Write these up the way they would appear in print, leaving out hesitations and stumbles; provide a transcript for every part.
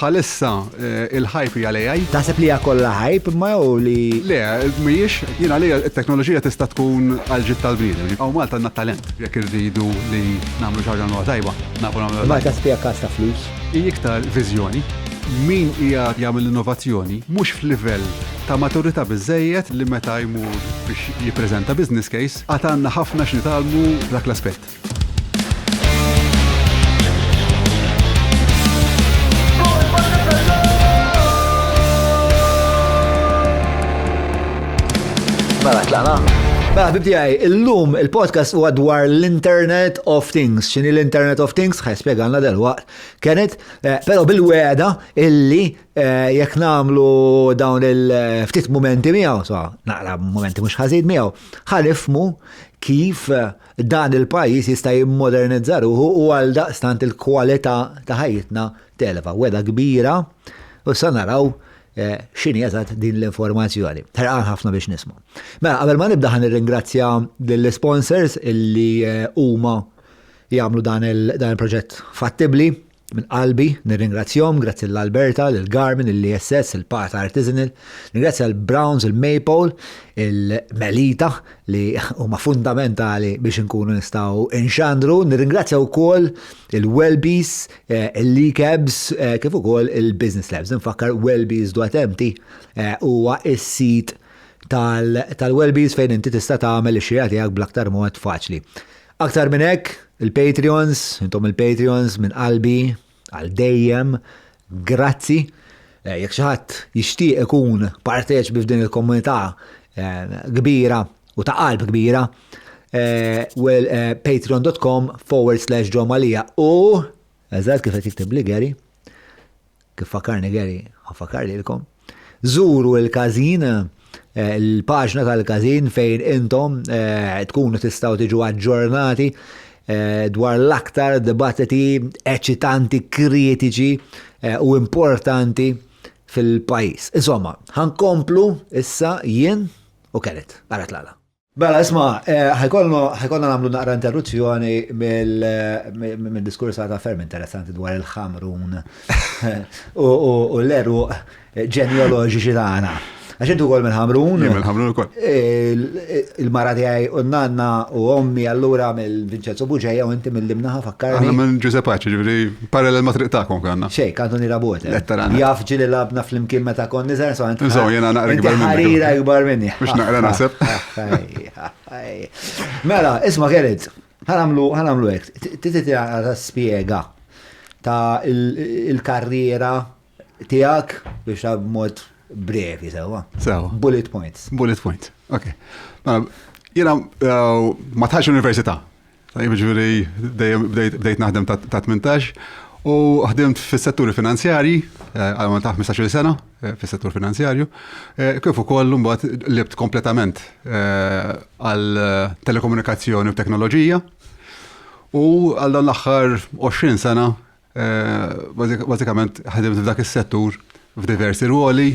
bħalissa il-hype hija l-AI. Taħseb li hija kollha hype imma jew li Le, mhijiex jiena li t-teknoloġija tista' tkun għal-ġid tal-bniedem. Aw Malta għandna talent jekk irridu li nagħmlu xi ħaġa nuova tajba. ma taħseb hija każ ta' flus. Iktar viżjoni. Min hija jagħmel innovazzjoni mhux f'livell ta' maturità biżejjed li meta jmur biex jippreżenta business case għad għandna ħafna x'nitalmu dak l-aspett. Mela tlaqna. Mela bibti għaj, illum il-podcast huwa dwar l-Internet of Things. X'inhi l-Internet of Things? Ħajspjegalna delwaqt. Kienet, però bil-weda illi jekk nagħmlu dawn il-ftit momenti miegħu, naqra momenti mhux ħażin miegħu, ħanifhmu kif dan il-pajjiż jista' jimmodernizza ruħu u għal daqstant il-kwalità ta' ħajjitna televa. Weda kbira u sa naraw xini eżatt din l-informazzjoni. Ħerqan ħafna biex nisma'. Mela, qabel ma nibda ħan nirringrazzja lill-sponsors illi huma jagħmlu dan il-proġett fattibbli minn qalbi, nirringrazzjahom, grazzi l-Alberta, l-Garmin, l-ISS, il-Pat Artisanal, nirringrazzja l-Browns, il-Maple, il-Melita li huma fundamentali biex nkunu nistgħu inxandru, nirringrazzja wkoll il-Wellbees, il-Leakabs, kif ukoll il-Business Labs. Nfakkar wellbees.mt huwa s-sit tal-Wellbees fejn inti tista' tagħmel ix-xejja tiegħek bl-aktar mod faċli. Aktar minn hekk, il-Patreons, intom il-Patreons minn qalbi, għal dejjem, grazzi. Jekk xi ħadd jixtieq ikun parteċipi f'din il-komunità kbira u ta' qalb kbira, patreon.com/Joe Malija u eżatt kif qed jikteb li Gary, kif fakarni Gary, ħafakarli lkom. Żuru l-każin il-paġna tal-każin fejn intom tkunu tistgħu tiġu aġġornati dwar l-aktar dibattiti eċitanti, kritiċi u importanti fil-pajjiż. Insomma, ħankomplu issa jien u Kenneth. Ara tlala. Bella, isma, ħajkollna nagħmlu naqra interruzzjoni mill-diskurs ta' ferm interessanti dwar il-ħamrun u l-eruq ġenealoġiċi tagħna. Għax intu kol minn ħamrun. Minn ħamrun ukoll. Il-mara tiegħi u nanna u ommi allura mill-Vincenzo Buġeja u inti mill-Limnaħa fakkarni. Aħna minn Giuseppe Paċi, ġifieri parallel ma' triq tagħkom kanna. Xejn, Kantoni Rabote. Jaf ġieli labna fl-imkien meta konni żgħar so int. Insomma, jiena naqra kbar minni. Ħarira kbar minni. Biex naqra naħseb. Mela, isma' Kenneth, ħanamlu hekk. Titi spjega ta' il-karriera tiegħek biex ta' mod brevi, sewa. Bullet points. Bullet points, ok. Jena ma tħax università. Ġviri, bdejt naħdem ta' 18 u ħdimt fis-setturi finanzjari, għal ma taħ 15 sena fis-settur finanzjarju, kif ukoll mbagħad libt kompletament għal telekomunikazzjoni u teknoloġija u għal dan l-aħħar 20 sena bażikament ħdimt f'dak is-settur f'diversi ruoli,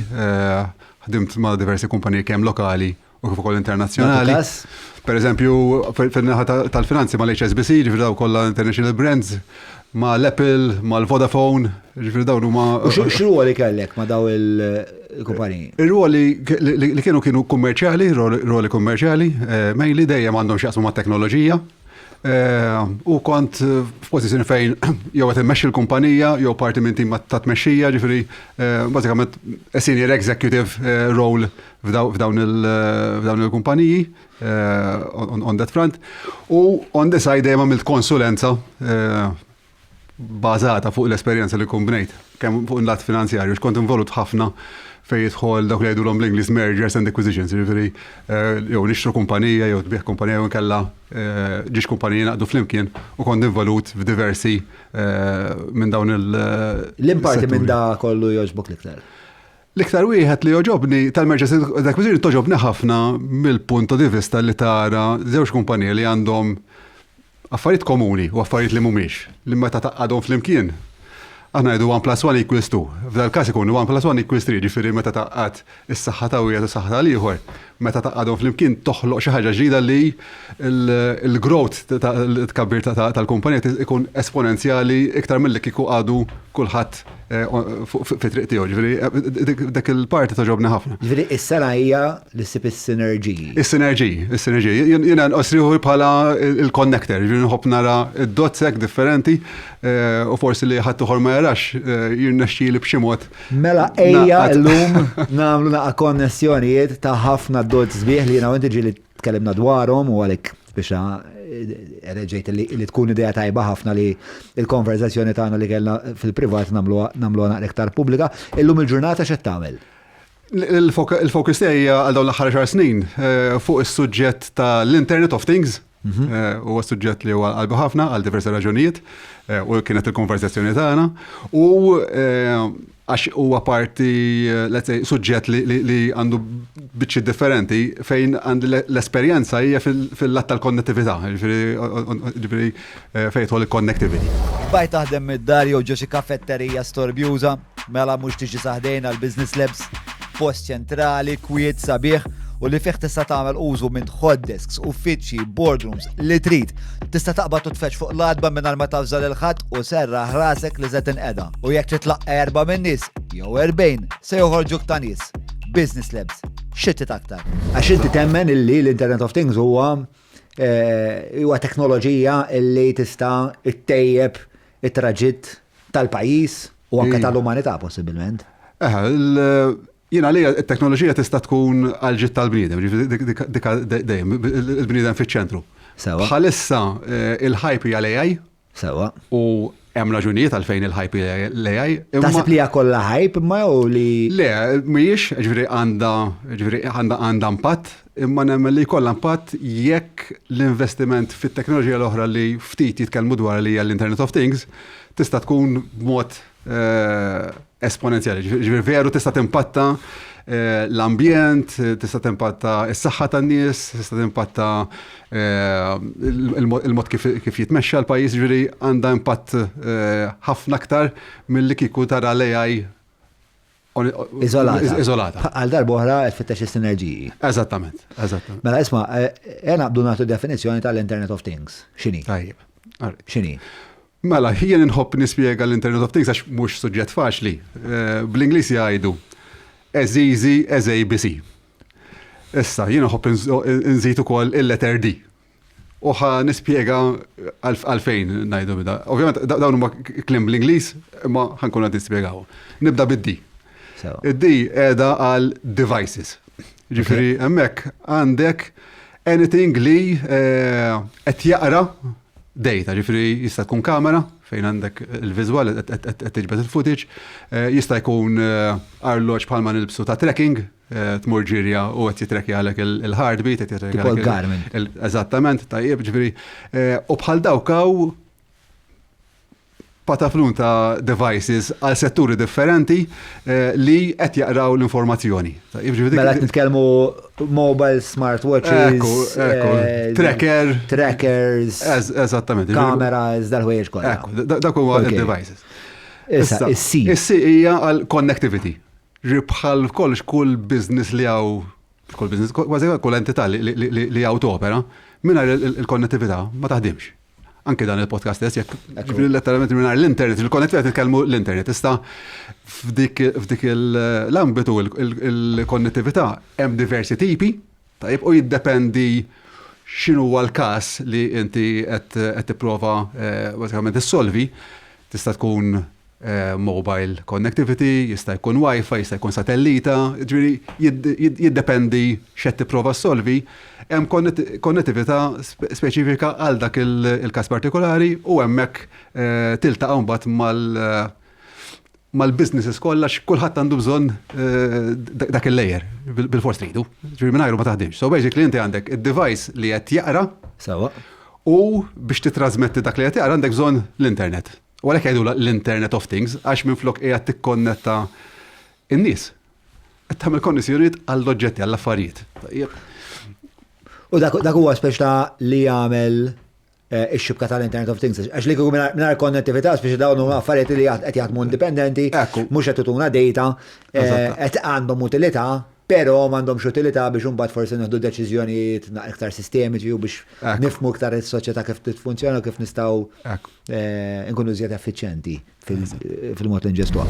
ħdimt ma' diversi kumpaniji kemm lokali u kif ukoll internazzjonali. Per eżempju, fil-naħa tal-finanzi ma' l-HSBC, ġifri daw kollha international brands, ma' l-Apple, ma' l-Vodafone, ġifri dawn huma. X'ruoli kellek ma' daw il-kumpaniji? Ir-ruoli li kienu kummerċjali, ruoli kummerċjali, mainly dejjem għandhom x'jaqsmu ma' teknoloġija. U kont f'pożizzjoni fejn jew qed immexxi l-kumpanija jew parti minn tim ta' tmexxija, ġifieri bażikament senior executive role f'dawn il-kumpaniji on that front. U on the side dejjem għamilt konsulenza bażata fuq l-esperjenza li kombinejt kemm fuq il-lat finanzjarju x'kont involut ħafna fejn jidħol dawk li jgħidulhom bl-Ingliż mergers and acquisitions, jiġifieri jew nixtru kumpanija jew tbieħ kumpanija jew inkella ġiex kumpanija naqdu flimkien u kont involut f'diversi minn dawn l-imparti minn da kollu jogħġbok l-iktar. L-iktar wieħed li joġobni tal-mergers and acquisitions toġobni ħafna mill-punto di vista li tara żewġ kumpaniji li għandhom affarijiet komuni u affarijiet li mhumiex li meta taqgħadhom flimkien. Aħna jgħidu 1 + 1 = 2. f'dal każ ikun 1+1 equals 3, ġifieri meta taqqad is-saħħa ta' wieħed u s-saħħa tal-ieħor, meta taqqadhom flimkien toħloq xi ħaġa ġdida li l-growth tkabbir tal-kumpanija ikun esponenzjali iktar milli kieku għadu kulħadd fi triq tiegħu. Ġifieri dak il-parti toġobni ħafna. Ġifieri issa hija li ssib is-sinerġiji. Is-sinerġiji. Jiena nqosriħu bħala il-connector, ġifieri nħobb nara id-dots hekk differenti u forsi li ħadd uħor ma jarax jirnexxieli b'xi mod. Mela ejja llum nagħmlu naqa' konnessjonijiet ta' ħafna dots sbieħ li jiena u inti ġieli tkellimna dwarhom u għalhekk biex reġejt li tkun idea tajba ħafna li il-konverzazzjoni tagħna li kellna fil-privat nagħmluha naqra iktar pubblika. Illum il-ġurnata x'qed tagħmel? Il-fokus tiegħi għal dawn l-aħħar xahar snin fuq is-suġġett tal-Internet of Things. Huwa suġġett li huwa qalbi ħafna għal diversi raġunijiet u kienet il-konverzazzjoni tagħna u għax huwa parti, let's say, suġġett li għandu biċċi differenti fejn għandi l-esperjenza hija fil-lat tal-konnettività, ġifieri fejn tħol il-connectivity. Bajt taħdem mid-dar jew ġo xi kaffetterija storbjuża, mela mhux tiġi saħdejn għal Business Labs, post ċentrali, kwiet sabiħ u li fih tista' tagħmel użu minn hot desks, uffiċċji, boardrooms li trid. Tista' taqbad u tfetx fuq l-adba mingħajr ma tafżal il-ħadd u serraħ rasek li se tinqeda. U jekk titlaq 4 minn nies jew 40 se joħorġuk ta' nies. Business Labs, xittit aktar. Għax inti temmen illi l-Internet of Things huwa teknoloġija illi tista' ittejjeb it-traġitt tal-pajjiż u anke tal-umanità possibilment. Jiena li t-teknoloġija tista' tkun għal-ġitt tal-bniedem, dik dejjem il-bniedem fiċ-ċentru. Bħalissa il-hype hija l-AI. Sewa. U hemm raġunijiet għalfejn il-hype hija l-AI. Taħseb li hija kollha hype imma jew li. Le, mhijiex, ġifieri għandha impatt, imma nemmen li jkollha impatt jekk l-investiment fit-teknoloġija l-oħra li ftit jitkellmu dwar li hija l-Internet of Things tista' tkun b'mod esponenzjali. Ġifieri veru tista' timpatta l-ambjent, tista' timpatta s-saħħa tan-nies, tista' timpatta il-mod kif jitmexxa l-pajjiż, ġifieri għandha impatt ħafna aktar milli kieku tara l-AI iżolata. Għal darba oħra tfittex is-sinerġiji. Eżattament. Mela isma' naqbdu nagħtu definizzjoni tal-Internet of Things. X'inhi? Tajjeb. X'inhi? Mela, jien inħobb nispjega l-Internet of Things għax mhux suġġett faċli. Bl-Ingliż jgħidu as easy as ABC. Issa, jien inħobb nżid ukoll il-letter D. U ħa nispjega għalfejn ngħidu bida. Ovvjament dawn huma kliem bl-Ingliż, imma ħankun qed nispjegaw. Nibda bid-D. Id-D qiegħda għal devices. Ġifieri hemmhekk għandek anything li qed jaqra data, ġifiri jista' tkun kamera fejn għandek il-viżwal qed tiġbed il-footage, jista' jkun arloġġ bħalma nilbsu ta' tracking, tmur ġirja u qed jitrekja għalek il-heartbeat, qed jitrekja għalek Garmin. Eżattament, tajjeb, ġifieri u bħal dawkaw pataflun ta' devices għal setturi differenti li qed jaqraw l-informazzjoni. Mela qed nitkellmu mobile smartwatches, trackers, eżattament, kameras, dal-ħwejjeġ kollha. Dak huwa devices. Issa is-C. Is-C hija għal connectivity. Bħal kollox kull business li hawn kull business, kważi kull entità li hawn topera mingħajr il-konnettività ma taħdimx. Anke dan il-podcast jekk letteralment mingħajr l-internet, il-konnettività titkellmu l-internet. Issa f'dik l-ambitu il-konnettività hemm diversi tipi, tajjeb u jiddependi x'inhu huwa l-każ li inti qed tipprova bażikament issolvi, tista' tkun mobile connectivity, jista' jkun Wi-Fi, jista' jkun satellita, jiddependi x'qed tipprova solvi. Hemm konnettività speċifika għal dak il-każ partikolari u hemmhekk tiltaqgħu mbagħad mal-businesses kollha x'kulħadd għandu bżonn dak il-layer bil-fors tridu. Ġifieri mingħajru ma taħdimx. So basically inti għandek id-device li qed jaqra u biex titrasmetti dak li qed jaqra għandek bżonn l-internet. U għalhekk jgħidu l-Internet of Things għax minflok qiegħed tikkonnetta in-nies. Qed tagħmel konnessjonijiet għall-oġġetti, għall-affarijiet. U dak huwa speċta li jagħmel ix-xibka tal-Internet of Things. Għax li kieku mingħajr konnettività biex dawn huma affarijiet li qed jaħdmu indipendenti, mhux qed ituna data, qed għandhom utilità, però m'għandhomx utilità biex imbagħad forsi nieħdu deċiżjonijiet iktar sistemiċi u biex nifhmu iktar is-soċjetà kif titfunzjona u kif nistgħu nkunu iżjed effiċjenti fil-mod li nġestuha.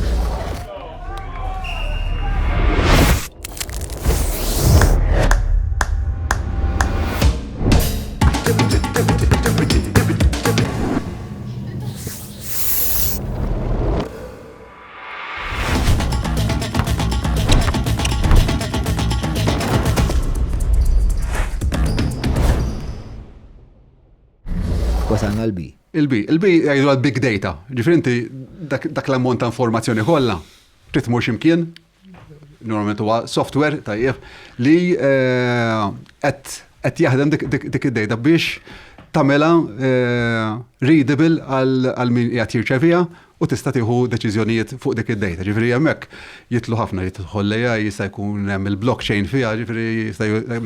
Wasalna l-B. Il-B jgħidu għal big data. Ġifrinti dak l-ammont ta' informazzjoni kollha trid tmur x'imkien, normalment huwa software tajjeb li qed jaħdem dik id-data biex tagħmilha readable għal min qiegħed jirċevija u tista' tieħu deċiżjonijiet fuq dik id-data. Ġifieri hemmhekk jitlu ħafna jidħol AI, jista' jkun hemm il-blockchain fiha, ġifieri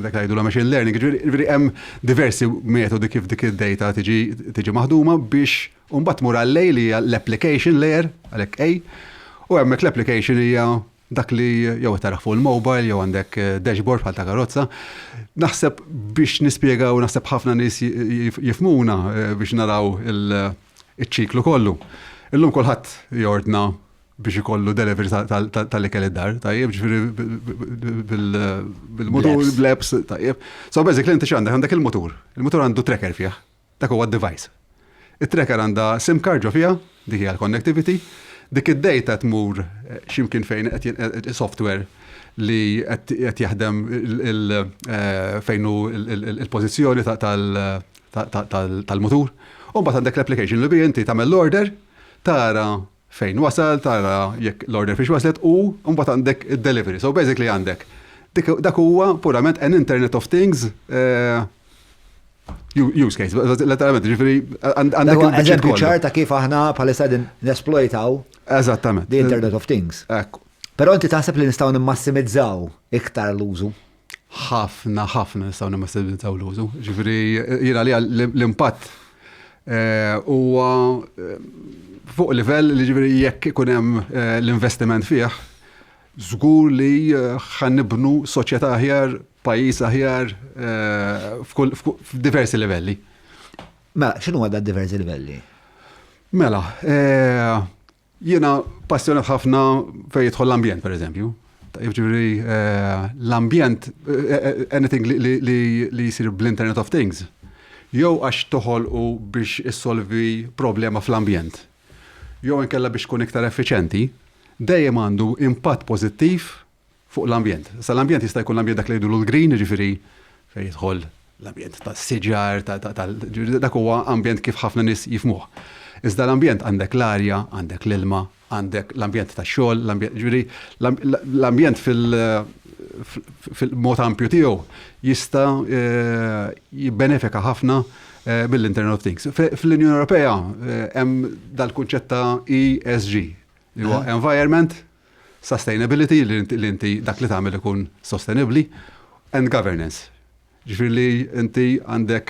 dak jgħidulha machine learning, ġifieri hemm diversi metodi kif dik id-data tiġi maħduma biex mbagħad tmur għal li hija l-application layer għalhekk A, u hemmhekk l-application hija dak li jew taraħ fuq il-mobile jew għandek dashboard bħal ta' karozza. Naħseb biex nispjegaw naħseb ħafna nies jifhmuna biex naraw il-ċiklu kollu. Illum kulħadd jordna biex ikollu delivery tal-ikel id-dar, tajjeb, ġifieri bil-motur, bil-apps, tajjeb. So basically inti x'għandek il-motur. Il-motur għandu tracker fih, dak huwa d-device. Il-tracker għandha SIM card ġo fiha, dik hija l-connectivity, dik id-data tmur x'imkien fejn qed software li qed jaħdem fejn hu il-pożizzjoni tal-motur. U mbagħad għandek l-application li inti tagħmel l-order, tara fejn wasal, tara jekk l-order fiex waslet u mbagħad għandek id-delivery. So basically għandek dak huwa purament an Internet of Things use case. Letteralment, ġifieri għandek eżempju ċar ta' kif aħna bħalissa nesploitaw the Internet of Things. Però inti taħseb li nistgħu nimmassimizzaw iktar l-użu? Ħafna nistgħu nimmassimizzaw l-użu. Ġifieri jiena li l-impatt huwa fuq livell li ġifieri jekk ikun hemm l-investiment fih, żgur li ħannibnu soċjetà aħjar, pajjiż aħjar f'diversi livelli. Mela, x'inhu għadha diversi livelli? Mela, jiena passjonat ħafna fejn jidħol l-ambjent pereżempju. Ġifieri l-ambjent anything li jsir bl-Internet of Things. Jew għax toħolqu biex issolvi problema fl-ambjent. Jew inkella biex tkun iktar effiċenti, dejjem għandu impatt pożittiv fuq l-ambjent. Sa l-ambjent jista' jkun l-ambjent dak li jgħidu l-green, ġifieri fejn jidħol l-ambjent tas-siġar, dak huwa ambjent kif ħafna nies jifhmuh. Iżda l-ambjent għandek l-arja, għandek l-ilma, għandek l-ambjent tax-xogħol, ġifieri l-ambjent fil-mod ampju tiegħu jista' jibbenefika ħafna bil-Internet of Things. Fl-Unjoni Ewropea hemm dal-kunċett ta' ESG, li huwa Environment, Sustainability, li inti dak li tagħmel ikun sostenibbli, and Governance. Ġifieri li inti għandek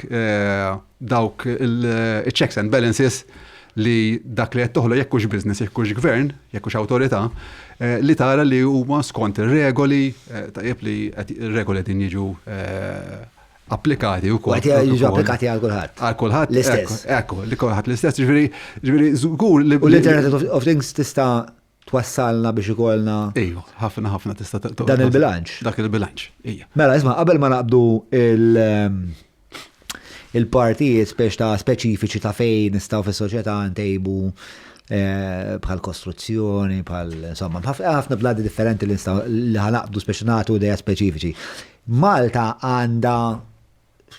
dawk il-checks and balances li dak li qed toħloq jekk hux business, jekk hux gvern, jekk hux awtorità, li tara li huma skont ir-regoli, tajjeb li ir-regoli qed jiġu applikati wkoll. Qed jiġu applikati għal kulħadd. Għal kulħadd l-istess. Ekku, li kulħadd l-istess, ġifieri żgur li. U l-Internet of Things tista' twassalna biex ikollna. Ejju, ħafna tista' dan il-bilanċ. Dak il-bilanċ, hija. Mela, isma' qabel ma naqbdu il-partijiet speċifiċi ta' fejn nistgħu fis-soċjetà ntejbu bħal kostruzzjoni, bħal insomma, ħafna bladi differenti li ħanaqbdu speċi nagħtu idea speċifiċi. Malta għandha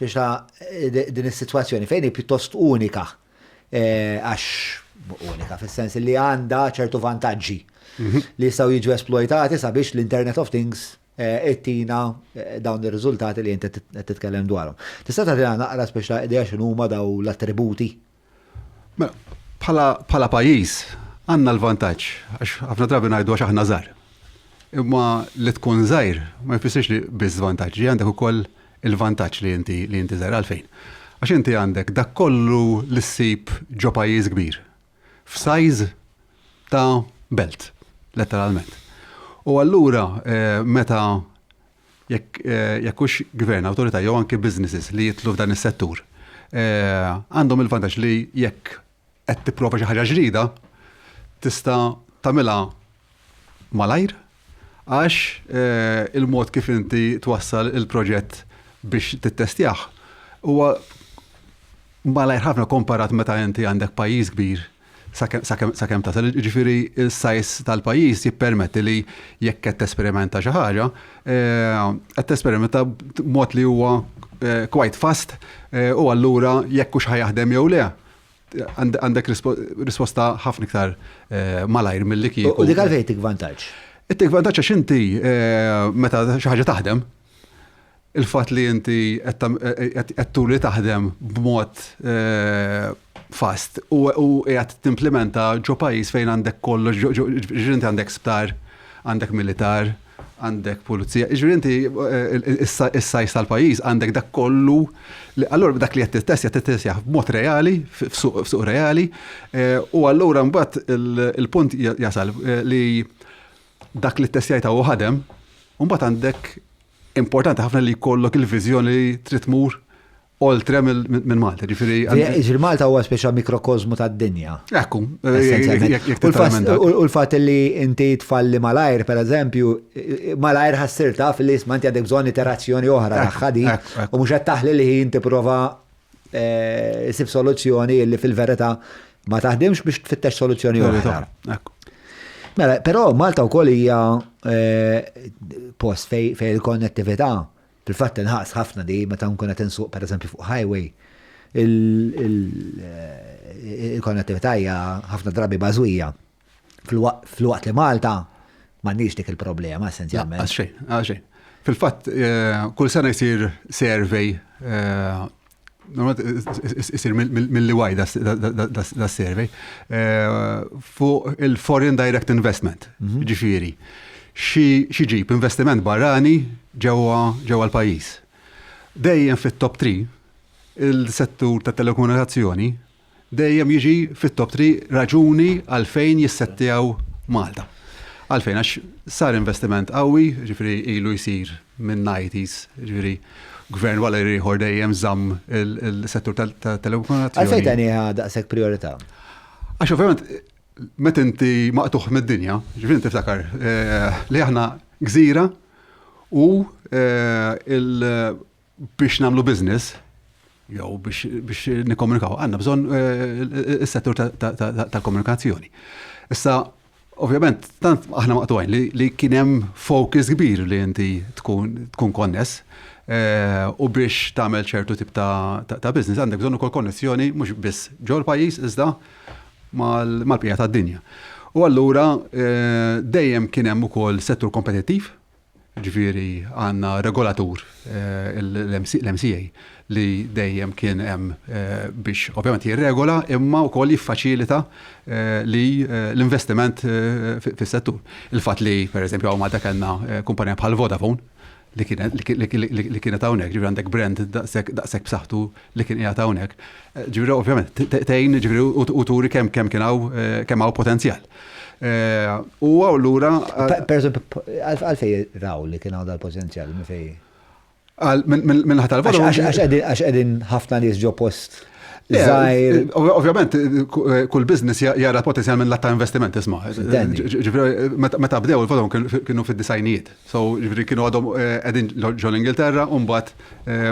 din is-sitwazzjoni fejn hi pjuttost unika għax unika fis-sens li għandha ċertu vantaġġi li jistgħu jiġu esploitati sabiex l-Internet of Things ittina dawn ir-riżultati li inti qed titkellem dwarhom. Tista' tagħtina naqra speċi idea x'inhuma daw l-attributi? Bħala pajjiż għandna l-vantaġġ għax ħafna drabi ngħidu għax aħna żgħar. Imma li tkun żgħir ma jfissirx li biss vantaġġi, għandek ukoll il-vantaġġ li inti żgħir għalfejn. Għax inti għandek dak kollu li ssib ġo pajjiż kbir. F'sajż ta' belt, letteralment. U allura meta jekk hux gvern, awtorità jew anke businesses li jitlu f'dan is-settur, għandhom il-vantaġġ li jekk qed tipprova xi ħaġa ġdida, tista' tagħmilha malajr għax il-mod kif inti twassal il-proġett biex tittestjah huwa malajr ħafna komparat meta inti għandek pajjiż kbir sakemm tasal. Ġifieri il-sajs tal-pajjiż jippermetti li jekk qed tesperimenta xi ħaġa, qed tesperimenta b'mod li huwa quite fast u allura jekk hux ħajaħdem jew le. Għandek risposta ħafna iktar malajr milli kieku. U dik għalfejn tik vantaġġ? Ittik vantaġġ għax inti meta xi ħaġa taħdem, il-fatt li inti qed turi taħdem b'mod fast u qiegħed timplementa ġo pajjiż fejn għandek kollox, inti għandek sptar, għandek militar, għandek pulizija. Inti is-sajs tal-pajjiż għandek dak kollu. Allura dak li qed tittestja b'mod reali, f'suq reali, u allura mbagħad il-punt jasal li dak li t-testjajta u ħadem, u mbagħad għandek importanti ħafna li jkollok il-viżjoni li trid tmur oltre minn Malta. Ġifieri Malta huwa speċa mikrokozmu tad-dinja. Ekku. U l-fatt li inti tfalli malajr, pereżempju, malajr ħassir taf li isma' inti għandek bżonn iterazzjoni oħra ħadi u mhux qed taħli li ħin tipprova isib soluzzjoni li fil-verità ma taħdimx biex tfittex soluzzjoni oħra. Mela, però Malta wkoll hija post fej il-konnettività. Fil-fatt inħaqs ħafna di meta nkun qed insuq pereżempju fuq highway il-konnettività hija ħafna drabi bażwija. Fil-waqt li Malta m'għandniex dik il-problema essenzjalment. Għaxejn. Fil-fatt kull sena jsir survey isir mill-liwaj da survey fuq il-foreign direct investment. Ġifieri. Xi ġib investiment barrani ġewwa l-pajjiż. Dejjem fit-top 3 il-settur tat telekomunikazzjoni dejjem jiġi fit-top 3 raġuni għalfejn jissettjaw Malta. Għalfejn għax sar investiment qawwi, ġifieri ilu jsir minn 90s, ġifieri gvern wara ieħor dejjem żamm il-settur tat telekomunikazzjoni. Għalfejn tagħniha daqshekk priorità? Għax ovvjament meta inti maqtuħ mid-dinja, ġifieri tiftakar li aħna gżira u biex nagħmlu business jew biex nikkomunikaw għandna bżonn is-settur tal-komunikazzjoni. Issa ovvjament tant aħna maqtuħin li kien hemm focus kbir li inti tkun konness u biex tagħmel ċertu tip ta' business għandek bżonn ukoll konnessjoni mhux biss ġol pajjiż iżda mal-bqija tad-dinja. U allura dejjem kien hemm ukoll settur kompetittiv, ġifieri għandna regolatur l-MCA li dejjem kien hemm biex ovvjament jirregola imma wkoll jiffaċilita li l-investiment fis-settur. Il-fatt li pereżempju hawn Malta kellna kumpanija bħal Vodafone li kienet hawnhekk, ġifieri għandek brand daqshekk b'saħħtu li kien qiegħed hawnhekk. Ġifieri ovvjament tgħin ġifieri u turi kemm kemm hawn potenzjal. U allura għalfejn raw li kien hawn dal-potenzjal minn fejn? Minn ħadd tal-Vodafone. Għax qegħdin ħafna nies ġo post Zaħir. Ovvjament, kull business jara potenzjal minn l-atta investiment, isma. Meta bdew il-Vodafone kienu fid-disajnijiet. So, ġifri kienu għadhom edin ġol Ingilterra, umbat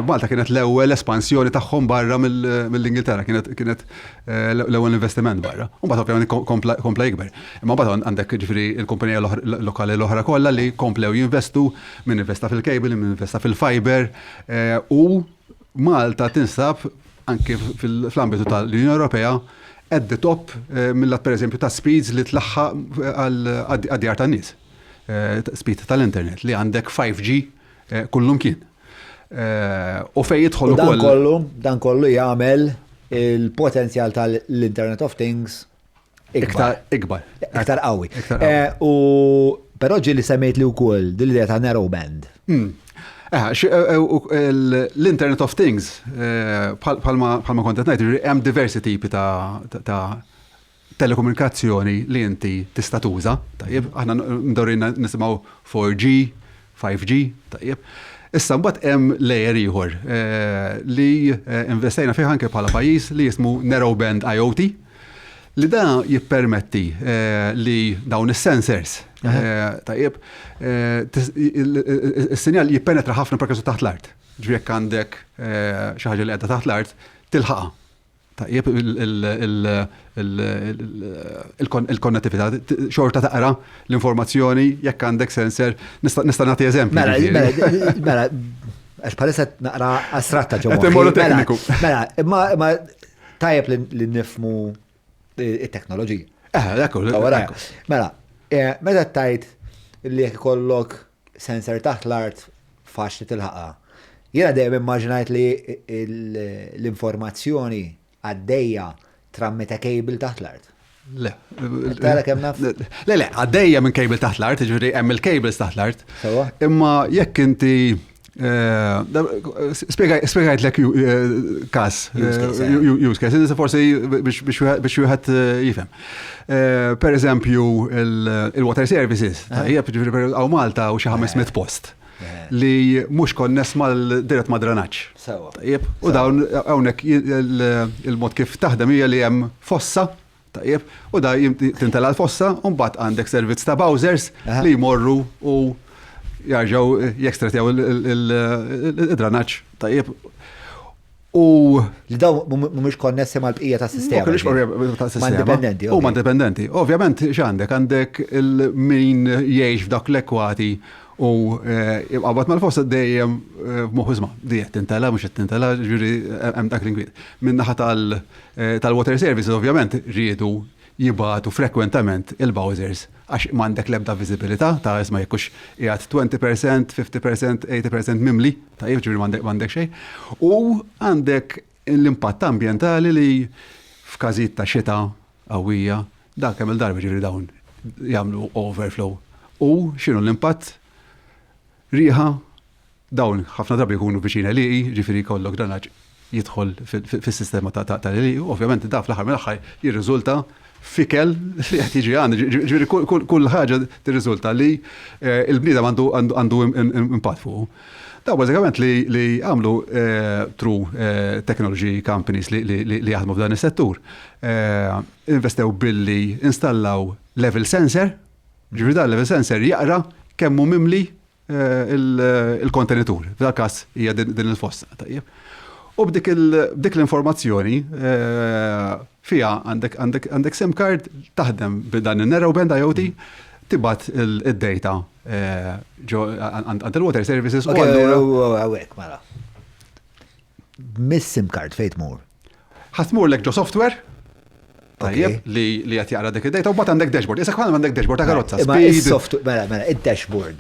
Malta kienet l-ewwel espansjoni tagħhom barra mill-Ingilterra, kienet l-ewwel investiment barra. Umbat ovvjament kompla jikber. Imma mbagħad għandek ġifri il-kumpanija lokali l-oħra kollha li komplew jinvestu, min investa fil-cable, min investa fil-fiber u Malta tinsab anke fl-ambitu tal-Unjoni Ewropea at the top mill-lat per eżempju ta' speeds li tlaħħa għad-djar tan-nies. Speed tal-internet li għandek 5G kullum kien. U fejn jidħol ukoll. Dan kollu jagħmel il-potenzjal tal-Internet of Things iktar qawwi. Però ġieli semmejt li wkoll dil-idea ta' narrow band. L-Internet of Things, palma kontet ngħid, hemm diversi tipi ta' telekomunikazzjoni li inti tista' tuża, tajjeb, aħna ndorrina nisimgħu 4G, 5G, tajjeb. Issa mbagħad hemm layer ieħor li investejna fih anke bħala pajjiż li jismu Narrowband IoT, li da jippermetti li dawn is-sensors tajjeb is-sinjal jippenetra ħafna perkesu taħt l-art. Ġifieri jekk għandek xi ħaġa li qiegħda taħt l-art tilħaqha. Tajjeb il-konnettività xorta taqra l-informazzjoni jekk għandek sensor nista' nagħti eżempju. Mela, għax bħalissa naqra astratta ġo. Tekniku. Mela, tajjeb li nifmu it-teknoloġija. Mela, meta tajt li jekk ikollok sensor taħt l-art faċli tilħaqha. Jiena dejjem immaġinajt li l-informazzjoni għaddejja trammeta cable taħt l-art. Le. Tara kemm naf? Le, għaddejja minn cable taħt l-art, ġifieri hemm il-cables taħt l-art. Imma jekk inti spiegajtlek każ, use case, forsi biex wieħed jifhem. Per eżempju, il-water services, ġifieri hawn Malta u xi 500 post li mhux konness dirett ma' dranaġġ. U dawn hawnhekk il-mod kif taħdem hija li hemm fossa, u da tintela l-fossa u mbagħad għandek servizz ta' bowsers li jmorru u jarġgħu jekstratjaw il-dranaġġ. U li daw mhumiex konnessi mal-bqija tas-sistema. Ma' indipendenti. Huma indipendenti. Ovvjament x'għandek il-min jgħix f'dak l-ekwati u għabat mal-fossa dejjem muħużma, dijet tintela, mux tintela, ġuri hemm dak l-inkwiet. Minnaħa tal-water services ovvjament rridu jibatu frekwentament il-bowsers għax m'għandek l-ebda viżibilità ta' isma' jekkux qiegħed 20%, 50%, 80% mimli, ta' ġuri m'għandek xejn. U għandek l-impatt ambjentali li f'każijiet ta' xita qawwija dak kemm il-darba ġuri dawn jagħmlu overflow. U x'inhu l-impatt? Riħa dawn ħafna drabi jkunu viċina li ġifieri kollok dranaġġ jidħol fis-sistema tal-li, ovvjament da fl-aħħar mill-aħħar jirriżulta fikel li qed jiġi ġifieri kull ħaġa tirriżulta li l-bniedem għandu impatt fuq. Da bażikament li għamlu true technology companies li jaħdmu f'dan is-settur. Investew billi installaw level sensor, ġifieri da level sensor jaqra kemm hu mimli il-kontenitur, f'dak każ hija din il-fossa, tajjeb. U b'dik l-informazzjoni fiha għandek SIM card taħdem b'dan il-Narrowband IoT tibgħat id-data għand il-water services u għawek mara. Mis-SIM card fejn tmur? Ħatmurlek ġo software tajjeb li qed jaqra dik id-data u mbagħad għandek dashboard. Issa kwan għandek dashboard ta' karozza. Mela, id-dashboard.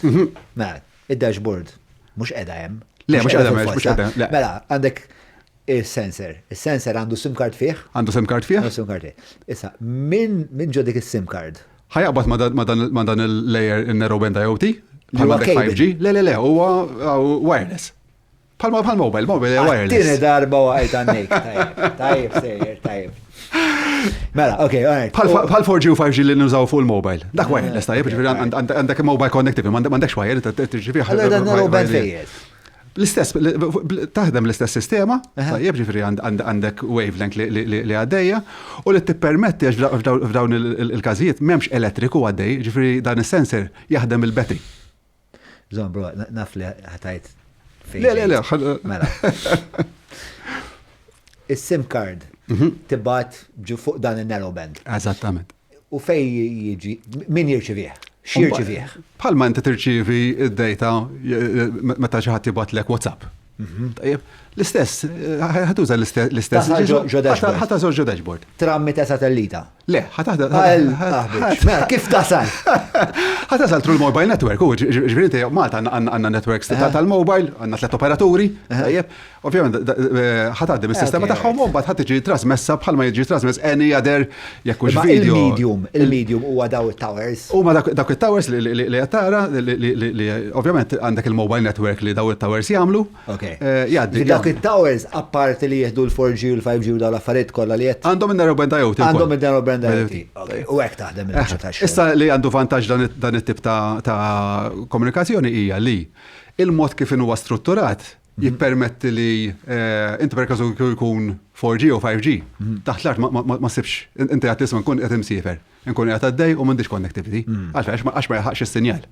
Mela, id-dashboard mhux qiegħda hemm. Le, mhux qiegħda hemm. Mela, għandek is-sensor. Is-sensor għandu SIM card fih? Għandu SIM card fih? Għandu SIM card fih. Issa, min ġo dik is-SIM card? Ħajaqbad ma dan il-layer in-Narrowband IoT? Għandek 5G? Le, huwa wireless. Palma mobile wireless. Tieni darba waqgħet għandek. Tajjeb sejjer, tajjeb. Mela, okay, all right. Bħal 4G u 5G li nużaw fuq il-mobile. Dak wireless, tajjeb, għandek mobile connectivity, m'għandekx wire, tirġifieh. Allora dan Narrowband fejjed. L-istess, taħdem l-istess sistema, tajjeb, ġifieri għandek wavelength li għaddejja u li tippermetti għax f'dawn il-każijiet m'hemmx elettriku għaddej, ġifieri dan is-sensor jaħdem il-battery. Żomm, bro, naf li ħatajt fejn. Le. Mela. Is-SIM card tibgħat ġu fuq dan il-Narrowband. Eżattament. U fej jiġi, min jirċivih? X'jirċivih? Bħalma inti tirċievi id-data meta xi ħadd jibgħatlek WhatsApp. L-istess, ħatuża l-istess. Ħatażol ġo dashboard. Trammi ta' satellita. Le, ħataħda. Kif tasal? Ħatasal tru l-mobile network, u ġviri Malta għanna networks tal-mobile, għanna 3 operaturi, ovvijament ħataddim il-sistema taħħom, u bat ħatiġi trasmessa bħalma jiġi trasmess any other jekkux video. Il-medium huwa daw it-towers. U ma dak it-towers li għattara, li ovvijament għandek il-mobile network li daw it-towers jamlu. Dak it-towers, apparti li jihdu l-4G u l-5G u daw l-affarijiet kollha li jett. Għandhom il-narrowband IoT. Għandhom il-narrowband IoT. U hekk taħdem il-ċatax. Issa li għandu vantaġġ dan it-tip ta' komunikazzjoni hija li il-mod kif huwa strutturat jippermetti li inti per każu jkun 4G u 5G taħt l-art ma sibx inti qed tisma' nkun qed imsiefer, nkun qed għaddej u m'għandix connectivity għax ma jħaqx is-sinjal.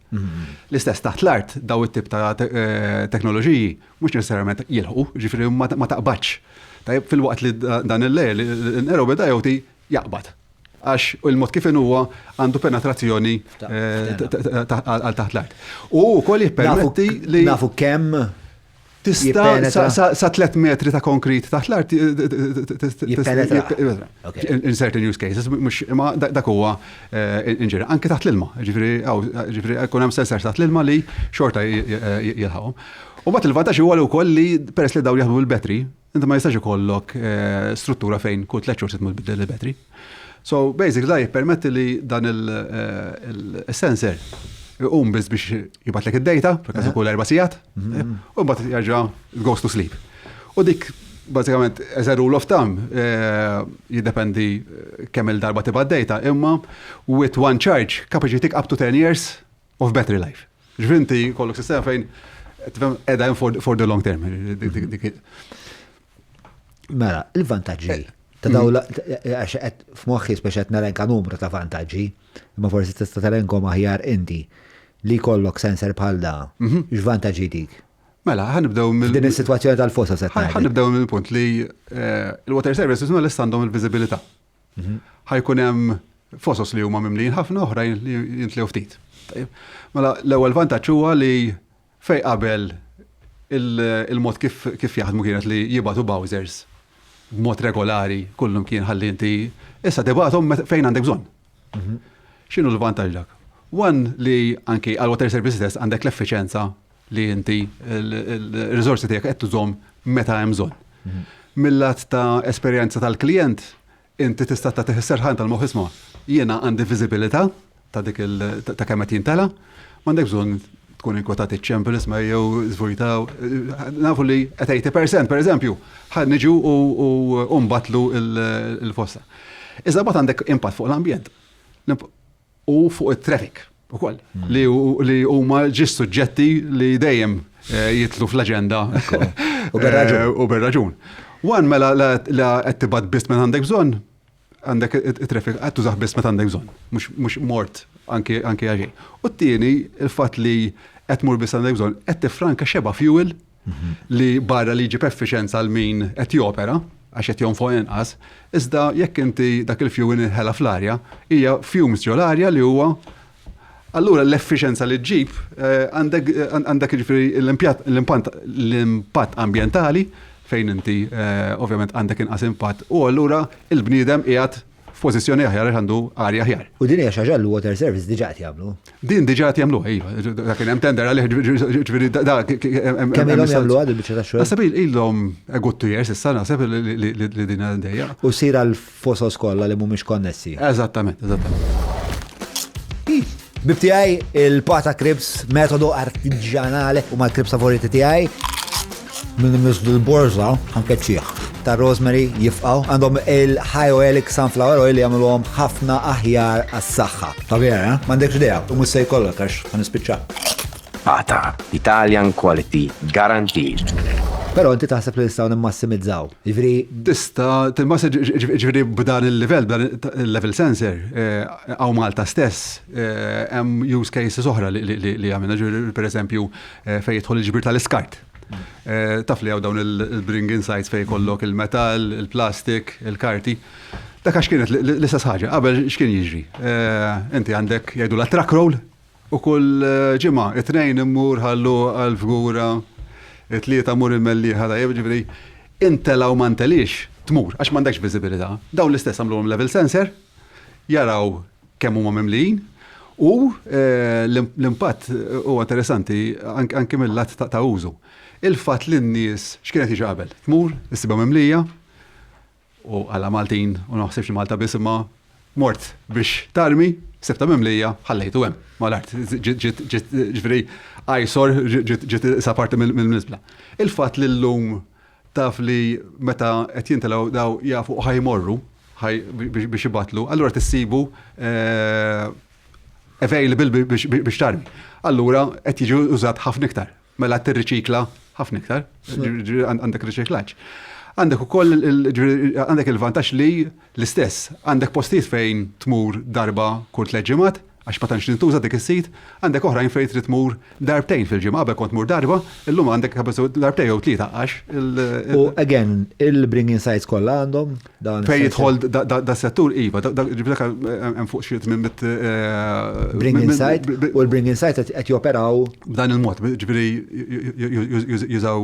L-istess taħt l-art daw it-tip ta' teknoloġiji mhux necessarjament jilħu, ġifieri ma taqbadx. Tajjeb fil-waqt li dan il-lejl il-narrowband IoT jaqbad. Għax il-mod kif huwa għandu penetrazzjoni għal taħt l-art. U wkoll jippermetti li nafu kemm tista' sa 3 metri ta' konkrit taħt l-art in certain use cases, ma dak huwa inġeri. Anke taħt l-ilma, ġifieri jkun hemm sensors taħt l-ilma li xorta jilħawhom. U mbagħad il-vantaġġ huwa wkoll li peress li dawn jaħdmu l-betri, inti ma jistax ikollok struttura fejn kull 3 xhur titmur il-betri. So basically da jippermetti li dan il-sensor biss biex jibatlek id-data, per każ kull 4 sigħat, u mbagħad jerġa' goes to sleep. U dik bażikament as a rule of thumb jiddependi kemm il-darba tibgħat data, imma with one charge kapaċi tik up to 10 years of battery life. Ġvinti kollok sistema fejn edha for the long term. Mela, il-vantaġġi ta' dawla, f'moħħi speċet narenka numru ta' vantaġġi, imma forsi tista' tarenkom aħjar inti li kollok sensor bħal da, x'vantaġġi dik? Mela, ħanibdew din is-sitwazzjoni tal-fosa se tgħid. Ħanibdew mill-punt li il-water services huma lest għandhom il-viżibilità. Ħajkun hemm fosos li huma mimlin ħafna oħrajn li jintlew ftit. Mela, l-ewwel vantaġġ huwa li fejn qabel il-mod kif jaħdmu kienet li jibgħatu bowsers b'mod regolari, kullum kien ħalli inti issa tibgħathom fejn għandek bżonn. X'inhu l-vantaġġ dak? One li anki għal water services għandek l-effiċenza li inti il-riżorsi tiegħek qed tużhom meta hemm bżonn. Mill-lat ta' esperjenza tal-klijent, inti tista' tagħtih is-serħan tal-moħħ isma' jiena għandi viżibilità ta' dik ta' kemm qed jintela, m'għandek bżonn tkun inkwotat iċ-ċempel isma' jew żvujtaw. Nafu li qed 80% pereżempju ħad niġu u mbatlu il-fossa. Iżda mbagħad għandek impatt fuq l-ambjent u fuq it-traffic ukoll li huma ġis suġġetti li dejjem jitlu fl-aġenda u bir-raġun. Wan mela qed tibgħat biss meta għandek bżonn, għandek it-traffic qed tużaħ biss meta għandek bżonn, mhux mort anke għaxej. U t-tieni il-fatt li qed tmur biss għandek bżonn qed tifranka xeba fuel li barra li jġib effiċenza għal min qed jopera għax qed jonfoq inqas, iżda jekk inti dak il-fuel inħela fl-arja hija fumes ġol arja li huwa allura l-effiċenza li ġġib għandek jiġifieri l-impatt ambjentali fejn inti ovvjament għandek inqas impatt u allura il-bniedem qiegħed f'pożizzjoni aħjar għandu arja aħjar. U din hija xi ħaġa l-water service diġà qed jagħmlu. Din diġà qed jagħmluha iva, dak kien hemm tender għalih ġifieri kemm ilhom jagħmlu għadu biċċa tax-xogħol? Naħseb ilhom good 2 years issa naħseb li din għaddejja. U sir għal fosos kollha li mhumiex konnessi. Eżattament. Bibtijaj il-pata krips metodu artiġjanali u ma' krips favoriti tiegħi minn il-borza anke ċieħ ta' rosemary jifqaw għandhom il-hyoelic sunflower oil li jagħmluhom ħafna aħjar għas-saħħa. Ta' vera, m'għandekx idea u mhux se jkollok għax ħanispiċċa. Pata, Italian quality, guaranteed. Però inti taħseb li nistgħu nimmassimizzaw. Ġifieri b'dan il-livell, b'dan il-level sensor, għaw Malta stess, hemm use cases oħra li għamilna, pereżempju fejn jidħol il-ġbir tal-iskart. Taf li għaw dawn il-bring insights fej kollok il-metal, il-plastik, il-karti. Dak għax kienet l-istess ħaġa, qabel x'kien jiġri. Inti għandek jgħidu la truck roll u kull ġimgħa it-tnejn immur ħallu għal-fgura it-tlieta mur il-mellieħa tajjeb, ġifieri intelaw ma ntelix tmur għax m'għandekx viżibilità. Dawn l-istess għamluhom level sensor, jaraw kemm huma mimlijin u l-impatt huwa interessanti anke mill-lat ta' użu. Il-fatt li n-nies x'kienet jiġi qabel, tmur, issibha mimlija u għala Maltin u naħsibx Malta biss imma mort biex tarmi, sebta mimlija, ħallejtu hemm. Mal-art, ġifieri ajsor ġiet sa parti mill-nisbla. Il-fatt li llum taf li meta qed jintelgħu daw jafu ħajmorru biex ibatlu, allura tissibu available biex tarmi. Allura qed jiġi użat ħafna iktar. Mela tirriċikla ħafna iktar, għandek riċiklaġġ. Għandek ukoll għandek il-vantaġġ li l-istess, għandek postijiet fejn tmur darba kull 3 ġimgħat, għax ma tantx tintuża dik is-sit, għandek oħrajn fejn trid tmur darbtejn fil-ġimgħa qabel kont tmur darba, illum għandek darbtejn jew 3 għax U again, il-bringing sites kollha għandhom dan. Fejn jidħol da settur iva, ġifieri hemm fuq xi minn bringing site u l-bringing site qed joperaw b'dan il-mod, ġifieri jużaw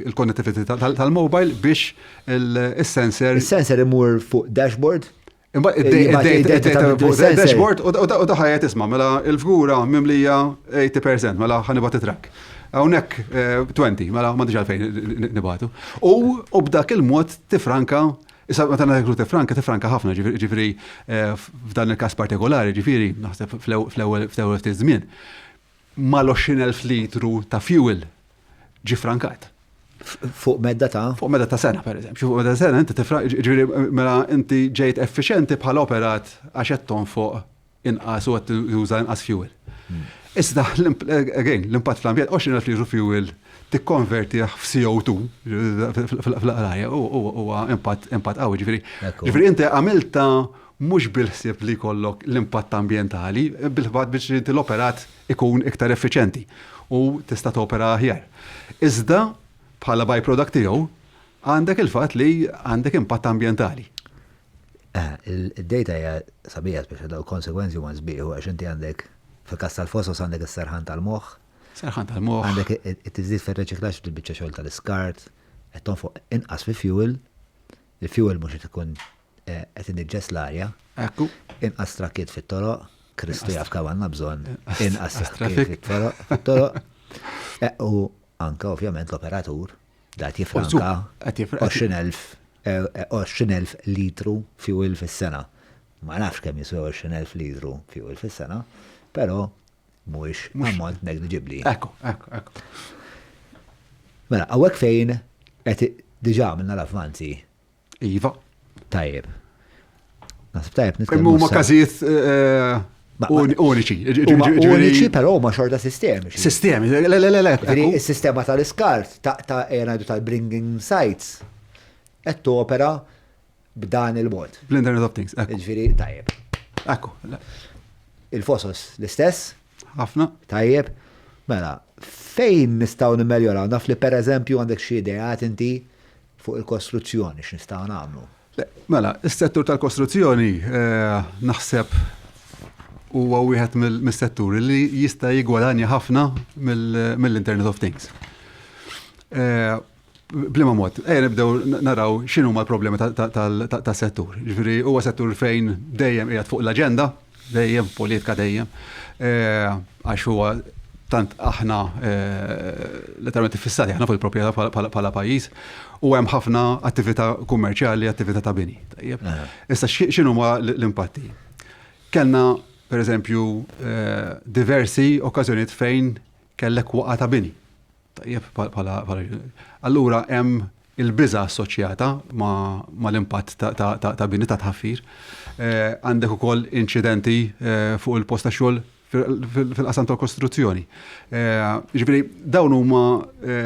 il-connectivity tal-mobile biex il-sensor. Il-sensor imur fuq dashboard. Dashboard u daħħajet isma' mela il-fgura mimlija 80%, mela ħanibat it-track. Hawnhekk 20, mela m'għandix għalfejn nibatu. U b'dak il-mod tifranka, issa meta ngħidu tifranka ħafna, ġifieri f'dan il-każ partikolari, ġifieri naħseb fl-ewwel ftit żmien mal-20,000 litru ta' fuel ġi frankat. Fuq medda ta' sena, per eżempju. Fuq medda ta' sena, inti ġifieri mela inti ġejt effiċjenti bħal operat għax qed tonfoq inqas u qed tuża inqas fuel. Issa l-impatt fl-ambjent 20,000 litru fuel tikkonvertih f'CO2 fl-qrajja huwa impatt qawwi, ġifieri inti għamilta mhux bil-ħsieb li jkollok l-impatt ambjentali, bil-fatt biex inti l-operat ikun iktar effiċjenti u tista' topera aħjar. Iżda bħala byproduct tiegħu għandek il-fatt li għandek impatt ambjentali. Il-data hija sabiħa biex daw konsekwenzi huma sbieħu għax inti għandek fil-każ tal-fosos għandek is-serħan tal-moħħ. Serħan tal-moħħ. Għandek it-tiżdied fir-riċiklaġġ fil-biċċa xogħol tal-iskart, qed tonfoq inqas fi fuel, il-fuel mhux qed ikun qed inniġġess l-arja. Ekku. Inqas trakkiet fit-toroq, Kristu jaf kemm għandna bżonn inqas trakkiet fit-toroq. U anka ovvjament l-operatur dat jifranka 20,000 litru fuel fis-sena. Ma nafx kemm jiswew 20,000 litru fuel fis-sena, però mhuwiex ammont negliġibbli. Ekku. Mela, hawnhekk fejn qed diġà għamilna l-avvanzi. Iva. Tajjeb. Naħseb tajjeb nitkellmu. Kemm huma każijiet uniċi. Uniċi, però ma xorta sistemi. Sistemi, il-sistema tal-iskart tal-bringing sites qed topera b'dan il-mod. Bl-Internet of Things. Ġifieri tajjeb. Ekku. Il-fosos l-istess? Ħafna. Tajjeb. Mela, fejn nistgħu nimmeljoraw? Naf li pereżempju għandek xi ideat inti fuq il-kostruzzjoni x'nistgħu nagħmlu. Mela, is-settur tal-kostruzzjoni naħseb huwa wieħed mis-setturi li jista' jigwadanja ħafna mill-Internet of Things. Blima mod, nibdew naraw x'inhu ma l-problemi tas-settur. Ġifieri huwa settur fejn dejjem qiegħed fuq l-aġenda, dejjem politika dejjem, għax huwa tant aħna letteralment fissati aħna fuq il-proprjetà bħala pajjiż u hemm ħafna attività kummerċjali, attività ta' bini. Issa x'inhu ma l-impatti? Kellna pereżempju diversi okkażjonijiet fejn kellek waqa' ta' bini. Allura hemm il-biża' assoċjata ma' l-impatt ta' bini ta' tħaffir. Għandek ukoll inċidenti fuq il-post ta' xogħol fil-qasam tal-kostruzzjoni. Ġifieri dawn huma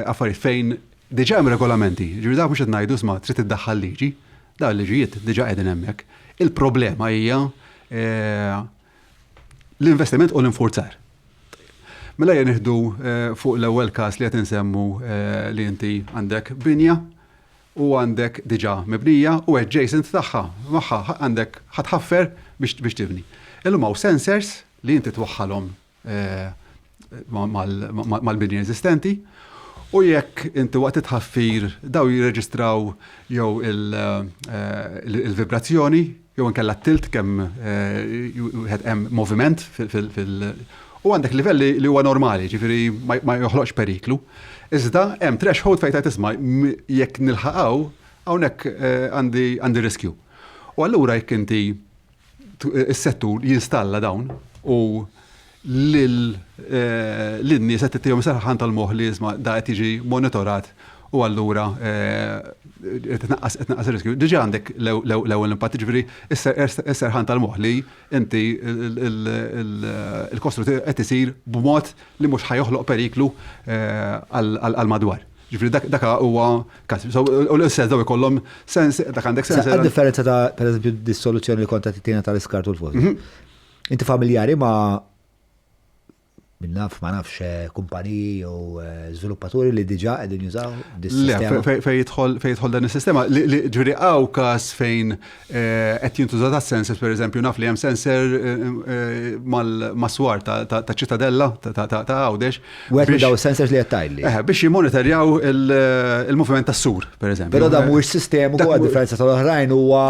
affarijiet fejn diġà hemm regolamenti. Ġifieri dak mhux qed ngħidu isma' trid iddaħħal liġi, dawn il-liġijiet diġà qegħdin hemmhekk. Il-problema hija l-investiment u l-infurzar. Mela nieħdu fuq l-ewwel każ li qed insemmu li inti għandek binja u għandek diġà mibnija u adjacent tagħha magħha għandek ħatħaffer biex tibni. Illum hawn sensors li inti twaħħalhom mal-bini eżistenti. U jekk inti waqt tħaffir daw jirreġistraw jew il-vibrazzjoni jew inkella t-tilt kemm wieħed hemm moviment u għandek livelli li huwa normali, ġifieri ma joħloqx periklu. Iżda hemm threshold fejn tisma' jekk nilħaqgħu hawnhekk għandi riskju. U allura jekk inti is-settur jinstalla dawn u l-nies qed tittihom sarħan tal-moħħ li jisma' da qed jiġi monitorat u allura qed tnaqqas ir-riskju. Diġà għandek l-ewwel impatt, jiġifieri is-serħan tal-moħħ li inti il-kostrut qed isir b'mod li mhux ħajoħloq periklu għal madwar. Ġifieri dak huwa każ. U l-istess daw ikollhom sens, dak għandek sens. Għad-differenza ta' pereżempju dis-soluzzjoni li kont qed tittina tal-iskart u l-fosfo. Inti familjari ma' ma nafx kumpaniji jew żviluppaturi li diġà qegħdin jużaw dis-sistema. Le, fejn jidħol dan is-sistema. Ġifieri hawn każ fejn qed jintuża ta' sensors, pereżempju naf li hemm sensor mas-swar ta' ċittadella ta' Għawdex. Wieħed minn dawn is-sensors li qed tgħidli. Biex jimmonitorjaw il-moviment tas-sur, pereżempju. Però da mhuwiex sistema huwa differenza tal-oħrajn huwa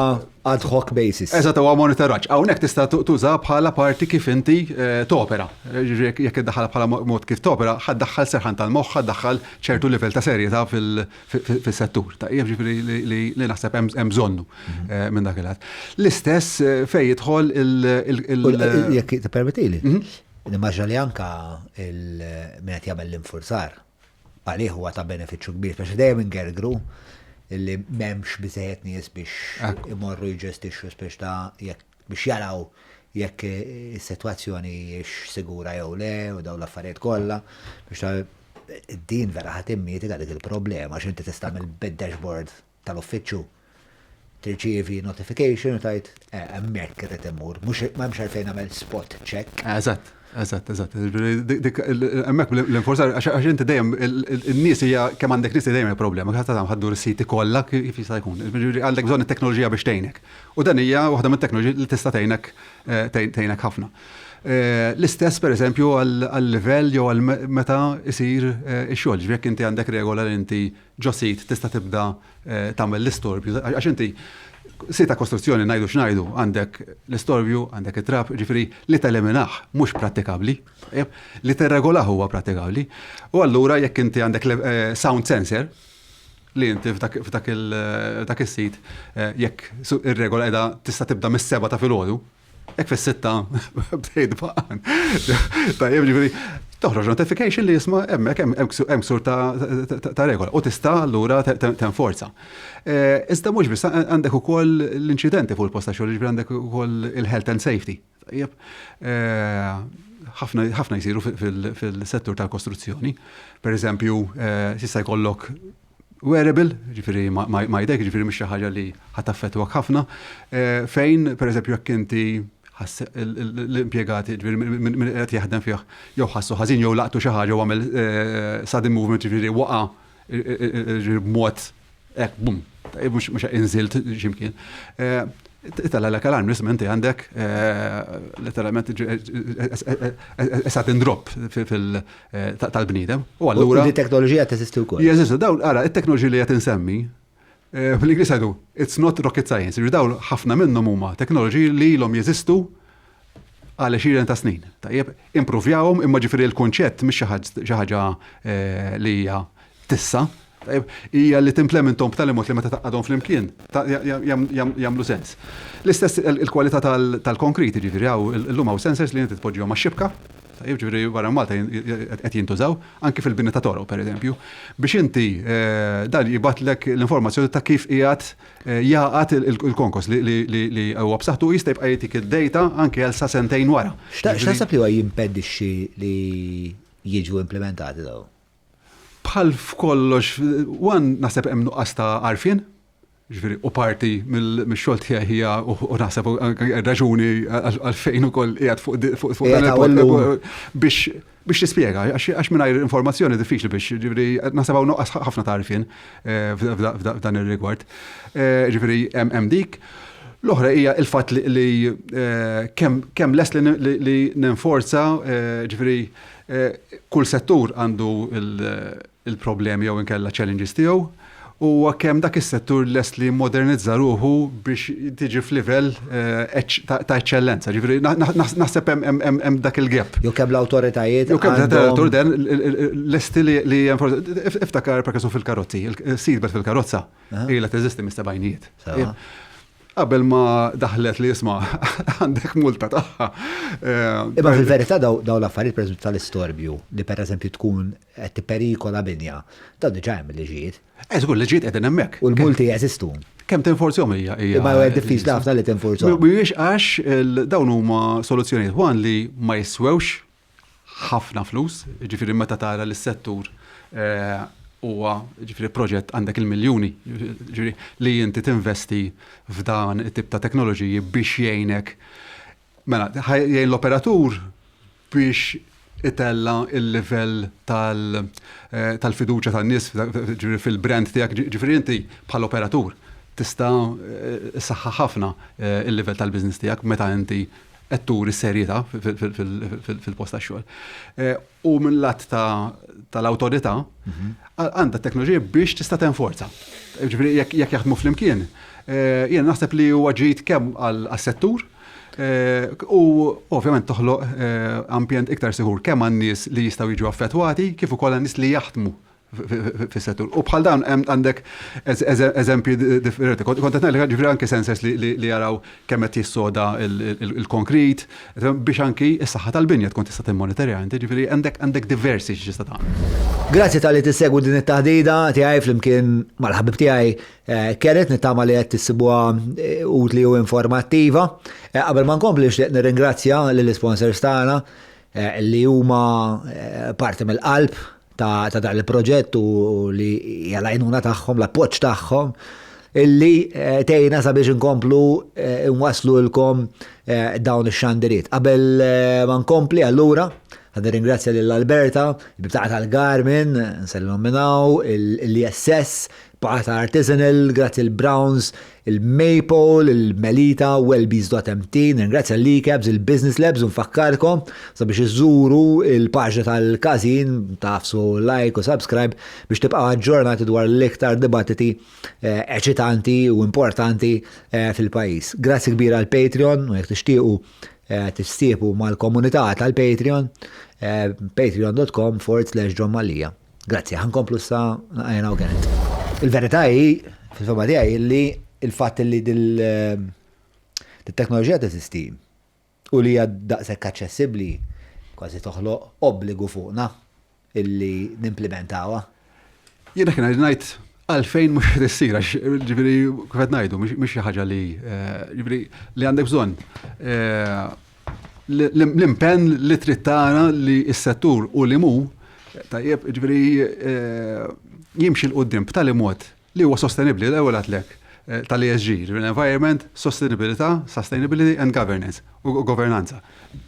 ad hoc basis. Eżatt huwa monitoraġġ. Hawnhekk tista' tuża bħala parti kif inti topera. Jekk iddaħħal bħala mod kif topera, ħaddaħħal serħan tal-moħħ, ħaddaħħal ċertu livell ta' serjetà fis-settur. Jiġifieri li naħseb hemm bżonnu minn dak il-ħadd. L-istess fejn jidħol jekk tippermettili. Nimmaġna li anke min qed jagħmel l-infurzar għalih huwa ta' benefiċċju kbir, biex dejjem ingergru illi m'hemmx biżejjed nies biex imorru jġestixxu biex jaraw jekk is-sitwazzjoni hix sigura jew le u dawn l-affarijiet kollha biex din vera ħadd immieti dik il-problema għax inti tista' tagħmel bid-dashboard tal-uffiċċju tirċievi notification u tgħid hemmhekk irid immur, m'hemmx għalfejn nagħmel spot check. Eżatt. Hemmhekk l-enforzar għax inti dejjem in-nies hija kemm għandek nies dejjem problema, ħadd ħaddu s-siti kollha kif jista' jkun. Għandek bżonn it-teknoloġija biex tgħinek. U dan hija waħda mit-teknoloġiji li tista' tgħinek ħafna. L-istess pereżempju għall-livell jew għal meta isir ix-xogħol. Ġifieri inti għandek regola li inti ġosit tista' tibda tagħmel l-istorbju għax inti sita kostruzzjoni ngħidu x'ngħidu għandek l-istorbju, għandek it-trap, ġifieri li teleminaħ mhux prattikabbli, li tirregolah huwa prattikabbli. U allura jekk inti għandek sound sensor li inti f'dak is-sit jekk ir-regola qiegħda tista' tibda mis-7 ta' filgħodu, hekk fis-6 bdejt baqan. Tajjeb ġifieri toħroġ notification li jisma' hemmhekk hemm ksur ta' regola u tista' allura tenforza. Iżda mhux biss għandek ukoll l-inċidenti fuq il-post ta' xogħol, ġifieri għandek ukoll il-health and safety. Tajjeb ħafna jsiru fil-settur tal-kostruzzjoni. Pereżempju, s'issa jkollok wearable, ġifieri ma jdejk, ġifieri mhix xi ħaġa li ħataffettwak ħafna, fejn pereżempju jekk inti l-impjegati min qed jaħdem fih jew ħassu ħażin jew laqtu xi ħaġa u għamel sudden movement ġifieri waqa' b'mod hekk bum, mhux inżilt x'imkien. Tellek alarm nisma' inti għandek letteralment sudden drop tal-bniedem. U allura it-teknoloġija teżisti wkoll. Jeżistu dawn ara it-teknoloġija li qed insemmi bl-Ingliż għadu, it's not rocket science. Dawn ħafna minnhom huma teknoloġiji li ilhom jeżistu għal 20 ta' snin. Tajjeb, improvjawhom imma ġifieri l-kunċett mhix xi ħaġa li hija tissa. Tajjeb, hija li timplementhom b'tali mod li meta taqgħadhom flimkien jagħmlu sens. L-istess il-kwalità tal-konkriti ġifieri hawn illum hawn sensors li inti tpoġġihom max-xibka. Ġifieri barra Malta qed jintużaw anke fil-bini ta' toro pereżempju biex inti dan jibatlek l-informazzjoni ta' kif qiegħed jaqgħad il-konkos li huwa b'saħħtu jista' jibqa' jagħtik id-data anke għal sa sentejn wara. X'taħseb li huwa jimpedixxi li jiġu implementati daw? Bħal f'kollox, naħseb hemm nuqqas ta' għarfien. Ġifieri u parti mill-xogħol tiegħi hija u naħseb raġuni għalfejn ukoll qiegħed fuq biex tispjega għax mingħajr informazzjoni diffiċli biex ġifieri naħseb hawn noqqas ħafna tarfien f'dan ir-rigward. Ġifieri hemm dik. L-oħra hija il-fatt li kemm lest li nenforza, ġifieri kull settur għandu il-problemi jew inkella challenges tiegħu, u kemm dak is-settur lest li modernizza ruħu biex tiġi f'livell ta' eċċellenza. Ġifieri naħseb hemm dak il-gap. Jew kemm l-awtoritajiet lesti li iftakar perkesu fil-karozzi, il-seatbelt fil-karozza ilha teżisti mis-sebgħinijiet. Qabel ma daħlet li jisma' għandek multa tagħha. Imma fil-verità daw l-affarijiet pereżempju tal-istorbju li pereżempju tkun qed tipperikola binja, dawn diġà hemm il-liġijiet. Żgur liġijiet qegħdin hemmhekk. U l-multi jeżistu. Kemm tinforzjhom hija. Imma huwa diffiċli ħafna li tinforzhom. Mhuwiex għax dawn huma soluzzjonijiet wan li ma jiswewx ħafna flus, ġifieri meta tara lis-settur huwa ġifieri proġett għandek il-miljuni, ġifieri li inti tinvesti f'dan it-tip ta' teknoloġiji biex jgħinek mela jgħin l-operatur biex itella il-livell tal-fiduċja tan-nies ġifieri fil-brand tiegħek, ġifieri inti bħal-operatur tista' issaħħaħ ħafna il-livell tal-business tiegħek meta inti qed turi s-serjetà fil-post tax-xogħol. U mill-lat tal-awtorità għandha teknoloġija biex tista' tenforza. Ġifieri jekk jaħdmu flimkien, jien naħseb li huwa ġid kemm għas-settur u ovvjament toħloq ambjent iktar sigur kemm għan-nies li jistgħu jiġu affettwati kif ukoll għan-nies li jaħdmu fis-settur. U bħal dawn għandek eżempji differenti. Kont qed ngħidlek ġifieri anke sensors li jaraw kemm qed jissoda il-konkrit biex anki s-saħħa tal-binja tkun tista' timmonitorja inti, ġifieri għandek diversi x'tista' tagħmel. Grazzi tal-li tissegwu din it-taħdida tiegħi flimkien mal-ħabib tiegħi Keret, nittama li qed tissibuha utli u informattiva. Qabel ma nkompli nixtieq nirringrazzja lill-sponsors tagħna li huma parti mill-qalb ta' dan il-proġett u li jalajnuna tagħhom, l-appoġġ tagħhom, illi tgħinna sabiex inkomplu nwaslu lkom dawn ix-xandiriet. Qabel ma nkompli allura ħad ringrazzja lill-Alberta, il-bibtaqa tal-Garmin, nsellhom minnaw, il-ISS, Baqata Artisanal, grazzi il-Browns, il-Maple, il-Melita, Wellbees.mt, ringrazzja l-Cabs, il-Business Labs, unfakkarkom sabiex iżuru il-paġna tal-Kazin, tafsu like u subscribe biex tibqgħu aġġornati dwar l-iktar dibattiti eċitanti u importanti fil-pajjiż. Grazzi kbira għal Patreon, u jekk tixtiequ tistiepu mal-komunità tal-Patreon, patreon.com/John Malija. Grazzi, ħankomplu sa għajna u għanet. Il-verità hi, fil-fema tiegħi, li il-fatt li dil-teknoloġija teżisti u li hija daqshekk aċċessibbli kważi toħloq obbligu fuqna illi nimplementawha. Jiena kien ngħid għalfejn mhux qed issir għax ġifieri kif qed ngħidu mhix xi ħaġa li ġifieri li għandek bżonn l-impenn li trid tara li s-settur u li mu tajjeb ġifieri jimxi l-qoddim b'tali mod li huwa sostenibbli l-ewwel għatlek tal-ESG, environment, sustainability and governance u governanza.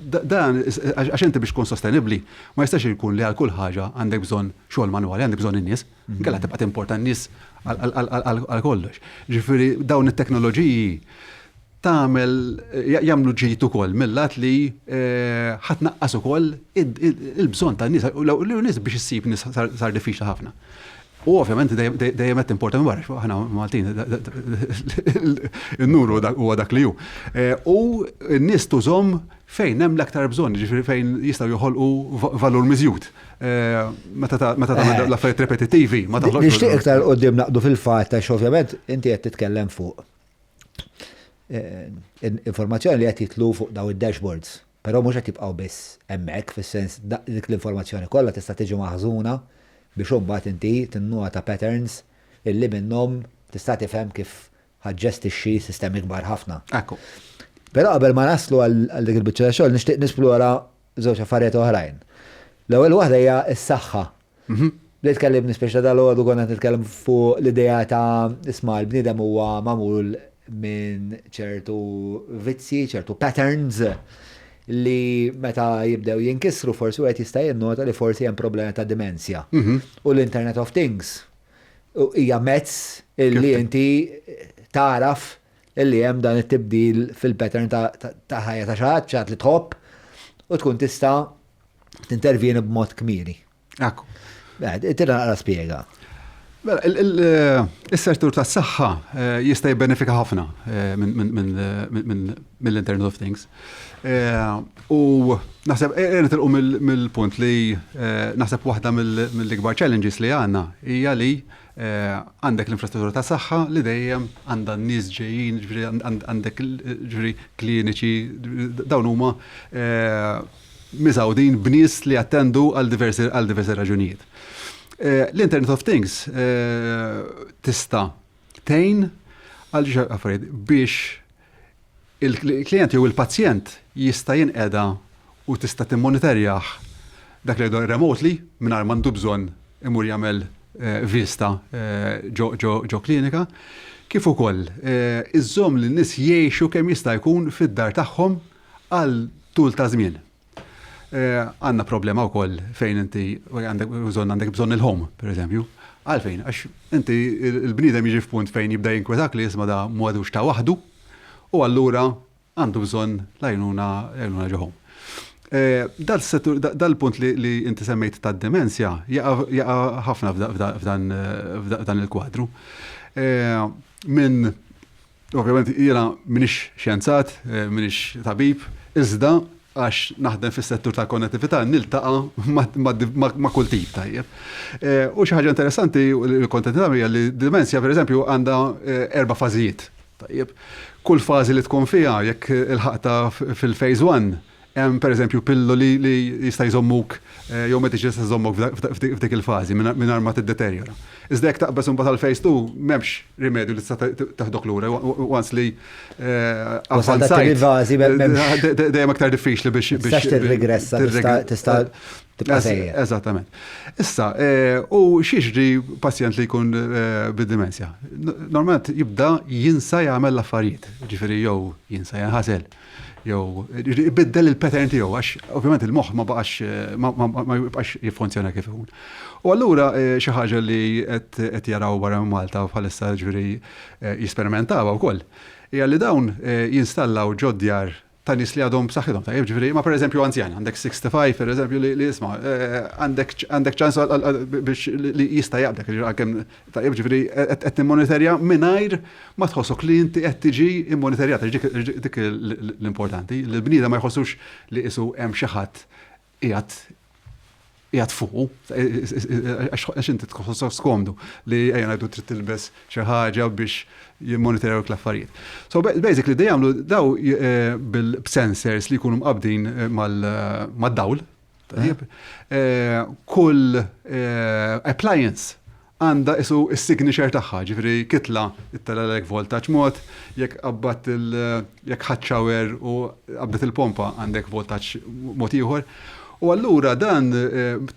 Dan għax inti biex tkun sostenibbli ma jistax ikun li għal kull ħaġa għandek bżonn xogħol manwali, għandek bżonn in-nies, inkella tibqa' timporta n-nies għal kollox. Ġifieri dawn it-teknoloġiji tagħmel jagħmlu ġid ukoll mill-lat li ħadd naqqas ukoll il-bżonn tan-nies u l-nies biex issib nies sar diffiċli ħafna. U ovvjament dejjem qed importa minn barra, aħna Maltin in-nur huwa dak li hu. U n-nies tużhom fejn hemm l-aktar bżonn, ġifieri fejn jistgħu joħolqu valur miżjud. Meta tagħmel l-affarijiet repetittivi, ma taħloqx. Nixtieq iktar qudiem naqdu fil-fatt għax ovvjament inti qed titkellem fuq informazzjoni li qed jitlu fuq daw id-dashboards, però mhux qed jibqgħu biss hemmhekk fis-sens dik l-informazzjoni kollha tista' tiġi maħżuna biex imbagħad inti tinnuha ta' patterns illi minnhom tista' tifhem kif ħaġġestixxi sistemi kbar ħafna. Ekku. Però qabel ma naslu għal dik il-biċċa xogħol nixtieq nisplora żewġ affarijiet oħrajn. L-ewwel waħda hija s-saħħa. Li tkellimni speċa dal-għodu konna nitkellem fuq l-idea ta' isma' l-bniedem huwa magħmul minn ċertu vizzi, ċertu patterns li meta jibdew jinkisru forsi wieħed jista' jinnota li forsi hemm problema ta' dimensja. U l-Internet of Things hija mezz illi inti taraf illi hemm dan it-tibdil fil-pattern ta' ħajja ta' xaħat li tħobb u tkun tista' tintervjeni b'mod kmieni. Ekku. Tira naqra spjega. Is-settur tas-saħħa jista' jibbenefika ħafna mill-Internet of Things. U naħseb nitilqu mill-punt li naħseb waħda mill-ikbar challenges li għandna hija li għandek l-infrastruttura ta' saħħa li dejjem għandha n-nies ġejjin, għandek ġifieri kliniċi, dawn huma miżawdin b'nies li attendu għal diversi raġunijiet. L-Internet of Things tista' tgħin għal affarijiet biex il-klient jew il-pazjent jista' jinqeda u tista' timmonitorjah dak li jgħidu remotely mingħajr m'għandu bżonn imur jagħmel vista ġo klinika, kif ukoll iżżomm lin nies jgħixu kemm jista' jkun fid-dar tagħhom għal tul ta' żmien. Għandna problema wkoll fejn inti għandek bżonn il-home, pereżempju. Għalfejn, għax inti il-bniedem jiġi f'punt fejn jibda jinkwetak li jisma' da m'għadux ta' waħdu u allura għandu bżonn l-għajnuna ġo home. Dal-punt li inti semmejt ta' demenzja jaqa' ħafna f'dan il-kwadru. Ovvjament jiena m'iniex xjenzat, m'iniex tabib, iżda għax naħdem fis-settur ta' konnettività niltaqa' ma' kull tip tajjeb. U xi ħaġa interessanti l-kontenità hija li d-demenzja pereżempju għandha 4 fażijiet. Tajjeb. Kull fażi li tkun fiha jekk ilħaqta fil-phase 1 hemm pereżempju pillu li jista' jżommuk jew meta jista' jżommuk f'dik il-fażi mingħajr ma tiddeterjora. Iżda jekk taqbes imbagħad għall-phase 2 m'hemmx rimedju li tista' taħdok lura once li dejjem aktar diffiċli biex tirregressa tista' tibqa' sejjer. Eżattament. Issa, u x'jiġri pazjent li jkun bid-demenzja? Normalment jibda jinsa jagħmel l-affarijiet, ġifieri jew jinsa jaħasel. Jew ibiddel il-pattern tiegħu għax ovvjament il-moħħ ma jibqax jiffunzjona kif ikun. U allura xi ħaġa li qed jaraw barra Malta bħalissa ġifieri jisperimentaw wkoll hija li dawn jinstallaw ġodjar ta' nies li għadhom b'saħħithom tajjeb ġifieri ma pereżempju anzjan għandek 65 pereżempju li isma' għandek ċans biex li jista' jaqbdek kemm tajjeb ġifieri qed timmonitorja mingħajr ma tħossok li inti qed tiġi immonitorjata dik l-importanti li l-bnieda ma jħossux li qisu hemm xi ħadd qiegħed fuq għax inti tħossok skomdu li ejja ngħidu trid tilbes xi ħaġa biex jimmonitorjaw l-affarijiet. So basically dej jagħmlu daw bil-sensors li jkunu mqabdin mad-dawl. Kull appliance għandha isu s-signature tagħha, ġifieri kitla ittalek voltaġġ mod, jekk qabbat jekk ħadd shower u qabdet il-pompa għandek voltaġġ mod ieħor. U allura dan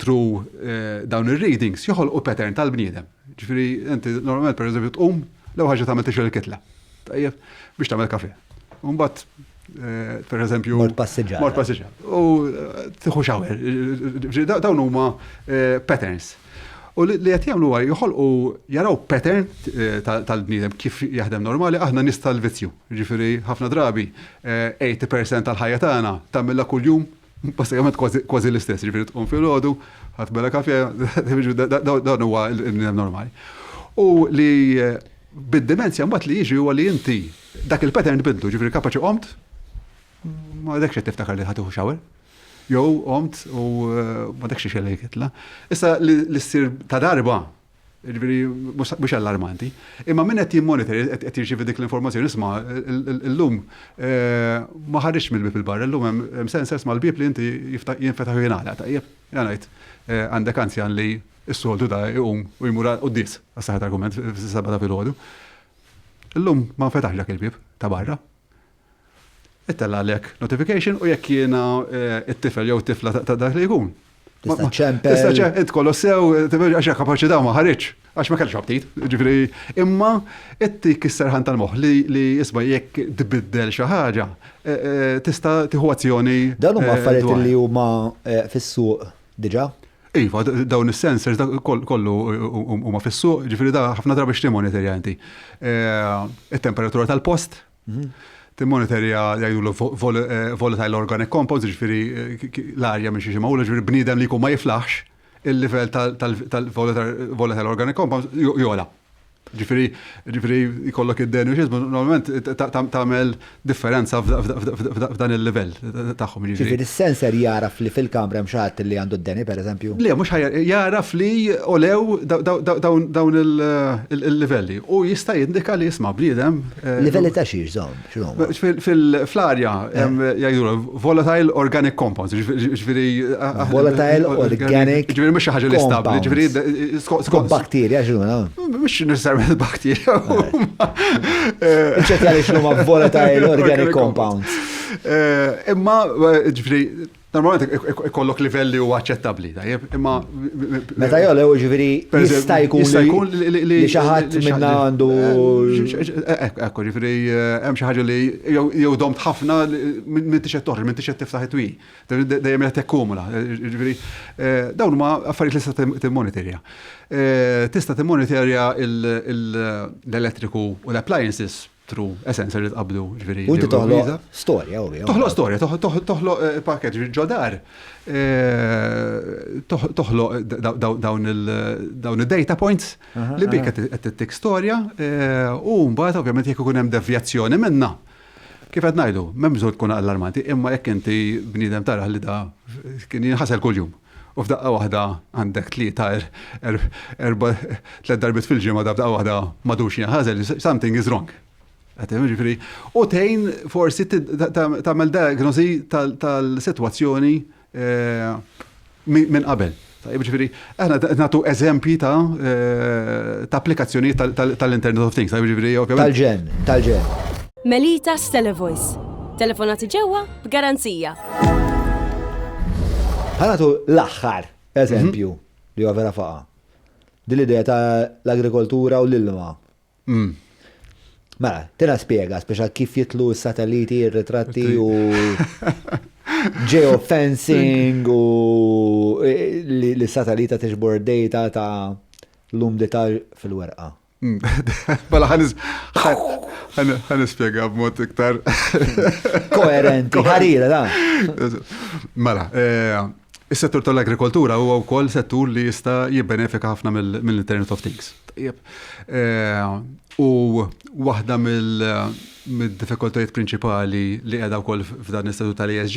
tru dawn ir-readings joħolqu pattern tal-bniedem. Ġifieri inti normalment pereżempju tqum lew ħaġa tagħmel tixel il-kitla. Tajjeb biex tagħmel kafè. U mbagħad pereżempju mort passiġġar. U tieħu shower. Dawn huma patterns. U li qed jagħmlu huwa joħolqu jaraw pattern tal-bniedem kif jaħdem normali aħna nies tal-vizzju. Ġifieri ħafna drabi 80% tal-ħajja tagħna tagħmilha kuljum basikament kważi l-istess, ġifieri tqum filgħodu, ħadd kafè, dan huwa l-bniedem normali. U li bid-demenzja mbagħad li jiġi huwa li inti dak il-pattern tbidlu, ġifieri kapaċi qomt, ma dekx qed tiftakar li ħatiħu shower. Jew qomt u ma dekx xi kitla. Issa li ssir ta' darba, ġifieri mhux allarmanti, imma min qed jimmonitor qed jirċievi dik l-informazzjoni isma' illum ma ħarriġx mill-bib il-barra, illum hemm sensors mal-bib li inti jinfetaħu jingħalaq tajjeb. Ngħid għandek anzjan li is-soldu da jqum u jmur qudies għas-saħħa argument fis-7 ta' filgħodu. Illum ma nfetaħx dak il-bib ta' barra. Ittella għalek notification u jekk jiena it-tifel jew it-tifla ta' dak li jkun. Tista' ċempel. Tista' idkollu sew għax hekk kapaċi daw ma ħareġ għax ma kellx aptit. Ġifieri imma ittik is-serħan tal-moħħ li isma' jekk tbiddel xi ħaġa tista' tieħu azzjoni. Dan huma affarijiet li huma fis-suq diġà? Iva, dawn is-sensors kollu huma fis-suq, ġifieri da ħafna drabi x'timmonitorja inti. It-temperatura tal-post, timmonitorja jgħidu volatile organic compounds, ġifieri l-arja minn xi magħmula, ġifieri bniedem li jkun ma jiflaħx il-livell tal-volatile organic compounds jola. Ġifieri jkollok id-deni u x'ismu normalment tagħmel differenza f'dan il-livell tagħhom. Ġifieri is-sensor jaraf li fil-kamra hemm xi ħadd li għandu d-deni pereżempju? Le, mhux jaraf li olew dawn il-livelli u jista' jindika li jisma' bniedem. Livelli ta' x'inhuma? Fil-arja jgħidu volatile organic compounds, ġifieri volatile organic. Ġifieri mhux xi ħaġa li stabbli, ġifieri bakterja x'inhuma? Mhux necessarjament bakterja. Ċekja li x'huma volatile organic compounds. Imma ġifieri normalment ikollok livelli u aċċettabbli, imma meta jolew ġifieri jista' jkun li xi ħadd minna għandu ekku ġifieri hemm xi ħaġa li jew domt ħafna minn tixed toħroġ, minn tixed tiftaħ it-twi. Dejjem qed tekkumula. Ġifieri dawn huma affarijiet li tista' timmonitorja. Tista' timmonitorja l-elettriku u l-appliances through sensor li tqabdu ġifieri. U inti toħloq storja ovvja. Toħloq storja, toħloq package ġodar. Toħloq dawn il-data points li bik qed tittik storja u mbagħad ovvjament jekk ikun hemm devjazzjoni minnha. Kif qed ngħidu, m'hemm bżonn tkun allarmanti, imma jekk inti bniedem tara li da kien jinħasel kuljum. U f'daqqa waħda għandek tlieta tliet darbit fil-ġimgħa daqqa waħda m'għadux jinħasel, something is wrong. U tgħin forsi tagħmel diagnosi tal-sitwazzjoni minn qabel. Ġifieri aħna nagħtu eżempji ta' applikazzjonijiet tal-Internet of Things. Tal-ġen. Melitas Televoice. Telefonati ġewwa b'garanzija. Ħanatu l-aħħar eżempju li huwa vera faqa. Din l-idea ta' l-agrikoltura u l-ilma. Mela, tina spiega, speċa kif jitlu s-satelliti, il-ritratti u geofencing u li s-satellita tiġbor data ta' l-umdita fil-werqa. Bala ħan ispiega b'mod iktar koerenti, ħarira da. Mela, is-settur tal-agrikoltura huwa wkoll settur li jista' jibbenefika ħafna mill-Internet of Things. U waħda mill-diffikultajiet prinċipali li qiegħda wkoll f'dan is-settur tal-ESG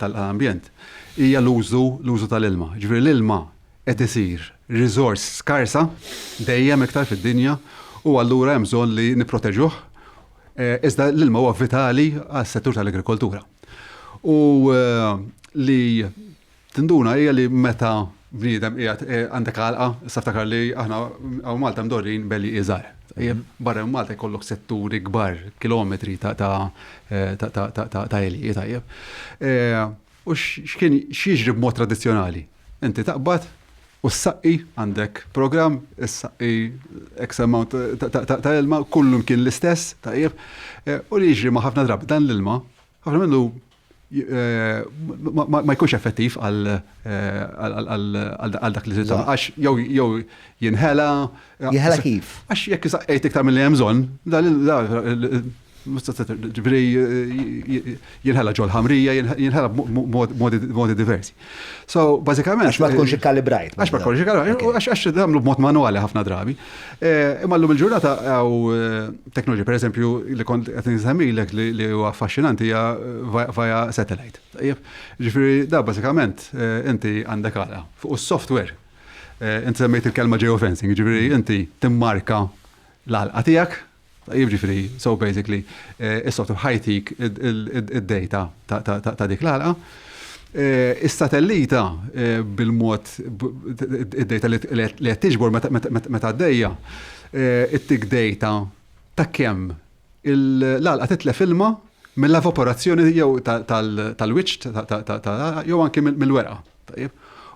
tal-ambjent hija l-użu tal-ilma. Ġifieri l-ilma qed isir resource skarsa dejjem iktar fid-dinja u allura hemm bżonn li nipproteġuh. Iżda l-ilma huwa vitali għas-settur tal-agrikoltura. U li tinduna hija li meta bniedem qiegħed għandek għalqa, saftakar li aħna hawn Malta mdorrin belli iżgħar. Barra Malta jkollok setturi kbar, kilometri ta' eli, tajjeb. U x'jiġri b'mod tradizzjonali? Inti taqbad u s-saqqi għandek program, s-saqqi X amount ta' ilma, kullum kien l-istess, tajjeb. U li jiġri ma' ħafna drabi dan l-ilma, ħafna minnu ma jkunx effettiv għal dak li zidda. Għax jew jinħela. Jinħela kif? Għax jekk saqqejt iktar mill-li hemm bżonn, jinħela ġol ħamrija, jinħela modi diversi. So, bażikament. Għax ma tkunx ikkalibrajt. Għax ma tkunx ikkalibrajt, għax damlu b'mod manwali ħafna drabi. Imma llum il-ġurnata għaw teknoloġi, per eżempju, li kont qed nisemmilek li huwa affaxxinanti hija via satellite. Ġifieri da bażikament inti għandek għala fuq is-software. Inti semmejt il-kelma geofencing, ġifieri inti timmarka l-għalqa tiegħek. Ġifiri, so basically, is-software ħajtik id-data ta' dik l-għalqa. Is-satellita bil-mod id-data li qed tiġbor meta għaddejja, ittik data ta' kemm l-għalqa titlef ilma mill-evaporazzjoni jew tal-wiċċ jew anke mill-werqa.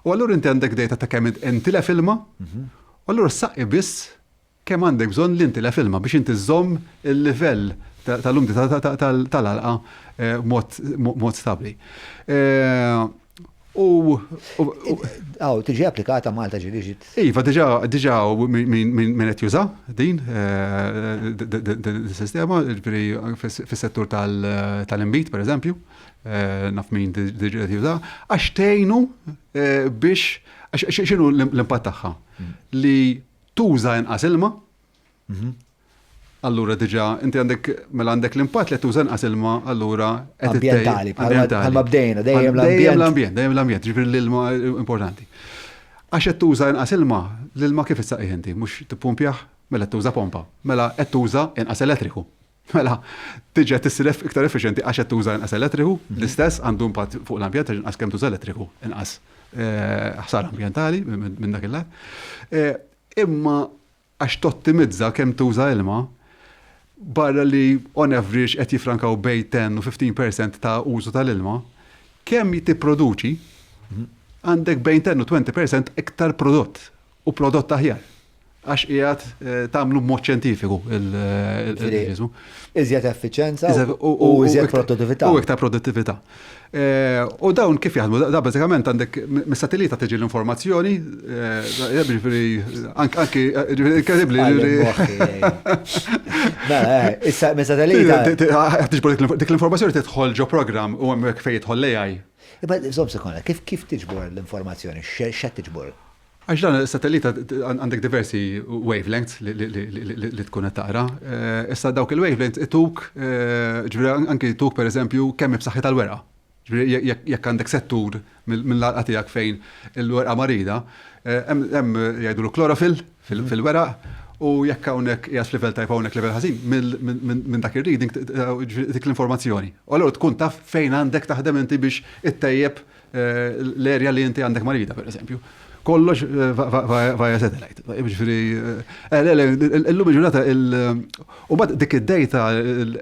U allura inti għandek data ta' kemm intilef ilma, u allura s-saqqi biss kemm għandek bżonn li intilef ilma biex inti żomm il-livell tal-umdita tal-għalqa mod stabbli. Tiġi applikata Malta ġiri. Iva, diġa min qed juża din is-sistema fis-settur tal-imbit, pereżempju, naf min diġa qed juża, għax tgħinu biex x'inhu l-impatt tagħha li tuża inqas ilma. Allura diġa inti għandek l-impatt li tuża inqas ilma, allura ambjentali, bħalma bdejna, dejjem l-ambjent, ġifieri l-ilma importanti. Għax qed tuża inqas ilma, l-ilma kif issaqih inti, mhux tippumpjah, mela tuża pompa, mela qed tuża inqas elettriku. Mela tiġi tisref iktar effiċjenti għax qed tuża inqas elettriku, l-istess għandu impatt fuq l-ambjent inqas kemm tuża elettriku, inqas ħsar ambjentali minn dak il-lat. Imma għax tottimizza kemm tuża ilma, barra li on average qed jifrankaw bej 10 u 15% ta' użu tal-ilma, kemm tipproduċi għandek bejn 10 u 20% iktar prodott u prodott aħjar. Għax qiegħed tagħmlu b'mod ċjentifiku il-ġismu. Iżjed effiċenza u iżjed produttività. U iktar produttività. U dawn kif jaħdmu, da bażikament għandek mis-satellita tiġi l-informazzjoni, anke inkredibbli. Issa mis-satellita. Dik l-informazzjoni tidħol ġo programm u hemmhekk fejn jidħol l-AI. Imma żomm sekonda, kif tiġbor l-informazzjoni? X'qed tiġbor? Għax dan is-satellita għandek diversi wavelengths li tkun qed taqra. Issa dawk il-wavelengths ituk, anke ituk pereżempju kemm b'saħħit tal-werqa. Jekk għandek settur mill-laqgħa tiegħek fejn il-werqa marida, hemm jgħidulu klorofil fil-weraq u jekk hawnhekk qiegħed f'livell tajb hawnhekk livell ħażin minn dak ir-reading dik l-informazzjoni. U allura tkun taf fejn għandek taħdem inti biex ittejjeb l-erja li inti għandek marida, pereżempju. Kollox via satellite. Illum il-ġurnata u mbagħad dik id-data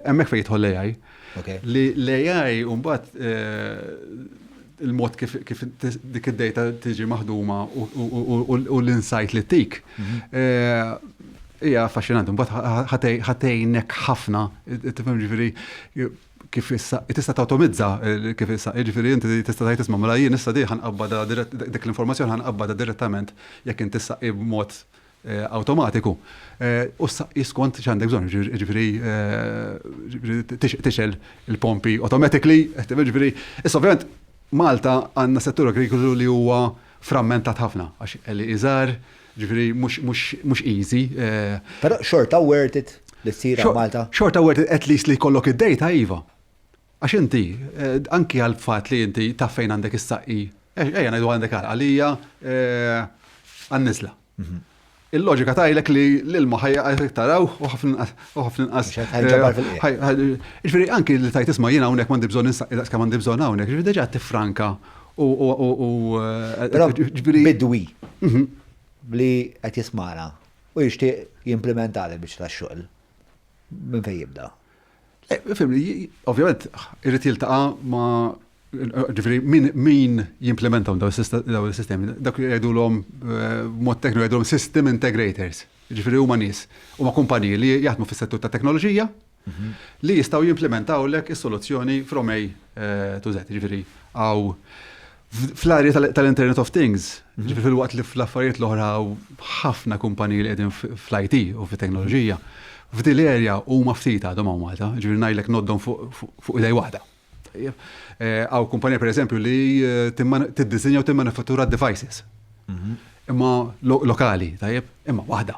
hemmhekk fejn jidħol l-AI. Li l-AI u mbagħad il-mod kif dik id-data tiġi maħduma u l-insight li tik hija affaxxinanti. Mbagħad ħatejnek ħafna, tifhem ġifieri kif issa tista' tawtomizza kif issa jiġifieri inti tista' tgħid isma' mela jien issa ħanqabbada dik l-informazzjoni ħanqabbada direttament jekk inti issaqi b'mod awtomatiku. U skont x'għandek bżonn, jiġifieri tixel il-pompi automatically, jiġifieri issa ovvjament Malta għandna settur agrikolu li huwa frammentat ħafna għax li iżgħar, jiġifieri mhux easy. Però xorta worth it li ssir Malta. Xorta worth it at least li jkollok id-data iva. Għax inti, anki għal-fat li inti taffejn għandek is-saqqi, ejja ngħidu għandek għalija għan-nisla. Il-loġika tajlek li l-ilma ħajja taraw u ħafna inqas. Ġifieri anki li tajt isma' jiena hawnhekk m'għandi bżonn insaqqi daqs kemm għandi bżonn hawnhekk, ġifieri diġà tifranka u però bidwi li qed jismara u jixtieq jimplementa biex tax-xogħol. Minn fejn jibda? Ovvjament, irrid jiltaqa' ma' ġifieri min jimplementahom daw is-sistemi. Dak li jgħidulhom mod tekniku jgħidulhom system integrators. Ġifieri huma nies, huma kumpaniji li jaħdmu fis-settur ta' teknoloġija li jistgħu jimplementawlek is-soluzzjoni from A to Z. Ġifieri għaw fl-arja tal-Internet of Things, ġifieri fil-waqt li fl-affarijiet l-oħra ħafna kumpaniji li qegħdin fl-IT u fit-teknoloġija. F'din l-erja huma ftit għadhom hawn Malta, ġifieri ngħidlek noddhom fuq idej waħda. Għaw kumpanija pereżempju li tiddiżinja u timmanufattura devices. Imma lokali, tajjeb, imma waħda.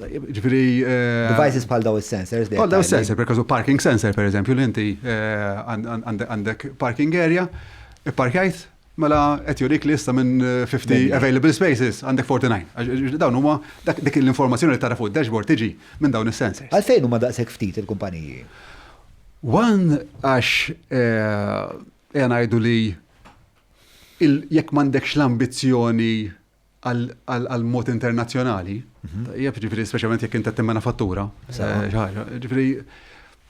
Ġifieri devices bħal daw is-sensors. Bħal daw is-sensor, pereżempju parking sensor pereżempju li inti għandek parking area, ipparkjajt mela qed jurik li issa minn 50 available spaces għandek 49. Dawn huma dik l-informazzjoni li tara fuq id-dashboard tiġi minn dawn is-sensors. Għalfejn huma daqshekk ftit il-kumpaniji? One għax ngħidu li jekk m'għandekx l-ambizzjoni għal mod internazzjonali, ġifieri speċjalment jekk inti timmanifattura, ġifieri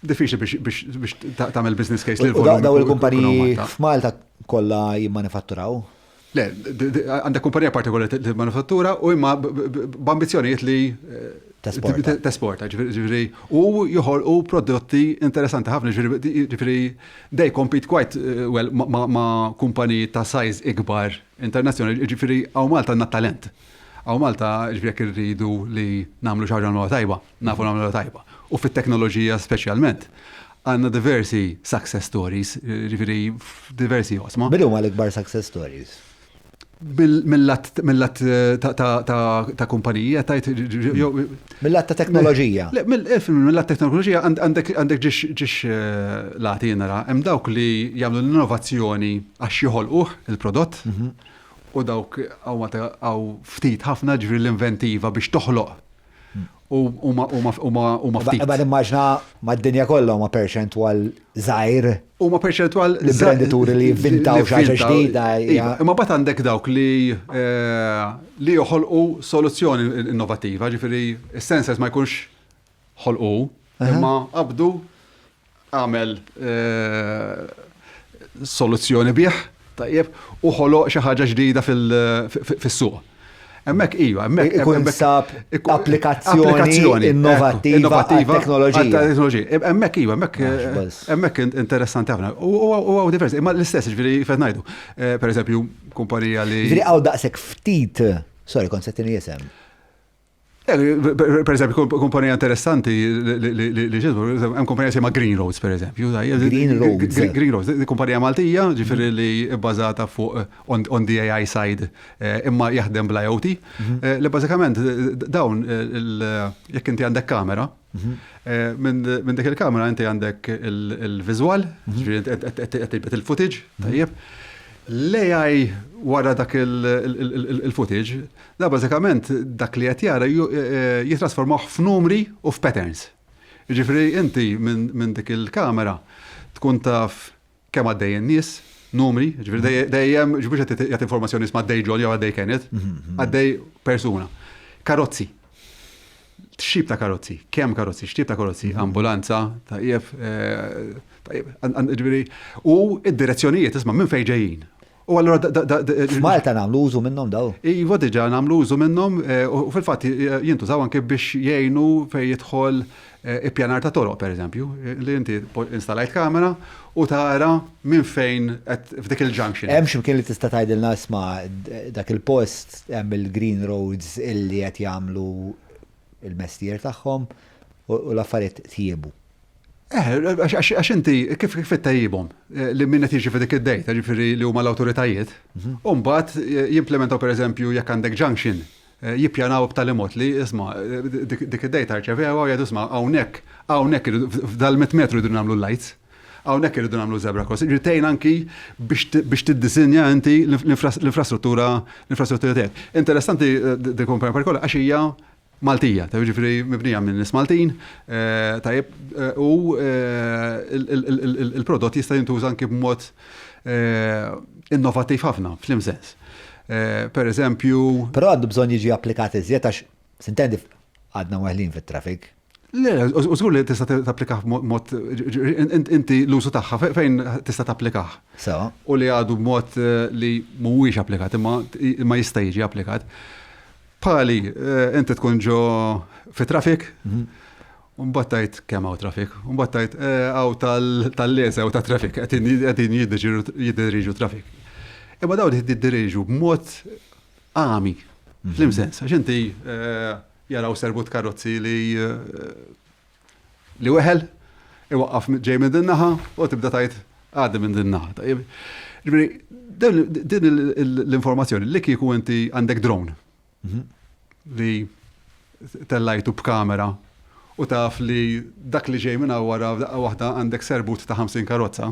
diffiċli biex tagħmel business case lil daw il-kumpaniji f'Malta kollha jimmanifatturaw? Le, għandek kumpanija partikolari t-manufattura u imma b'ambizzjonijiet li t-esporta, ġifiri, u joħol u prodotti interessanti ħafna, ġifiri, they compete quite well ma' kumpaniji ta' size ikbar internazzjonali, ġifiri, għaw Malta għandna talent. Għaw Malta ġifiri jekk irridu li namlu xaġa nagħmlu tajba, nafu nagħmlu tajba. U fit-teknoloġija speċjalment. Għanna diversi success stories, ġifiri, diversi osma. Bidu ma l-ikbar success stories? Mill-lat ta' kumpanija, mill-lat ta' teknoloġija. Mill-lat teknoloġija għandek ġiex lati nara, hemm dawk li jagħmlu l-innovazzjoni għax joħolquh il-prodott u dawk għaw ftit ħafna ġifri l-inventiva biex toħloq. U ma ftit. Ma immaġna ma d-dinja kollha ma perċentwal żgħir. U ma perċentwal l-imprenditori li jivvintaw xi ħaġa ġdida. Imma bagħad għandek dawk li joħolqu soluzzjoni innovattiva, ġifieri is-sensors ma jkunx ħolqu, imma qabdu għamel soluzzjoni bih tajjeb u ħoloq xi ħaġa ġdida fis-suq. Emmek ija, emmek ikun sab applikazzjoni innovativa għal-teknoloġija. Emmek ija, emmek interessanti għafna. U għaw diversi, imma l-istess, ġviri fed najdu. Per eżempju, kumpanija li... Ġviri għaw daqsek ftit, sorry, konsettini jisem. Per eżempju, kumpanija interessanti li ġizbu, hemm kumpanija sema Green Roads, per eżempju. Green Roads, kumpanija Maltija, ġifiri li bbażata fuq on the AI side, imma jaħdem bl-IoT. Li bażikament dawn, jekk inti għandek kamera, minn dik il-kamera inti għandek il-visual, ġifiri il-footage, tajjeb. L-AI wara dak il-footage, da bażikament dak li qed jara jitrasformaw f'numri u f'patterns. Jiġifieri inti minn dik il-kamera tkun taf kemm għaddej in-nies, numri, jiġifieri dejjem ġbiex qed jagħti informazzjoni isma' għaddej John jew għaddej Kenneth, għaddej persuna. Karozzi. X'tip ta' karozzi, kemm karozzi, x'tip ta' karozzi, ambulanza, tajjeb, ġifieri, u id-direzzjonijiet isma' minn fejn ġejjin. U allura F'Malta nagħmlu użu minnhom daw. Iva diġà nagħmlu użu minnhom u fil-fatt jintużaw anke biex jgħinu fejn jidħol ippjanar ta' toroq pereżempju, li inti installajt kamera u tara minn fejn f'dik il-junction. Hemm x'imkien li tista' tgħidilna isma' dak il-post hemm il-Green Roads illi qed jagħmlu il-mestier tagħhom u l-affarijiet tjiebu. Għax inti kif tajjibhom li minn qed jiġi f'dik id-dejta, ġifieri li huma l-awtoritajiet, u mbagħad jimplementaw pereżempju jekk għandek junction, jippjanaw b'tali mod li isma' dik id-dejta rċevew u jgħidu isma' hawnhekk f'dal-100 metru jridu nagħmlu lights, hawnhekk irridu nagħmlu zebra cross. Ġirtejn anki biex tiddisinja inti l-infrastruttura tiegħek. Interessanti dik kumpanija partikolari għax hija Maltija, ta' ġifiri mibnija minn nis Maltin, tajib, u il-prodott jista' jintuża anki b'mod innovattiv ħafna, fl-imsens. Per eżempju... Però għaddu bżonn jiġi applikat iżjed għax sintendi għadna waħlin fit-trafik. Le, użgur li tista' tapplikaħ b'mod inti l-użu tagħha fejn tista' tapplikah. U li għadu b'mod li mhuwiex applikat, imma jista' jiġi applikat. Pali, inti tkun ġo fi trafik, unbattajt kemm hawn trafik, unbattajt għaw tal-lesa u ta' trafik, għedin jiddiriġu trafik. Imma daw jiddiriġu b'mod għami, fl-imsens, għax inti jaraw serbut karozzi li weħel, iwaqqaf ġej minn dinnaħa u tibda tajt għaddi minn dinnaħa. Din l-informazzjoni li kieku inti għandek drone, li tellajtu b'kamera u taf li dak li ġej minna wara waħda għandek serbut ta' 50 karozza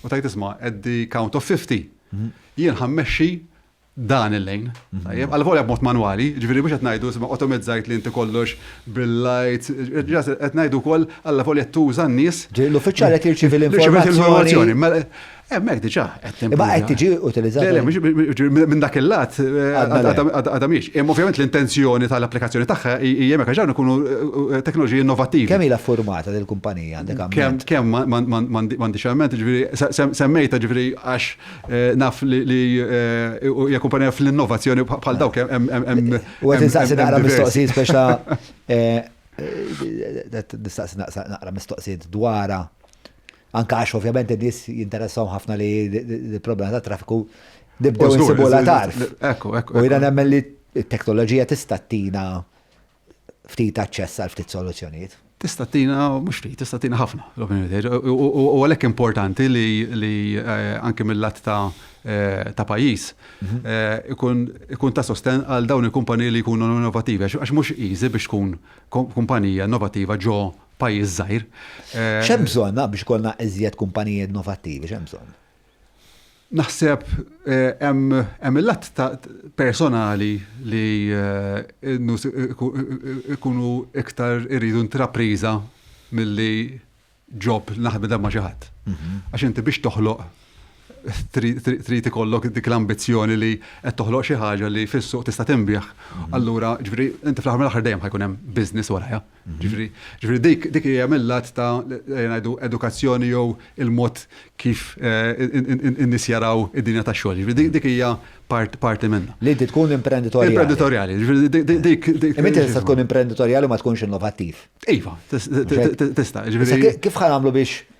u tajt isma' eddi count of 50. Jien ħammexxi dan il-lejn. Għal-volja b'mod manwali, ġifieri biex qed ngħidu isma' automizzajt li inti kollox bil-lights, qed ngħidu wkoll għall-volja tuża n-nies. L-uffiċjal qed jirċievi l-informazzjoni. Hemmhekk diġà qed Imma qed tiġi utilizzata. Le, minn dak il-lat għadha mhix. Imma ovvjament l-intenzjoni tal-applikazzjoni tagħha hija hemmhekk għax ikunu teknoloġiji innovattivi. Kemm ilha formata dil-kumpanija għandek amment? Kemm m'għandix amment, ġifieri semmejta ġifieri għax naf li hija kumpanija fl-innovazzjoni bħal dawk hemm. U qed insaqsi naqra mistoqsijiet speċa nistaqsi naqra mistoqsijiet dwarha. Anka għax ovvjament id-nies jinteressaw ħafna li l-problema ta' traffiku nibdew insibu la tarf. U jiena nemmen li t-teknoloġija tista' tina ftit aċċess għal ftit soluzzjonijiet. Tista' tina mhux ftit, tista' tina ħafna l-opinjoni. U għalhekk importanti li anke mill-lat ta' pajjiż ikun ta' sosten għal dawn il-kumpaniji li jkunu innovativi għax mhux easy biex tkun kumpanija innovativa ġo pajjiż żgħir. X'hemm bżonn biex ikollna iżjed kumpaniji innovattivi, x'hemm bżonn? Naħseb hemm il-lat personali li ikunu iktar iridu intrapriża milli ġob naħdem ma' xi ħadd. Għax inti biex toħloq trid ikollok dik l-ambizzjoni li qed toħloq xi ħaġa li fis-suq tista' tinbih. Allura, ġifieri inti fl-aħħar mill-aħħar dejjem ħajkun hemm business warajha. Ġifieri dik hija mill-lat ta' ngħidu edukazzjoni jew il-mod kif in-nies jaraw id-dinja tax-xogħol. Ġifieri dik hija parti minnha. Li inti tkun imprenditorjali. Imprenditorjali. Ġifieri dik. Imma tista' tkun imprenditorjali ma tkunx innovattiv. Iva, tista'. Ġifieri kif ħanamlu biex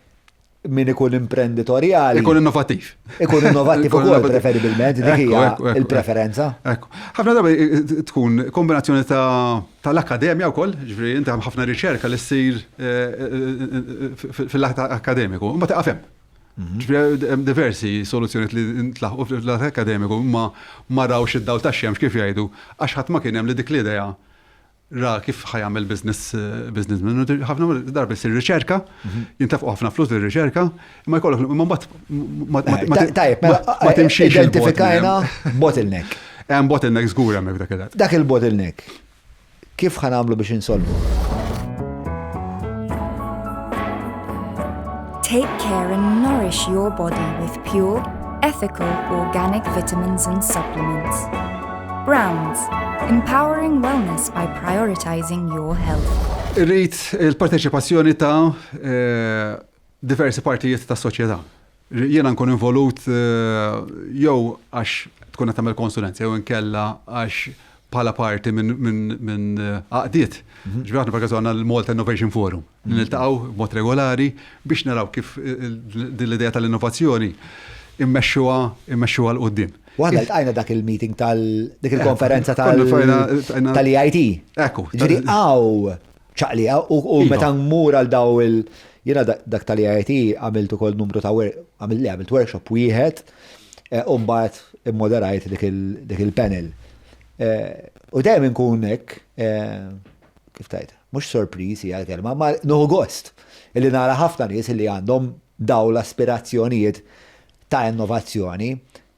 min ikun imprenditorjali. Ikun innovattiv. Ikun innovattiv ukoll preferibilment, dik hija il-preferenza. Ekku. Ħafna drabi tkun kombinazzjoni tal-akkademja wkoll, ġifieri inti hemm ħafna riċerka li ssir fil-lat akademiku, imma taqaf hemm. Ġifieri hemm diversi soluzzjonijiet li ntlaħqu fil-lat akademiku imma ma rawx id-dawl tax-xemx kif jgħidu għax ħadd ma kien hemm li dik l-idea ra kif ħajamel business minnu ħafna darba jsir riċerka, jintafqu ħafna flus ir-riċerka, imma jkollok imma mbagħad ma timxiex identifikajna bottleneck. Hemm bottleneck żgur hemmhekk dak il-dak. Dak il-bottleneck. Kif ħanamlu biex insolvu? Take care and nourish your body with pure, ethical, organic vitamins and supplements. Browns, empowering wellness by prioritizing your health. Irrid il-parteċipazzjoni ta' diversi partijiet ta' soċjetà. Jiena nkun involut jew għax tkun qed tagħmel konsulenza jew inkella għax bħala parti minn għaqdiet. Ġifieri per għandna l-Malta Innovation Forum. Niltaqgħu b'mod regolari biex naraw kif din l-idea tal-innovazzjoni immexxuha l-qudiem. Waħda l-tajna dak il-meeting dik il-konferenza tal-EIT. Ekku. Ġiri ċaqlija u meta mmur għal daw jiena dak tal-EIT għamilt ukoll numru ta' għamilt workshop wieħed u mbagħad immoderajt dik il-panel. U dejjem inkun hekk kif tajt, mhux sorpriż hija l-kelma, ma nuħu gost illi nara ħafna nies illi għandhom daw l-aspirazzjonijiet ta' innovazzjoni.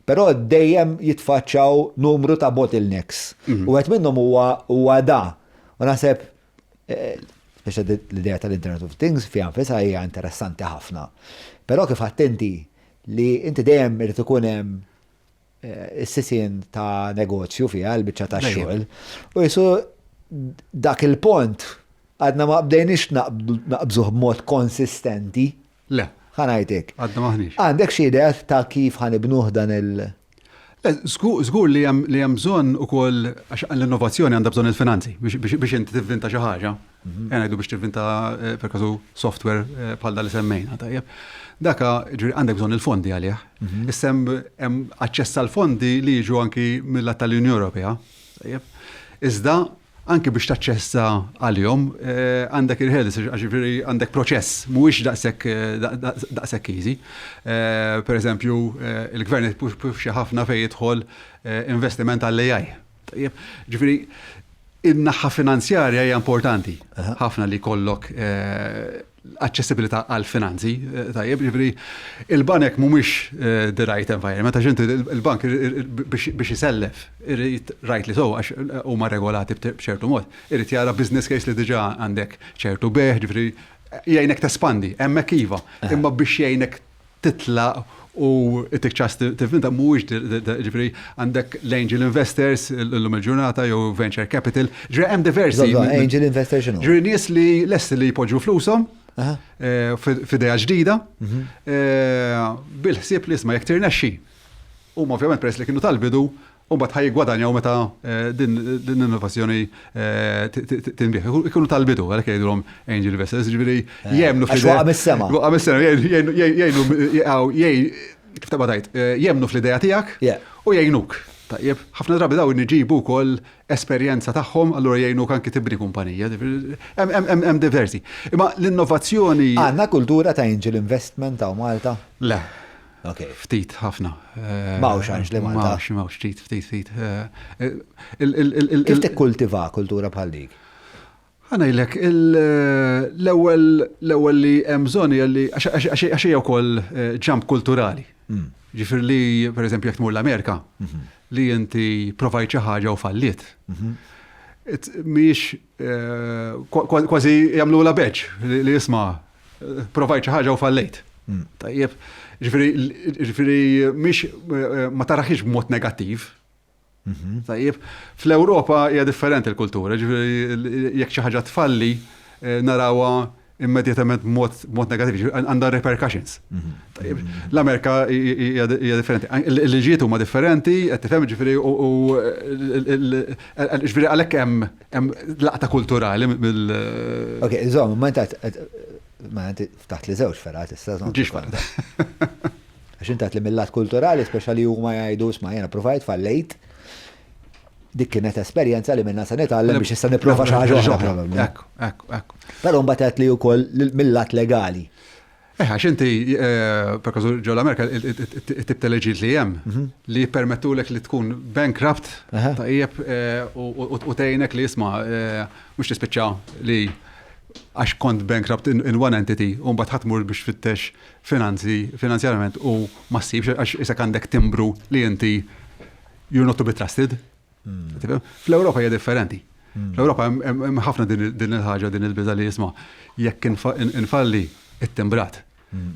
Però dejjem jitfaċċaw numru ta' bottlenecks. U għet minnhom huwa da. U naħseb, biex l-idea tal-Internet of Things fi anfisha hija interessanti ħafna. Però kif attenti li inti dejjem irid ikun hemm is-sisien ta' negozju fiha l-biċċa tax-xogħol. U jisu dak il-pont għadna ma bdejniex naqbżuh b'mod konsistenti. Le. ħanajtek. Għadna maħniex. Għandek xi idea ta' kif ħanibnuh dan il- Żgur li hemm bżonn ukoll għax l-innovazzjoni għandha bżonn il-finanzi biex inti tivvinta xi ħaġa. Ngħidu biex tivvinta perkażu software bħal dal semmejna tajjeb. Daka għandek bżonn il-fondi għalih. Issa hemm aċċess għall fondi li jiġu anki mill-lat tal-Unjoni Ewropea. Iżda anke biex taċċessa għal-jom, għandek il-ħedis, għandek proċess, mhuwiex daqshekk easy. Per eżempju, il-gvern jitpuxxi ħafna fejn jidħol investiment għall-AI. Ġifieri, in-naħa finanzjarja hija importanti ħafna li jkollok aċċessibilità għal finanzi, tajjeb, ġifieri il-banek mhumiex the right environment, għax inti il-bank biex isellef irid right li għax huma regolati b'ċertu mod, irid jara business case li diġà għandek ċertu beħ, ġifieri jgħinek tespandi, hemmhekk iva, imma biex jgħinek titlaq u it-tik ċas tivvinta mhuwiex ġifieri għandek l-angel investors l-lum il-ġurnata jew venture capital, ġifieri hemm diversi. Angel investors x'inhu? Ġifieri nies li lesti li jpoġġu flushom f'idea ġdida bil-ħsieb li isma' jekk tirnexxi. Huma ovvjament peress li kienu tal-bidu u mbagħad ħajgwadanjaw meta din l-innovazzjoni tinbieħ. Ikunu tal-bidu għalhekk jgħidulhom angel investors, ġifieri jemnu fl-idea. Waqa' mis-sema. Waqa' mis-sema kif taba' tgħid, jemnu fl-idea tiegħek u jgħinuk. Tajjeb, ħafna drabi daw niġibu wkoll esperjenza tagħhom, allura jgħinuk anke tibni kumpanija. Hemm diversi. Imma l-innovazzjoni. Għandna kultura ta' angel investment ta' Malta? Le. Okay. Ftit ħafna. Mawx għanx li Malta. Mawx ftit. Kif tikkultiva kultura bħal dik? Ħanajlek l-ewwel li hemm bżonn li għax hija wkoll ġamp kulturali. Ġifier li pereżempju jekk tmur l-Amerika li inti provajt xi ħaġa u falliet. Mhix kważi jagħmlu la beġ li jisma' provajt xi ħaġa u fallejt. Tajjeb, ġifieri mhix ma taraħix b'mod negattiv. Tajjeb, fl-Ewropa hija differenti l-kultura, ġifieri jekk xi ħaġa tfalli narawha immedjatament b'mod negattiv, għandha repercussions. Tajjeb, l-Amerika hija differenti. Il-liġijiet huma differenti, qed tifhem ġifieri u ġifieri għalhekk hemm laqta kulturali mill. Okej, żomm, ma inti ftaħt li żewġ ferat issa. Ġiex wara. Għax intat li mill-lat kulturali, speċjali huma jgħidu sma' jiena provajt fallejt. Dik kienet esperjenza li minna se nitgħallem biex issa nipprova xi ħaġa oħra probabbli. Ekku. Però mbagħad qed li wkoll mill-lat legali. Għax inti per każu ġew l-Amerika it-tip ta' leġijiet li hemm li jippermettulek li tkun bankrupt tajjeb u tgħinek li jisma' mhux tispiċċa li għax kont bankrupt in one entity u mbagħad ħatmur biex fittex finanzjarament u ma ssibx għax isek għandek timbru li inti you're not to be trusted. Fl-Ewropa hija differenti. Fl-Ewropa hemm ħafna din il-ħaġa din il-biża li jisma' jekk infalli it-timbrat.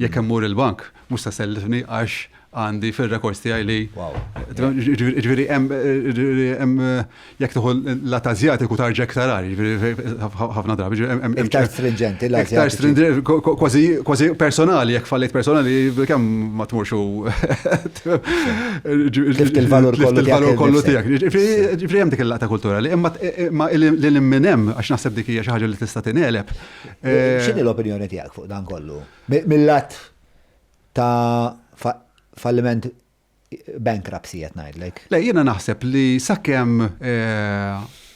Jekk immur il-bank mhux ta' sellifni għax għandi fil-rekords tiegħi li. Ġifieri hemm jekk tieħu l-lat Asjatiku tarġa' iktar għali, ġifieri ħafna drabi. Iktar stringenti l-Asjatiku. Iktar stringenti, kważi personali, jekk fallit personali kemm ma tmurxu. Lift il-valur kollu tiegħek. Ġifieri hemm dik il-laqta kulturali, imma li minn hemm għax naħseb dik hija xi ħaġa li tista' tingħeleb. X'inhi l-opinjoni tiegħek fuq dan kollu? Mill-lat ta' falliment bankruptcy qed ngħidlek. Le, jiena naħseb li sakemm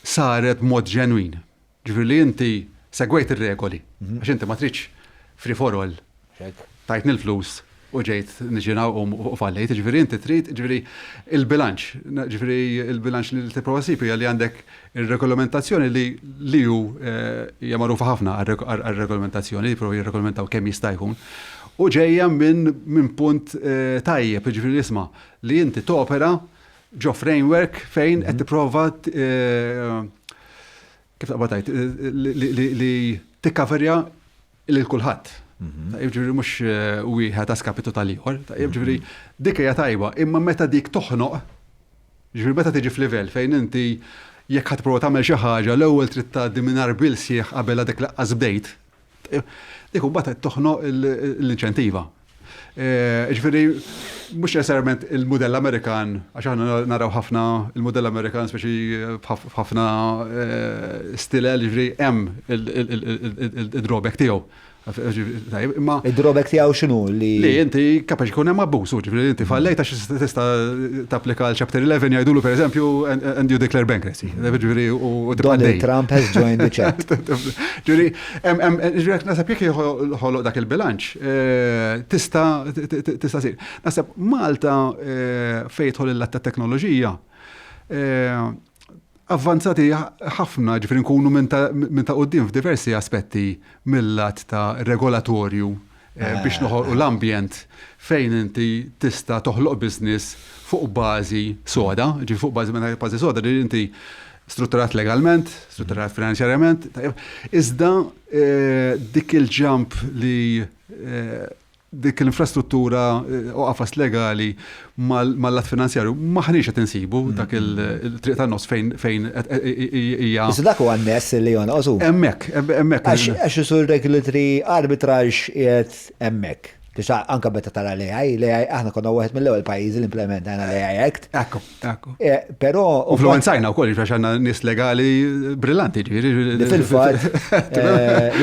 saret mod ġenwin. Ġifieri li inti segwejt ir-regoli għax inti ma tridx free for all. Tajtni l-flus u ġejt niġinaw u fallejt, ġifieri inti trid ġifieri il-bilanċ, ġifieri il-bilanċ li tipprova ssib hija li għandek ir-regolamentazzjoni li hu hija magħrufa ħafna għar-regolamentazzjoni, jipprovi jirregolamentaw kemm jista' jkun. U ġejja minn punt tajjeb, ġifieri isma' li inti topera ġo framework fejn qed tipprova kif taqbad tgħid li tikkaverja lil kulħadd. Ġifieri mhux wieħed għaskapitu tal-ieħor, ġifieri dik hija tajba, imma meta dik toħnoq, ġifieri meta tiġi f'livell fejn inti jekk ħadd prova tagħmel xi ħaġa l-ewwel trid tgħaddi mingħajr bil sieħ qabel dik laqqas bdejt. Dik mbagħad toħnoq l-inċentiva. Ġifieri mhux necessarjament il-mudell Amerikan, għax aħna naraw ħafna il-mudell Amerikan speċi ħafna stilel, ġifieri hemm id-drawback tiegħu. Id-drawback tiegħu x'inhu li inti kapaċi jkun hemm abbuż, ġifieri inti fallejt għax tista' tapplika l-Chapter 11 jgħidulu pereżempju and you declare bankruptcy. Ġifieri u Donald Trump has joined the chat. Ġifieri ġifieri naħseb jekk jħoloq dak il-bilanċ tista' sir. Naħseb Malta fejn tħol il-lat tat-teknoloġija avvanzati ħafna, ġifieri nkunu minn ta' quddiem f'diversi aspetti mill-lat ta' regolatorju biex noħolqu l-ambjent fejn inti tista' toħloq business fuq bażi soda, ġifieri fuq bażi soda li inti strutturat legalment, strutturat finanzjarjament, iżda dik il-ġamp li dik l-infrastruttura u qafas legali mal-lat finanzjarju maħniex qed insibu dak il-triq tan-nofs fejn hija. Issa dak huwa n-ness li jonqosu. Hemmhekk. Għax isur regulatory arbitrage qiegħed hemmhekk. Tisa anka beta tara l-AI, aħna konna wieħed mill-ewwel pajjiżi li implementana l-AI Act. Ekku. Però influenzajna wkoll għax għandna nies legali brillanti ġifieri. Fil-fatt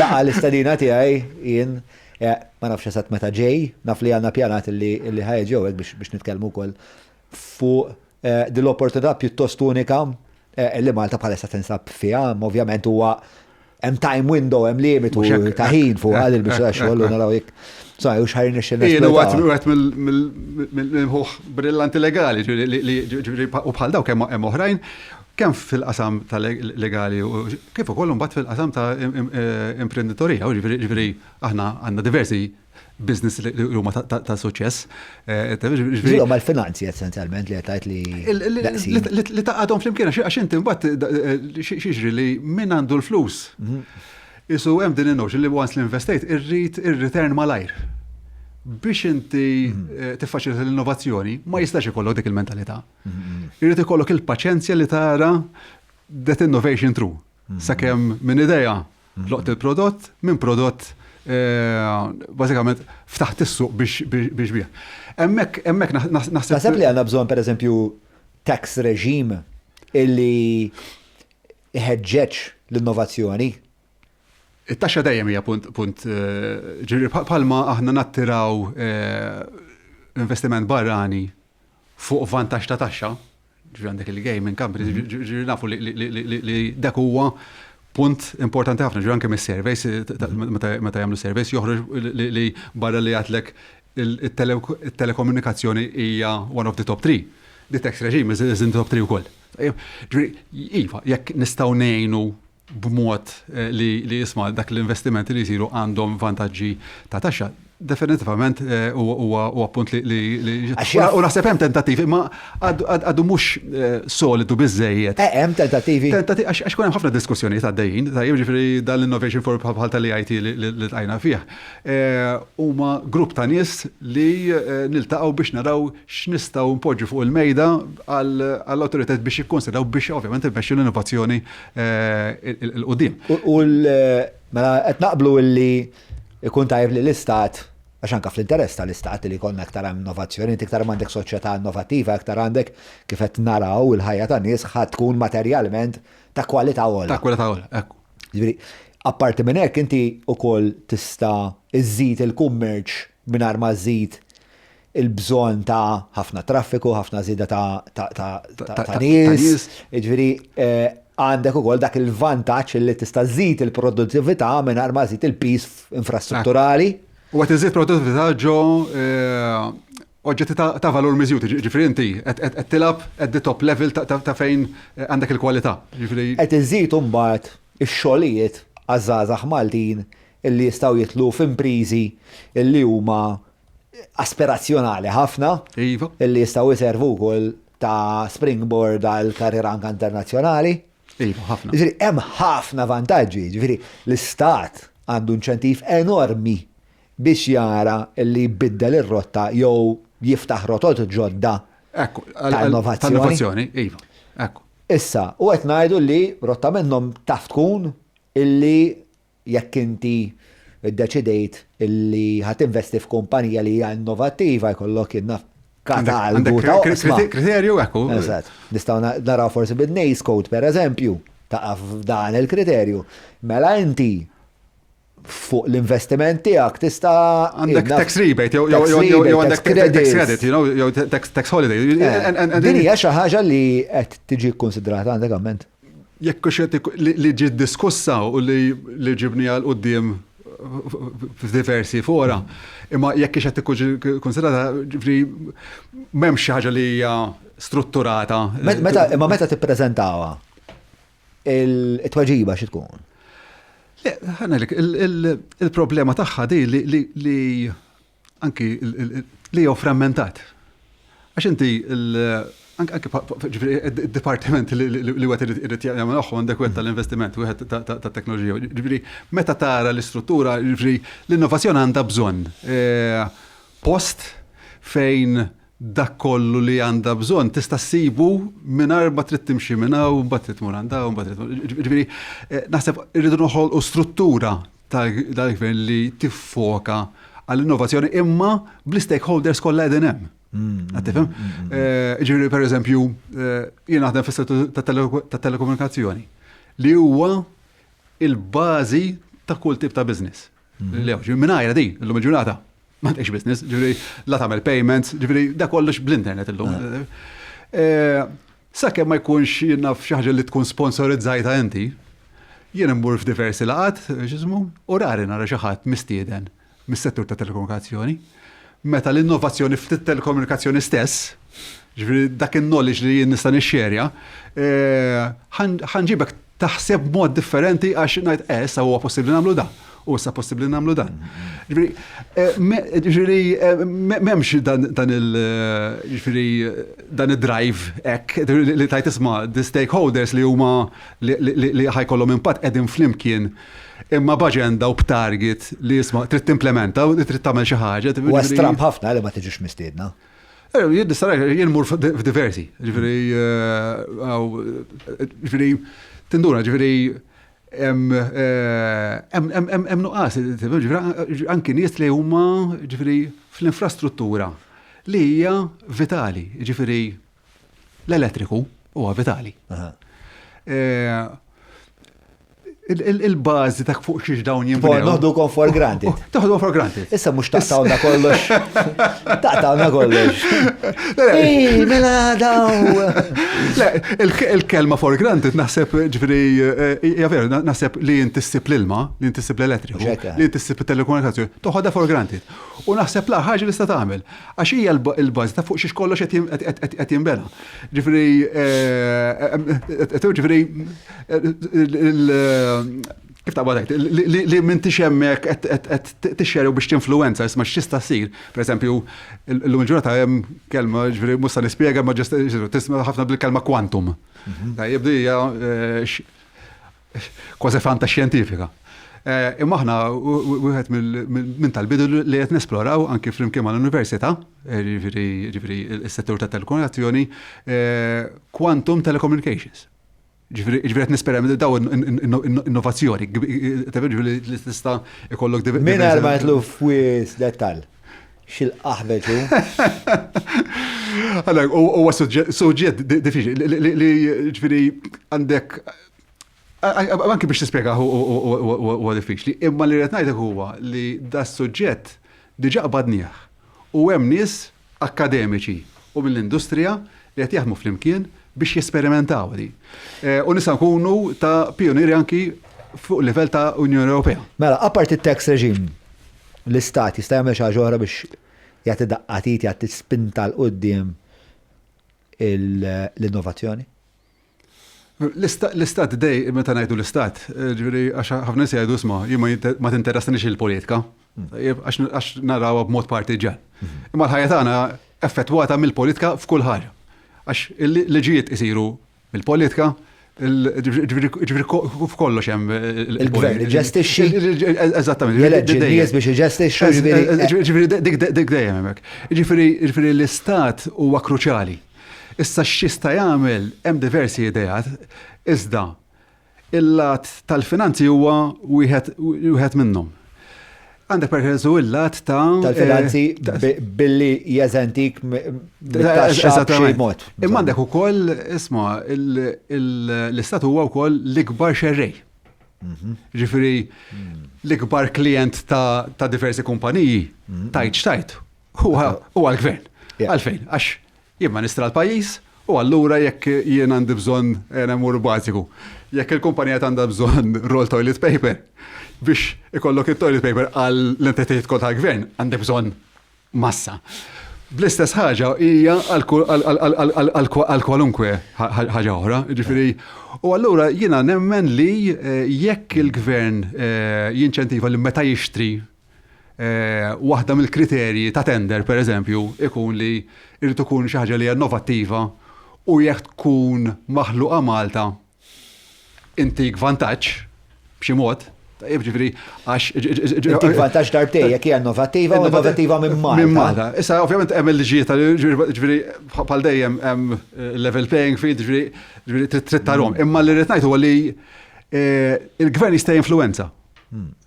laqa l-istadina tiegħi jien ma nafx eżatt meta ġej, naf li għandna pjanat li ħajġew biex nitkellmu wkoll fuq din l-opportunità pjuttost unika li Malta bħalissa tinsab fiha, ovvjament huwa hemm time window, hemm limitu ta' ħin fuq għadil biex xogħol naraw jekk. So, u xħajrin ix-xena. Għat mill-ħuħ brillanti legali, u bħal daw kemm oħrajn, kemm fil-qasam ta' legali, u kif ukoll mbagħad fil-qasam ta' imprenditorija, u ġifieri aħna għandna diversi business li huma ta' suċċess. Ġilhom mal-finanzi essenzjalment li qed li taqgħadhom flimkien għax inti mbagħad xiġri li min għandu l-flus. Isu hemm din in-notion li once l-investejt irrid ir-return malajr. Biex inti tiffaċilita l-innovazzjoni ma jistax ikollok dik il-mentalità. Irrid ikollok il-paċenzja li tara that innovation through. Sakemm minn idea loqt il-prodott, minn prodott bażikament ftaħt is-suq biex bih. Hemmhekk naħseb. Naħseb li għandna bżonn pereżempju tax regime illi iħeġġeġ l-innovazzjoni. It-taxxa dejjem hija punt ġiri bħalma aħna nattiraw investiment barrani fuq vantaġġ ta' taxxa, ġiri għandek il-gaming company, ġiri nafu li dak huwa punt importanti ħafna, ġiri anke mis-surveys, meta jagħmlu surveys joħroġ li barra li għatlek il-telekomunikazzjoni hija one of the top 3. The tax regime is in top 3 ukoll. Ġiri, iva, jekk nistgħu ngħinu b'mod li jisma' dak l-investimenti li jsiru għandhom vantaġġi ta' taxxa, definitivament huwa punt li u naħseb hemm tentattivi, ma għadu mhux solidu biżejjed. Hemm tentattivi. Għax kun hemm ħafna diskussjonijiet għaddejjin, tajjeb ġifieri dan l-innovation for bħal tal-IT li tqajna fih. Huma grupp ta' nies li niltaqgħu biex naraw x'nistgħu npoġġu fuq il-mejda għall-awtoritajiet biex jikkonsidraw biex ovvjament immexxu l-innovazzjoni l-qudiem. U mela qed naqblu illi ikun tajb li l-istat, għax anka fl-interess tal-istat li jkollna aktar innovazzjoni, iktar m'għandek soċjetà innovattiva, aktar għandek kif qed naraw il-ħajja tan nies ħadd tkun materjalment ta' kwalità għolja. Ta' kwalità għolja, ekku. Ġifieri, apparti minn hekk inti wkoll tista' iżżid il-kummerċ mingħajr ma żżid il-bżonn ta' ħafna traffiku, ħafna żieda ta' nies. Ġifieri għandek ukoll dak il-vantaġġ li tista' żżid il-produttività mingħajr ma żżid il-pis infrastrutturali. U qed iżid produttività ġo oġġetti ta' valur miżjud, ġifieri inti qed tilab at the top level ta' fejn għandek il-kwalità. Qed iżid imbagħad ix-xogħlijiet għaż-żgħażagħ Maltin illi jistgħu jitlu f'impriżi illi huma aspirazzjonali ħafna, illi jistgħu jservu wkoll ta' springboard għal karriera anke internazzjonali. Ġifieri hemm ħafna vantaġġi, ġifieri l-istat għandu inċentiv enormi biex jara li jbiddel ir-rotta jew jiftaħ rotot ġodda ta' innovazzjoni. Issa, u qed ngħidu li rotta minnhom taf tkun illi jekk inti iddeċidejt illi ħadd investi f'kumpanija li hija innovattiva jkollok innaf katalgu ta' kriterju ekku. Eżatt. Nistgħu naraw forsi bid-Nace Code pereżempju ta' f'dan il-kriterju. Mela inti fuq l-investiment tiegħek tista' għandek tax rebate jew għandek tax credit, jew tax holiday. Din hija xi ħaġa li qed tiġi kkunsidrata għandek amment. Jekk li ġiet diskussa u li ġibni għal quddiem f'diversi fora, imma jekk qed tikun konsidrata ġifri m'hemmx xi ħaġa li hija strutturata. Imma meta tippreżentawha il-tweġiba xi tkun? Il-problema tagħha di li anki li jew frammentat. Għax inti anke id-dipartiment li għet irrit jgħamil oħu għandek għet tal-investiment u għet ta' teknoloġija. Ġifiri, meta tara l-istruttura, ġifiri, l-innovazzjoni għanda bżon post fejn dak kollu li għanda bżon tista' ssibu mingħajr ma trid timxi minna u mbagħad trid tmur għandha u mbagħad trid. Ġifiri, naħseb irridu noħolqu struttura tal-gvern li tiffoka għall-innovazzjoni imma bl-stakeholders kollha qegħdin hemm. Għattifem? Ġiri, per eżempju, jien naħdem fis-settur ta' telekomunikazzjoni li huwa il-bażi ta' kull tip ta' business. Ġiri, minnajra di, l-lum il-ġurnata, ma tgħix business, ġiri, la tagħmel payments, ġiri, da kollox bl-internet illum. Sakemm ma jkunx naf xi ħaġa li tkun sponsorizzajta inti, jien immur f'diversi laqat, x'ismu, u rari nara xi ħadd mistieden mis-settur ta' telekomunikazzjoni. Meta l-innovazzjoni fit-telekomunikazzjoni stess, ġifieri dak in-knowledge li jien nista' nixxerja, ħanġibek taħseb mod differenti għax ngħid sa huwa possibbli nagħmlu dan, u issa possibbli nagħmlu dan. Ġifieri m'hemmx dan id-drive hekk li tajt isma' the stakeholders li huma li ħajkollhom impatt qegħdin flimkien imma b'aġenda u b'target li jisma' trid timplementa u trid tagħmel xi ħaġa. U stramp ħafna li ma tiġix mistiedna. Jien mur f'diversi, ġifieri tinduna, ġifieri hemm nuqqas, anki nies li huma ġifieri fl-infrastruttura li hija vitali, ġifieri l-elettriku huwa vitali. Il-bażi ta' fuq xiex dawn jimbnew. Noħdukom for granted. Taħdu for granted. Issa mhux taqtawna kollox. Taqtawna kollox. Mela daw. Il-kelma for granted naħseb ġifieri hija veru, naħseb li intissib l-ilma, li intissib l-elettriku, li intissib it-telekomunikazzjoni, toħodha for granted. U naħseb la ħaġa li sta tagħmel għax hija l-bażi ta' fuq xiex kollox qed jinbena. Ġifieri kif ta' badajt, li minn tixemmek tixxeru biex tinfluenza, isma x'tista' ssir. Per eżempju, l-lum il-ġurnata hemm kelma ġifieri musta nispjega ma ġest tisma' ħafna bil-kelma quantum. Jibdija kważi fanta xjentifika. Imma aħna wieħed minn tal-bidu li qed nesploraw anke flimkien mal-università, ġifieri s-settur ta' telekomunikazzjoni, quantum telecommunications. Ġifieri qed nisperimenta daw innovazzjoni, ġifieri li tista' ikollok mingħajr ma jitlu f'wies dettall. X'il-qaħbeġu. Allora, huwa suġġett diffiċli li ġifieri għandek anke biex tispjega huwa diffiċli, imma li qed ngħidlek huwa li da suġġett diġà qbadnieh u hemm nies akademiċi u mill-industrija li qed jaħdmu flimkien biex jesperimentaw di. U nisa nkunu ta' pionieri anki fuq livell ta' Unjoni Ewropea. Mela, apart it-tax regime, l-istat jista' jagħmel xi ħaġa oħra biex jagħti daqqatit, jagħti spinta l qudiem l-innovazzjoni? L-istat dej, meta ngħidu l-istat, ġifieri għax ħafna nies jgħidu isma' jien ma tinteressnix il-politika, għax narawha b'mod partiġan. Imma l-ħajja tagħna effettwata mill-politika f'kull ħaġa. Għax il-liġijiet isiru mill-politika, ġifieri f'kollox hemm il-gvern iġġestixxi. Eżattament. Jeleġġi nies biex iġġestixxu. Ġifieri dik dejjem hemmhekk. Ġifieri l-istat huwa kruċjali. Issa x'jista' jagħmel hemm diversi idejat, iżda il-lat tal-finanzi huwa wieħed minnhom. Għandek per eżempju il-lat tal-finanzi billi jeżentik mit-taxxa b'xi mod. Imma għandek ukoll isma' l-istat huwa wkoll l-ikbar xerrej. Ġifieri l-ikbar klient ta' diversi kumpaniji tajt huwa l-gvern. Għalfejn, għax jien ministra l-pajjiż u allura jekk jien għandi bżonn nemur bażiku. Jekk il-kumpanija għandha bżonn roll toilet paper biex ikollok il-toilet paper għal l-entitajiet kol tal-gvern għandek bżonn massa. Bl-istess ħaġa hija għal kwalunkwe ħaġa oħra, ġifieri. U allura jiena nemmen li jekk il-gvern jinċentiva li meta jixtri waħda mill-kriterji ta' tender, per eżempju, ikun li irrid ikun xi ħaġa li hija innovattiva u jekk tkun maħluqa Malta intik vantaġġ b'xi mod, ġifieri għax Intik vantaġġ darbtej jekk hija innovattiva u innovattiva minn Malta. Minn Malta. Issa ovvjament hemm il-liġijiet ġifieri bħal dejjem hemm level playing field, ġifieri trid tarhom. Imma li rrid ngħid huwa li il-gvern jista' jinfluwenza.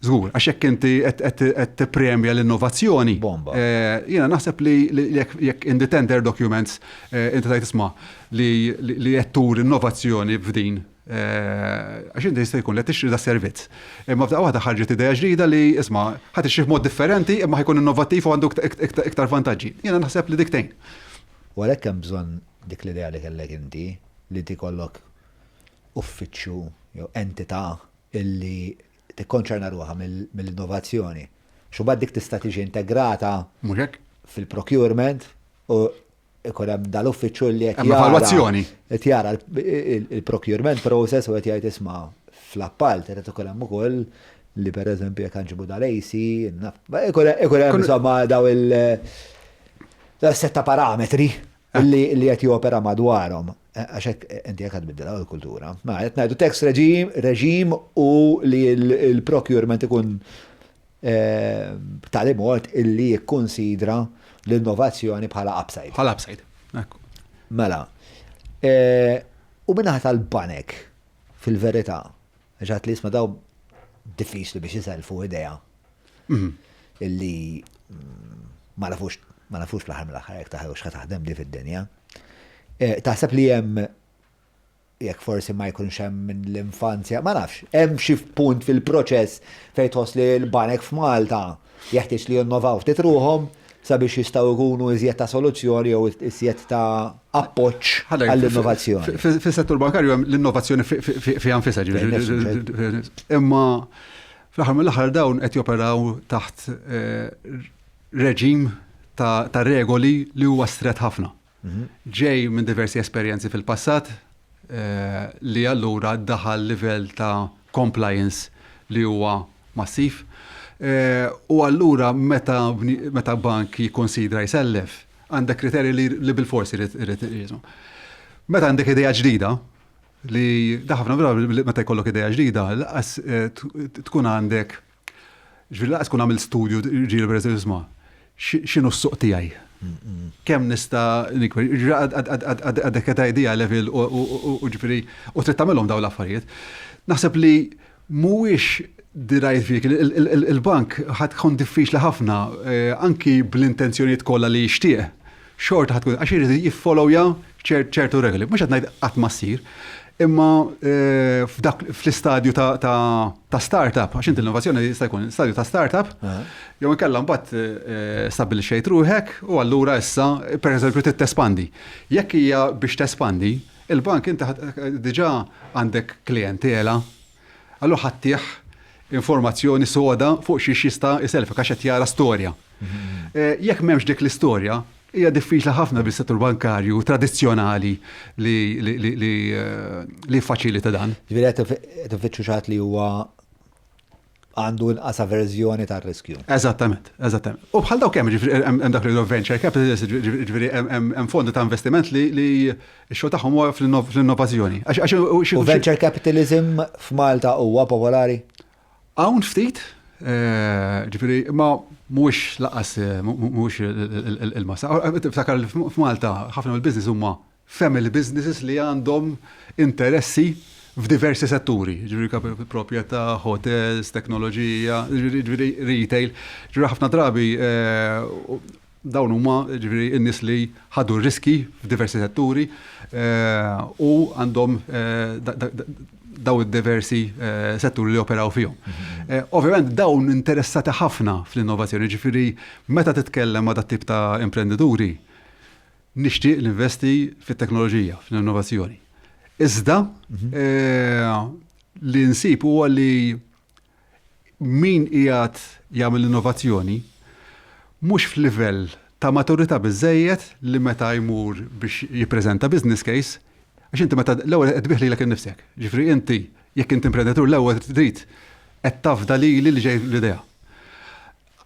Żgur, għax jekk inti qed tippremja l-innovazzjoni. Bomba. Jiena naħseb li jekk in the tender documents inti tgħid isma' li qed tur innovazzjoni f'din. Għax inti jista' jkun li tixtri da servizz. Imma f'daqqa waħda ħarġet idea ġdida li isma' ħadd ixtri b'mod differenti imma ħajkun innovattiv u għandu iktar vantaġġi. Jiena naħseb li diktejn. U għalhekk hemm bżonn dik l-idea li kellek inti li tikollok uffiċċju jew entità illi tikkonċerna ruħha mill-innovazzjoni. Xubad dik tista' tiġi integrata Mhux hekk? fil-procurement u ikun hemm dal-uffiċċju li Hemm evalwazzjoni. qed jara il-procurement process u qed jgħid isma' fl-appalt qed ikun hemm ukoll li pereżempju jekk ħanġibu dal-AC, ikun hemm insomma daw setta parametri li qed jopera madwarhom. Għax hekk inti jekk tbiddilha l-kultura. Ma qed ngħidu tax reġim u li l-procurement ikun b'tali mod illi jikkonsidra l-innovazzjoni bħala upside. Bħala upside. Mela. U minnaħat tal-banek fil-verità, ġat li jisma daw diffiċli biex jiselfu idea illi ma nafux fl-ħar mill-ħar jek taħħu xħataħdem li fid-dinja. Taħseb li hemm jekk forsi ma jkunx hemm minn l-infanzja, ma nafx, hemm xi punt fil-proċess fejn tħoss li l-banek f'Malta jeħtieġ li jinnovaw ftit ruhom sabiex jistgħu jkunu iżjed ta' soluzzjoni jew iżjed ta' appoġġ għall-innovazzjoni. Fis-settur bankarju hemm l-innovazzjoni fi anfisha imma fl-aħħar mill-aħħar dawn qed joperaw taħt reġim ta' regoli li huwa stret ħafna. Ġej minn diversi esperjenzi fil-passat li allura daħal livell ta' compliance li huwa massiv. U allura meta bank jikkonsidra jsellef, għandek kriterji li bil-forsi irid jiżmu. Meta għandek idea ġdida, li daħafna vera meta jkollok idea ġdida, laqas tkun għandek, laqas tkun għamil studju ġieli pereżempju x'inhu s-suq tiegħi. Kemm nista' nikber, għadek qed idea level u ġifieri u trid tagħmilhom dawn l-affarijiet. Naħseb li mhuwiex dirajt fik, il-bank ħad tkun diffiċli ħafna, anki bl-intenzjonijiet kollha li jixtieq. Xorta ħad tkun għax irid jiffollowja ċertu regoli. Mhux qed ngħid qatt ma ssir, imma fl-istadju ta' startup, għax inti l-innovazzjoni jista' jkun stadju ta' startup, jew inkella mbagħad stabbilixxejt ruħek u allura issa pereżempju trid tespandi. Jekk hija biex tespandi, il-bank inti diġà għandek klijentela, allura ħaddih informazzjoni soda fuq xi jista' iselfek għax qed jara storja. Jekk m'hemmx dik l-istorja, hija diffiċli ħafna bis-settur bankarju tradizzjonali li faċilita dan. Ġifieri qed uffiċċju xi ħadd li huwa għandu inqas verżjoni tar-riskju. Eżattament. U bħal dawk hemm hemm dak li venture capital, ġifieri hemm fondi ta' investiment li x-xogħol tagħhom huwa fl-innovazzjoni. U venture capitalism f'Malta huwa popolari? Hawn ftit, ġifieri ma mhuwiex laqas mhuwiex il-massa. Ftakar f'Malta ħafna mill-business huma family businesses li għandhom interessi f'diversi setturi, ġifieri proprjetà, hotels, teknoloġija, ġifieri retail, ġifieri ħafna drabi dawn huma ġifieri n-nies li ħadu riski f'diversi setturi u għandhom daw id-diversi setturi li operaw fihom. Ovvjament dawn interessati ħafna fl-innovazzjoni, ġifieri meta titkellem ma' dat tip ta' imprendituri, nixtieq l-investi fit-teknoloġija, fl-innovazzjoni. Iżda li nsib huwa li min qiegħed jagħmel innovazzjoni mhux f'livell ta' maturità biżżejjed li meta jmur biex jippreżenta business case, għax inti meta l-ewwel qed tbieħ lilek innifsek. Ġifieri inti jekk inti imprenditur l-ewwel trid qed tafda li ġej l-idea.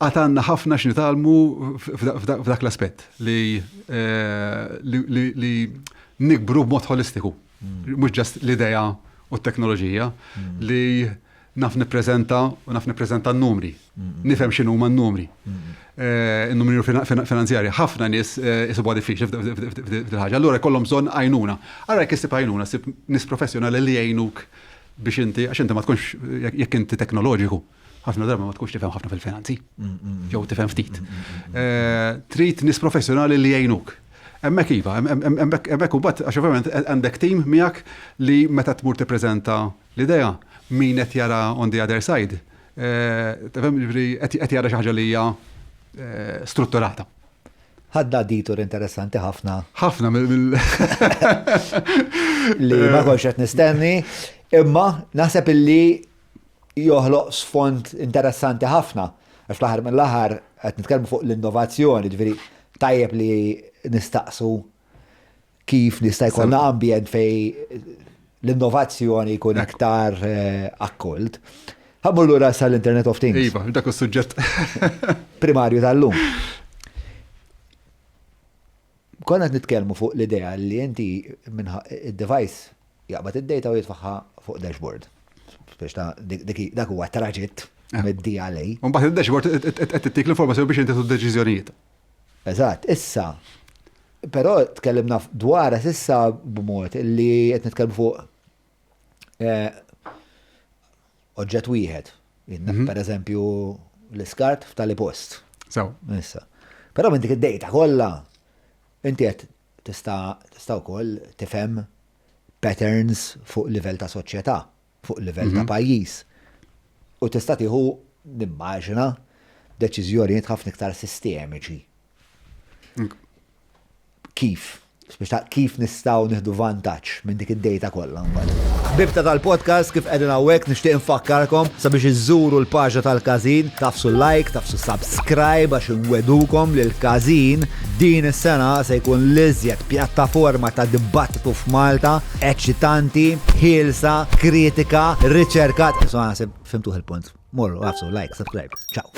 Għad għandna ħafna x'nitalmu f'dak l-aspett li nikbru b'mod holistiku. Mhux ġast l-idea u t-teknoloġija li naf nippreżenta u naf nippreżenta n-numri. Nifhem x'inhu huma n-numri. N-numri finanzjarji. Ħafna nies isibuha diffiċli f'dil ħaġa. Allura jkollhom bżonn għajnuna. Allura jekk issib għajnuna, ssib nies professjonali li jgħinuk biex inti għax inti ma tkunx jekk inti teknoloġiku. Ħafna darba ma tkunx tifhem ħafna fil-finanzi. Jew tifhem ftit. Trid nies professjonali li jgħinuk. Hemmhekk iva, hemmhekk u bat għax ovvjament għandek tim miegħek li meta tmur tippreżenta l-idea min qed jara on the other side. Qed jara xi ħaġa li hija strutturata. Ħadda ditur interessanti ħafna. Ħafna mill li ma konx qed nistenni, imma naħseb illi joħloq sfond interessanti ħafna. Għax fl-aħħar mill-aħħar qed nitkellmu fuq l-innovazzjoni, ġifieri tajjeb li nistaqsu kif nista' jkollna ambjent fej l-innovazzjoni jkun iktar akkult. Ħammur lura sal-Internet of Things. Iva, dak is-suġġett primarju tal-lum. Konna nitkellmu fuq l-idea li inti minħa id-device jaqbad id-data u jitfaħħa fuq dashboard. Biex dak huwa traġitt mid-DLA. U mbagħad id-dashboard qed tittik l-informazzjoni biex inti tu deċiżjonijiet. Eżatt, issa. Però tkellimna dwar issa b'mod li qed nitkellmu fuq oġġett wieħed. Per eżempju l-iskart f'tali post. Issa. Però minn dik id-data kollha inti qed tista' wkoll tifhem patterns fuq livell ta' soċjetà, fuq livell ta' pajjiż. U tista' tieħu nimmaġina deċiżjonijiet ħafna iktar sistemiċi. Kif nistgħu nieħdu vantaġġ minn dik id-data kollha mbagħad. Bibta tal-podcast kif qegħdin hawnhekk nixtieq infakkarkom sabiex iżżuru l-paġa tal-Każin, tafsu like, tafsu subscribe għax inwedukom li l-Każin din is-sena se jkun l-iżjed pjattaforma ta' dibattitu f'Malta, eċċitanti, ħielsa, kritika, riċerkat. Insomma, fimtuh il-punt. Morru, tafsu like, subscribe. Ciao.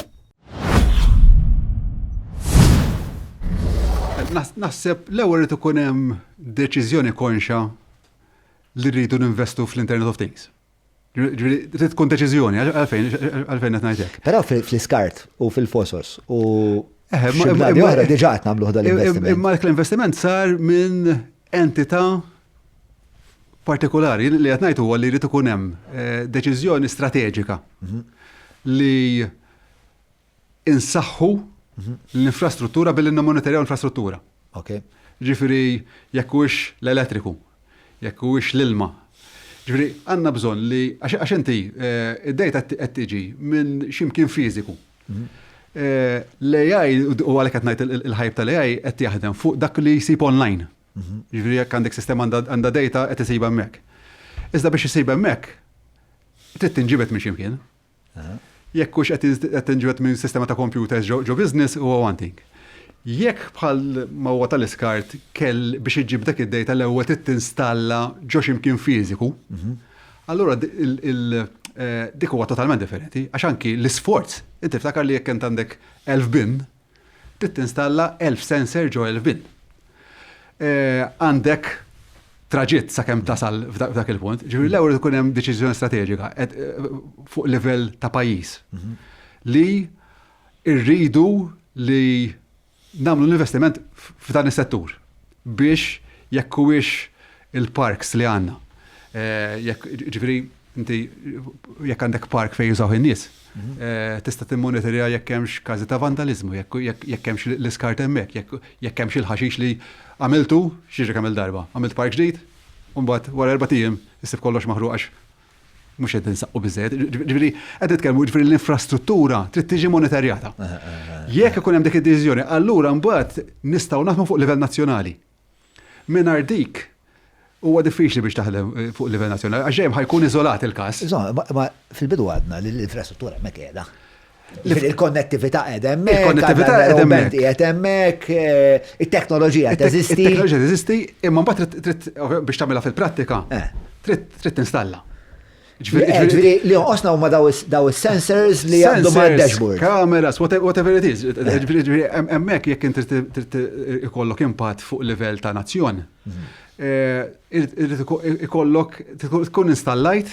Naħseb l-ewwel irid ikun hemm deċiżjoni konxa li rridu ninvestu fl-Internet of Things. Trid tkun deċiżjoni għalfejn qed ngħidlek. Però fl-iskart u fil-fosfors u xi oħra diġà qed nagħmlu ħoda l-investiment. Imma l-investiment sar minn entità partikolari li qed ngħid huwa li jrid ikun hemm deċiżjoni strateġika li insaħħu l-infrastruttura billi n-monitorjaw l-infrastruttura. Ġifieri jekk huwiex l-elettriku, jekk huwiex l-ilma. Ġifieri għandna bżonn li għax inti id-dejta qed tiġi minn x'imkien fiżiku. L-AI u għalhekk qed ngħid il-ħajb tal-AI qed jaħdem fuq dak li jsib online. Ġifieri jekk għandek sistema għandha dejta qed isibha hemmhekk. Iżda biex isibha hemmhekk trid tinġibed minn x'imkien. Jekk hux qed tinġbed minn sistema ta' computers ġo business huwa one thing. Jekk bħal ma huwa tal-iskart kell biex iġġib dak id-dejta l-ewwel trid tinstalla ġo x'imkien fiżiku, allura dik huwa totalment differenti għax anki l-isforz, inti ftakar li jekk int għandek 1000 bin, trid tinstalla 1000 sensor ġo 1000 bin. Għandek traġitt sakemm tasal f'dak il-punt, ġifieri l-ewwel ikun hemm deċiżjoni strateġika fuq livell ta' pajjiż li rridu li nagħmlu l-investiment f'dan is-settur biex jekk huwiex il-parks li għandna. Ġifieri inti jekk għandek park fejn jużaw in-nies, tista' timmonitorja jekk hemmx każi ta' vandaliżmu, jekk hemmx l-iskart hemmhekk, jekk hemmx il-ħaxix li għamiltu xi kemm il-darba. Għamilt park ġdid, u mbagħad wara 4 ijiem issib kollox maħruq għax mhux qed insaqqu biżżejjed. Ġifieri qed nitkellmu ġifieri l-infrastruttura trid tiġi monitorjata. Jekk ikun hemm dik id-deċiżjoni, allura mbagħad nistgħu naħdmu fuq livell nazzjonali. Mingħajr dik huwa diffiċli biex taħdem fuq livell nazzjonali għax hemm ħajkun iżolat il-każ. Ma fil-bidu għadna li l-infrastruttura hemmhekk qiegħda. Il-konnettività hemmhekk, il-konnettività qiegħed hemmhekk, it-teknoloġija teżisti. Il-teknoloġija teżisti, imma mbagħad trid biex tagħmilha fil-prattika, trid tinstalla. Ġifieri li jonqosna huma daw is-sensors li jgħaddu mad-dashboard. Kameras, whatever it is. Ġifieri hemmhekk jekk inti trid ikollok impatt fuq livell ta' nazzjon. ikollok tkun installajt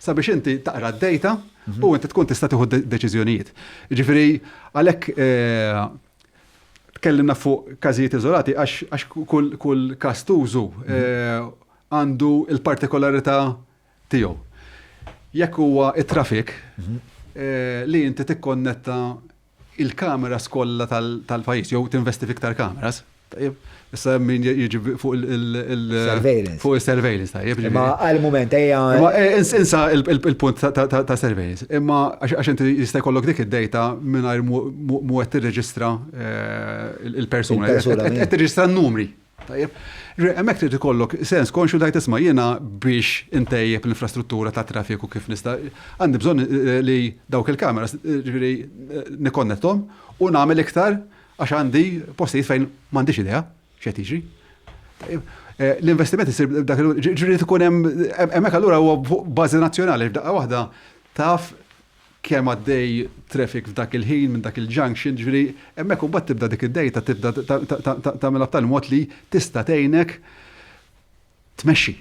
sabiex inti taqra d-data u inti tkun tista' tieħu deċiżjonijiet. Ġifieri għalhekk tkellimna fuq każijiet iżolati għax kull każ tużu għandu il-partikolarità tiegħu. Jekk huwa it-traffic li inti tikkonnetta il-kameras kollha tal-pajjiż jew tinvesti fiktar kameras. Issa min jiġi fuq Surveillance. Fuq il-surveillance tajjeb. Ma għal-moment Insa il-punt ta' surveillance. Imma għax inti jista' jkollok dik id-data mingħajr mu qed tirreġistra il-persuna. Qed tirreġistra n-numri. Tajjeb. Hemmhekk trid ikollok sens konxu dajt isma' jiena biex intejjeb l-infrastruttura ta' traffiku kif nista' għandi bżonn li dawk il-kameras nikonnettom u nagħmel iktar għax għandi postijiet fejn m'għandix idea x'qed jiġri. L-investiment isir dak ġifieri tkun hemmhekk allura huwa bażi nazzjonali f'daqqa waħda taf kemm għaddej traffic f'dak il-ħin minn dak il-junction, ġifieri hemmhekk imbagħad tibda dik id-dejta tibda tagħmilha b'tal mod li tista' tgħinek tmexxi.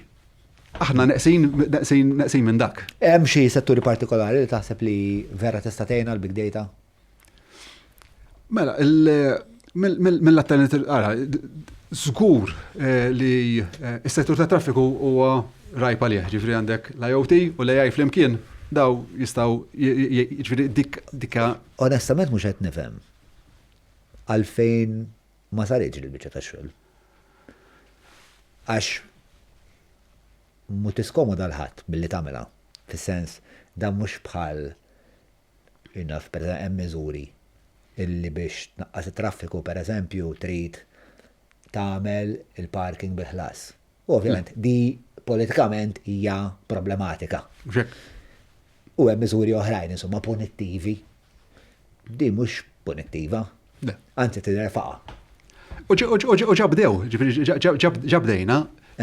Aħna neqsin minn dak. Hemm xi setturi partikolari li taħseb li vera tista' tgħinha l-big data? Mela, mill-alternativ, żgur li s-settur ta' traffiku huwa rajp għalih, ġifieri għandek l-IoT u l-AI flimkien daw jistgħu ġifieri dikka. Onestament mhux qed nifhem għalfejn ma saritx il-biċċa tax-xogħol. Għax mhu tiskomoda l-ħadd billi tagħmilha, fis-sens dan mhux bħal inaf pereżempju hemm miżuri illi biex tnaqqas it-traffiku pereżempju trid tagħmel il-parking bil-ħlas. U ovvjament di politikament hija problematika. U hemm miżuri oħrajn insomma punittivi. Di mhux punittiva. Anzi tinerfaqa. U ġabdew, ġabdejna,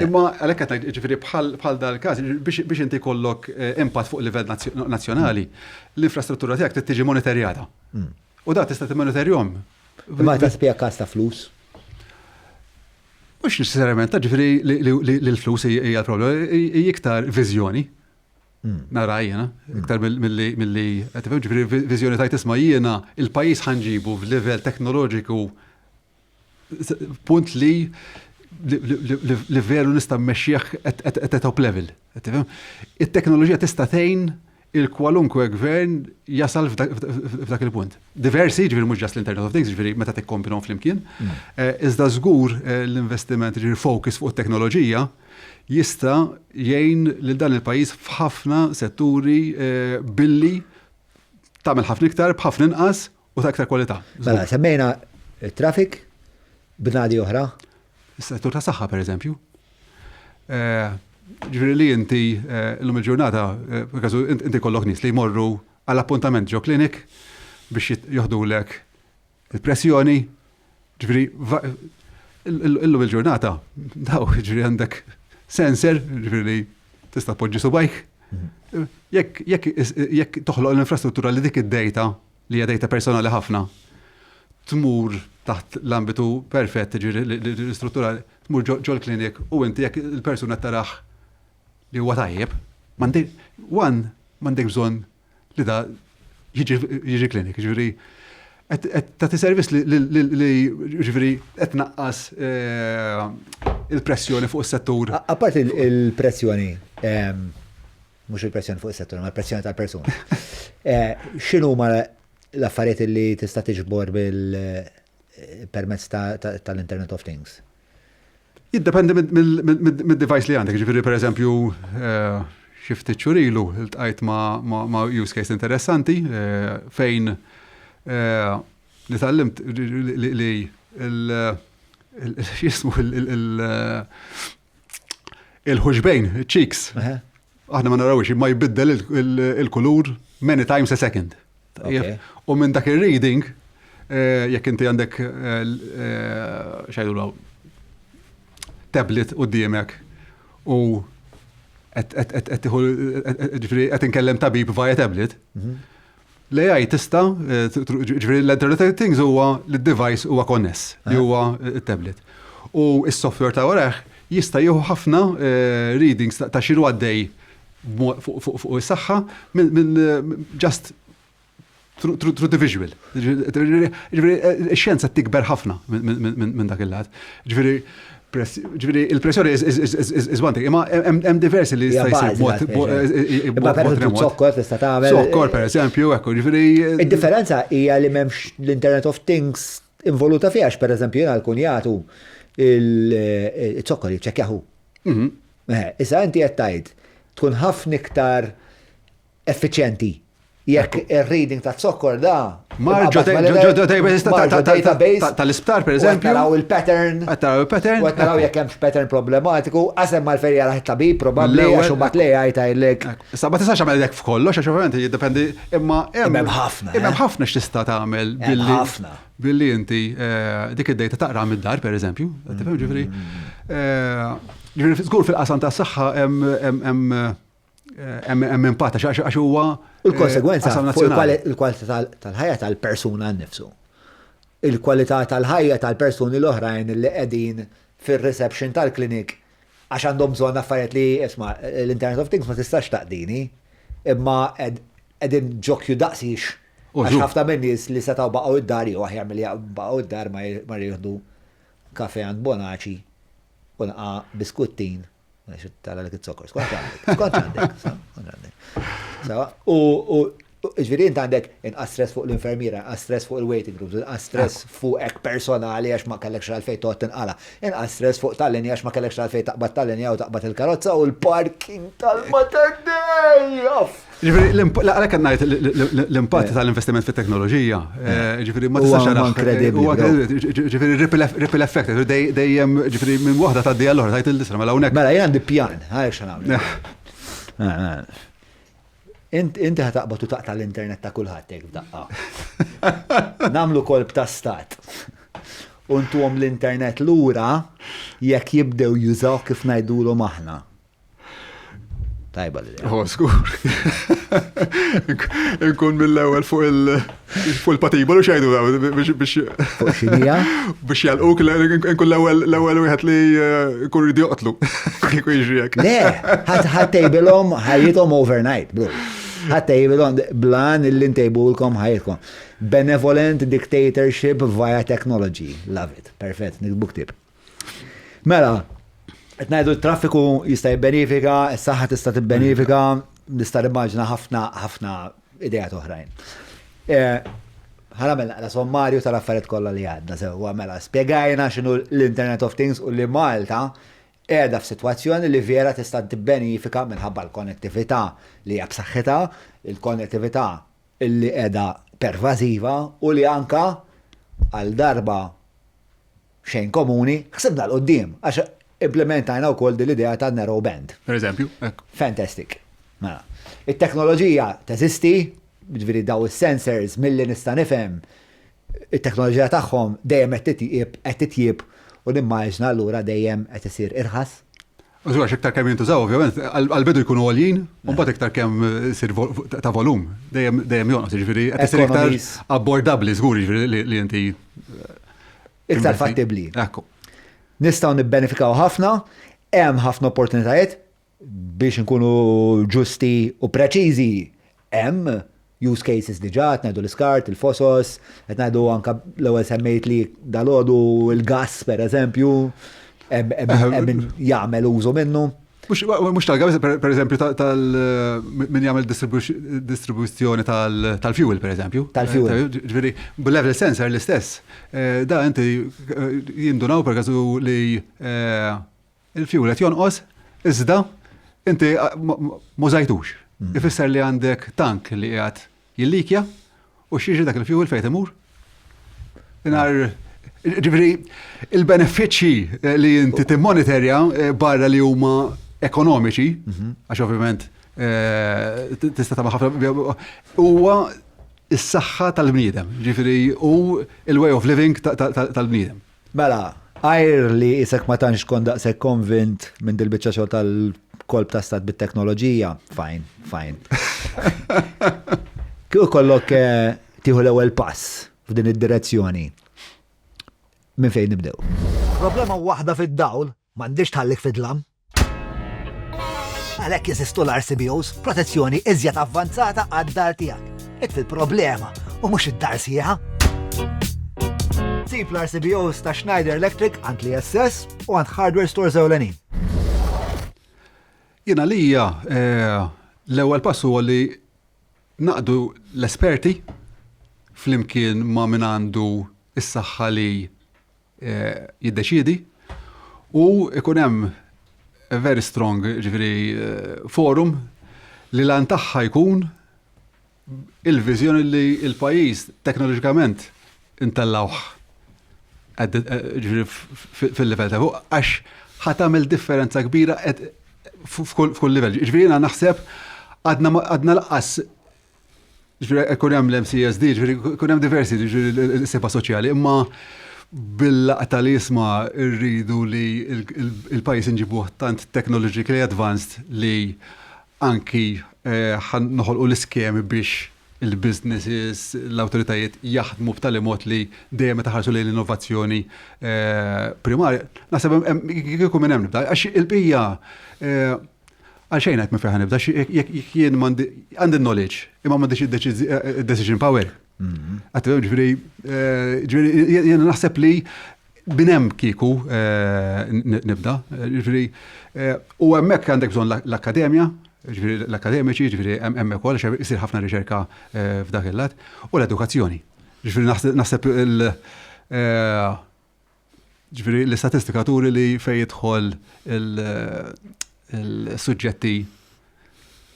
imma għalhekk qed ġifieri bħal dal-każ biex inti jkollok impatt fuq livell nazzjonali, l-infrastruttura tiegħek trid tiġi monitorjata. U da tista' timmonitorjhom. Ma taspija każ ta' flus? Mhux neċessarjament, ġifieri li l-flus hija l-problema, hija iktar viżjoni. Nara jiena, iktar milli qed tifhem ġifieri viżjoni tajt isma' jiena il-pajjiż ħanġibu f'livell teknoloġiku punt li veru nista' mmexxih at top level. It-teknoloġija tista' tgħin il-kwalunkwe gvern jasal f'dak il-punt. Diversi, ġifieri mhux ġast l-Internet of Things, ġifieri meta tikkombinhom flimkien. Iżda żgur l-investiment ġifieri focus fuq it-teknoloġija jista' jgħin lil dan il-pajjiż f'ħafna setturi billi tagħmel ħafna iktar b'ħafna inqas u ta' iktar kwalità. Mela, semmejna traffic b'nadi oħra. Is-settur ta' saħħa pereżempju. Ġifieri li inti llum il-ġurnata b'każu inti kollok nies li jmorru għal appuntament ġo klinik biex joħdulek il-pressjoni, ġifieri illum il-ġurnata daw ġifieri għandek sensor, ġifieri tista' tpoġġi subajk. Jekk toħloq l-infrastruttura li dik id-data li hija data personali ħafna tmur taħt l-ambitu perfett, ġifieri l-istruttura tmur ġo l-klinik u inti jekk il-persuna taraħ li huwa tajjeb, m'għandek bżonn li da jiġi klinik, ġifieri qed tagħti servizz li ġifieri qed naqqas il-pressjoni fuq is-settur. Apparti il-pressjoni, mhux il-pressjoni fuq is-settur, ma l-pressjoni tal-persuna. X'inhu ma l-affarijiet li tista' tiġbor bil-permezz tal-Internet of Things? Jiddependi mid-device li għandek, ġifieri pereżempju xi ftit xhur ilu iltqajt ma' use case interessanti fejn li tallimt li x'jismu il-ħuġbejn, cheeks. Aħna ma narawx ma jbiddel il-kulur many times a second. U minn dak ir-reading jekk inti għandek xejdu tablet quddiemek u qed inkellem tabib via tablet. L-AI tista' ġifieri l-Internet of Things huwa l-device huwa konness li huwa t-tablet. U s-software ta' waraħ jista' jieħu ħafna readings ta' xiru għaddej fuq is-saħħa minn just through the visual. Ix-xjenza tikber ħafna minn dak il-lat. Ġifieri il-pressjoni is one thing, imma hemm diversi li jista' jsir imma pereżempju zokkor tista' tagħmel. Zokkor pereżempju, ekku, ġifieri. Id-differenza hija li m'hemmx l-Internet of Things involuta fiha pereżempju jiena l-kunjatu il-zokkor jiċċekkjaħu. Issa inti qed tgħid tkun ħafna iktar effiċjenti jekk ir-reading ta' zokkor da. Marġo tal-isptar pereżempju. Naraw il-pattern. Naraw jekk hemmx pattern problematiku, qasem mal-ferja raħ tabib probabbli għax imbagħad lejha jgħidlek. Issa ma tistax tagħmel hekk f'kollox għax ovvjament jiddependi imma hemm ħafna. Hemm ħafna x'tista' tagħmel billi inti dik id-dejta taqra mid-dar pereżempju. Tifhem ġifieri. Ġifieri żgur fil-qasam tas-saħħa hemm impatt għax huwa il-konsegwenza il-kwalità tal-ħajja tal-persuna nnifsu. Il-kwalità tal-ħajja tal-persuni l-oħrajn li qegħdin fir-reception tal-klinik għax għandhom bżonn affarijiet li isma' l-Internet of Things ma tistax taqdini, imma qegħdin ġokju daqsix għax ħafna minn nies li setgħu baqgħu id-dar jew aħjar milli baqgħu id-dar ma jieħdu kafe għand Bonaci u naqa' biskuttin. Tala l-kit sokkor, skont għandek. U ġviri int għandek inqas stress fuq l-infermiera, inqas stress fuq il-waiting rooms, inqas stress fuq ek personali għax ma kellekx għalfej toqgħod tinqala, inqas stress fuq tal-linja għax ma kellekx għalfej taqbad tal-linja u taqbad il-karozza u l-parking tal-Mater Dei. Ġifieri għalhekk qed ngħid l-impatt tal-investiment fit-teknoloġija. Ġifieri ma tistax tara. Ġifieri ripple effect, dejjem ġifieri minn waħda tgħaddi għall-oħra tgħid il-disra mela hawnhekk. Mela jien għandi pjan, ħajek x'nagħmel. Inti ħataqbad u taqta' l-internet ta' kulħadd hekk f'daqqa. Nagħmlu kolb ta' stat. U ntuhom l-internet lura jekk jibdew jużaw kif ngħidulhom aħna. Tajba li. Skur. Nkun mill-ewwel fuq il-patibol u xejdu biex xinija? Biex jalquk nkun l-ewwel wieħed li jkun jridu joqtlu. Kieku jiġri hekk. Le, ħattejbilhom ħajjithom overnight, bro. Ħattejbilhom blan illi ntejbulkom ħajjitkom. Benevolent dictatorship via technology. Love it. Perfett, nikbu ktib. Mela, qed ngħidu t-traffiku jista' jibbenifika, is-saħħa tista' tibbenifika, nista' nimmaġina ħafna idejat oħrajn. Ħaramel naqra sommarju tal-affarijiet kollha li għadna sewwa mela spjegajna x'inhu l-Internet of Things u li Malta qiegħda f'sitwazzjoni li vera tista' tibbenifika minħabba l-konnettività li hija b'saħħitha, il-konnettività li qiegħda pervażiva u li anka għal darba xejn komuni ħsibna l-qudiem għax implementajna wkoll din l-idea ta' narrow band. Per eżempju, Fantastic. Mela. It-teknoloġija teżisti, ġifieri daw is-sensors milli nista' nifhem, it-teknoloġija tagħhom dejjem qed titjieb u nimmaġna allura dejjem qed isir irħas. U żgħar iktar kemm jintużaw, ovvjament, għall-bidu jkunu għoljin, u mbagħad iktar kemm isir ta' volum, dejjem jonqos, jiġifieri qed isir iktar abbordabbli żgur jiġifieri li inti iktar fattibbli. Ekku. Nistgħu nibbenefikaw ħafna, hemm ħafna opportunitajiet biex nkunu ġusti u preċiżi. Hemm use cases diġà, qed ngħidu l-iskart, il-fosos, qed ngħidu anke l-ewwel semmejt li dalodu il-gass pereżempju, hemm jagħmel użu minnu. Mhux tal-gass, pereżempju min jagħmel distribuzzjoni tal-fuel pereżempju. Tal-fuel. Ġifieri bil-level sensor l-istess. Da inti jindunaw per każu li il-fuel qed jonqos iżda inti mużajtux. Ifisser li għandek tank li qiegħed jillikja u xieġi dak il-fuel fejn imur. Ġifieri il-benefiċċji li inti timmonitorja barra li huma ekonomiċi, għax ovvjament tista' tagħmel ħafna huwa is-saħħa tal-bniedem, ġifieri u il-way of living tal-bniedem. Mela, għajr li isek ma tantx tkun daqshekk konvint minn dil-biċċa xogħol tal-kolb ta' stat bit-teknoloġija, fine. Kieku kollok tieħu l-ewwel pass f'din id-direzzjoni. Minn fejn nibdew? Problema waħda fid-dawl m'għandix tħallik fidlam. Għalhekk jeżistu l-RCBOs protezzjoni iżjed avvanzata għad-dar tiegħek. Dik fil-problema u mhux id-dar sieħa. Sib l-RCBOs ta' Schneider Electric għand li SS u għand hardware stores ewlenin. Jiena lija l-ewwel pass huwa li naqdu l-esperti flimkien ma' min għandu is-saħħa li jiddeċiedi u ikun hemm a very strong forum li lan tagħha jkun il-viżjoni li l-pajjiż teknoloġikament intellawh fil-livell ta' fuq għax ħatamel differenza kbira f'kull livell. Ġifieri jiena naħseb għadna laqqas kun hemm l-MCSD, kun hemm diversi l-seba soċjali, imma bil-laqta li jisma rridu li il-pajis inġibuh tant technologically advanced li anki noħolqu l-iskemi biex il-businesses, l-autoritajiet jaħdmu b'tali mod li dejjem taħarsu lejn l-innovazzjoni primarja. Naħseb kieku minn hemm nibda, għax il-bija għal xejn qed minn nibda, jien għandi knowledge, imma m'għandix decision power. Għattu ġviri, jena naħseb li binem kiku nibda, ġviri, u għemmek għandek bżon l-akademja, ġviri l-akademiċi, ġviri għemmek għal, jisir ħafna riċerka f'dak il-lat, u l-edukazzjoni. Ġviri naħseb ġviri l-istatistikaturi li fejdħol il-sujġetti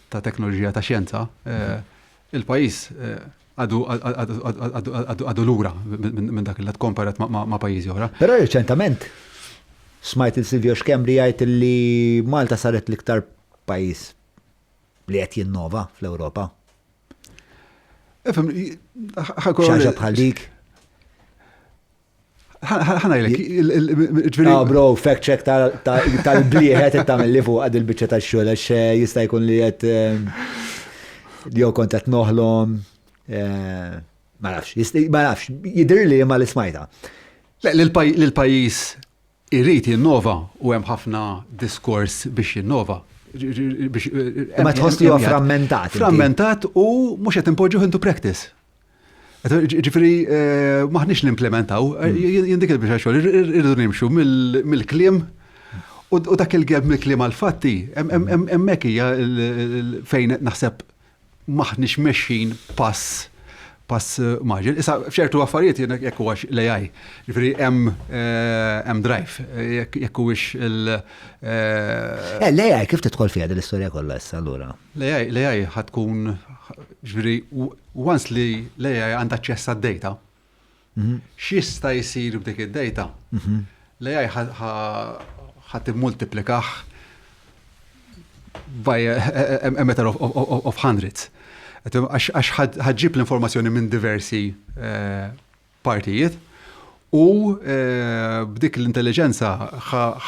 ta' teknoloġija ta' xjenza, il-pajis għadu l-ura minn dak il-lat komparat ma' pajizi oħra. Però reċentament smajt il-Silvio Xkembri jgħid li Malta saret l-iktar pajis li qed jinnova fl-Ewropa. Xaġa bħal dik. Ħanajlek. Bro, fact check tal-bliħet tagħmel li fuq għad il-biċċa tax-xogħol għax jista' jkun li qed jew kont qed noħlom ma nafx, jidir li ma l-ismajta. L-pajis irrit jinnova u hemm ħafna diskors biex jinnova. Ma tħosti huwa frammentat. Frammentat u mhux qed impoġġuh into practice. Ġifieri maħniex nimplementaw, jindik il-biex xogħol irridu nimxu mill-kliem u dak il-geb mill-kliem għal-fatti, hemmhekk hija fejn naħseb maħniex mexxin pass maġil. Issa f'ċertu affarijiet jekk huwax l-AI. Ġifieri hemm drive, jekk huwiex l-AI kif tidħol fiha din l-istorja kollha issa allura? L-AI ħatkun ġifieri once li l-AI għandha aċċess għad-data, x'jista' jsir b'dik id-data? L-AI ħadd immultiplikah by a matter of hundreds. Għax ħadġib l-informazzjoni minn diversi partijiet u b'dik l-intelligenza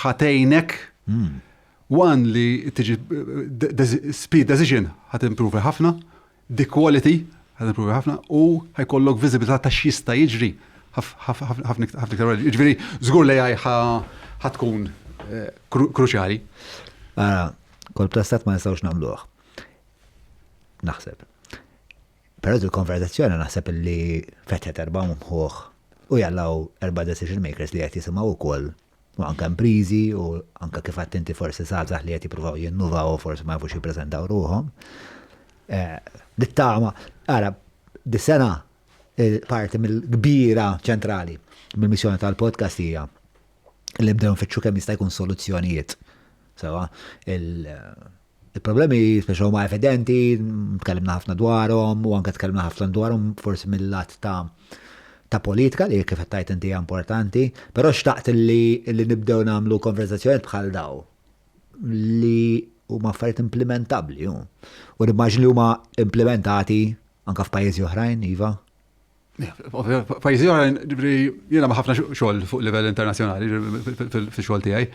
ħatejnek one li tiġi speed decision ħat improve ħafna, the quality ħat improve ħafna u ħajkollok visibilità ta' x'jista' jiġri ħafna iktar. Ġifieri żgur li ħatkun kruċjali. Kol plastat ma nistgħux nagħmluh. Naħseb. Però il-konverzazzjoni naħseb li fetħet 4 mħuħ u jallaw 4 decision makers li qed jisimgħu wkoll u anke imprizi u anke kif attenti forsi żgħażagħ li qed jippruvaw jinnuvaw u forsi ma jafux jippreżentaw ruhom. Dittama, ara, dis-sena parti mill-kbira ċentrali mill-missjoni tal-podcast hija li bdew nfittxu kemm jista' jkun soluzzjonijiet. Sewa, il-problemi speċaw ma' evidenti, tkellimna ħafna dwarhom u anke tkellimna ħafna dwarhom forsi mill-lat ta' politika li kif qed inti importanti, però xtaqt li nibdew nagħmlu konverzazzjonijiet bħal daw li huma affarijiet implementabbli u nimmaġini li huma implementati anke f'pajjiżi oħrajn, iva. Pajjiżi oħrajn, jiena ma' ħafna xogħol fuq livell internazzjonali fix-xogħol tiegħi.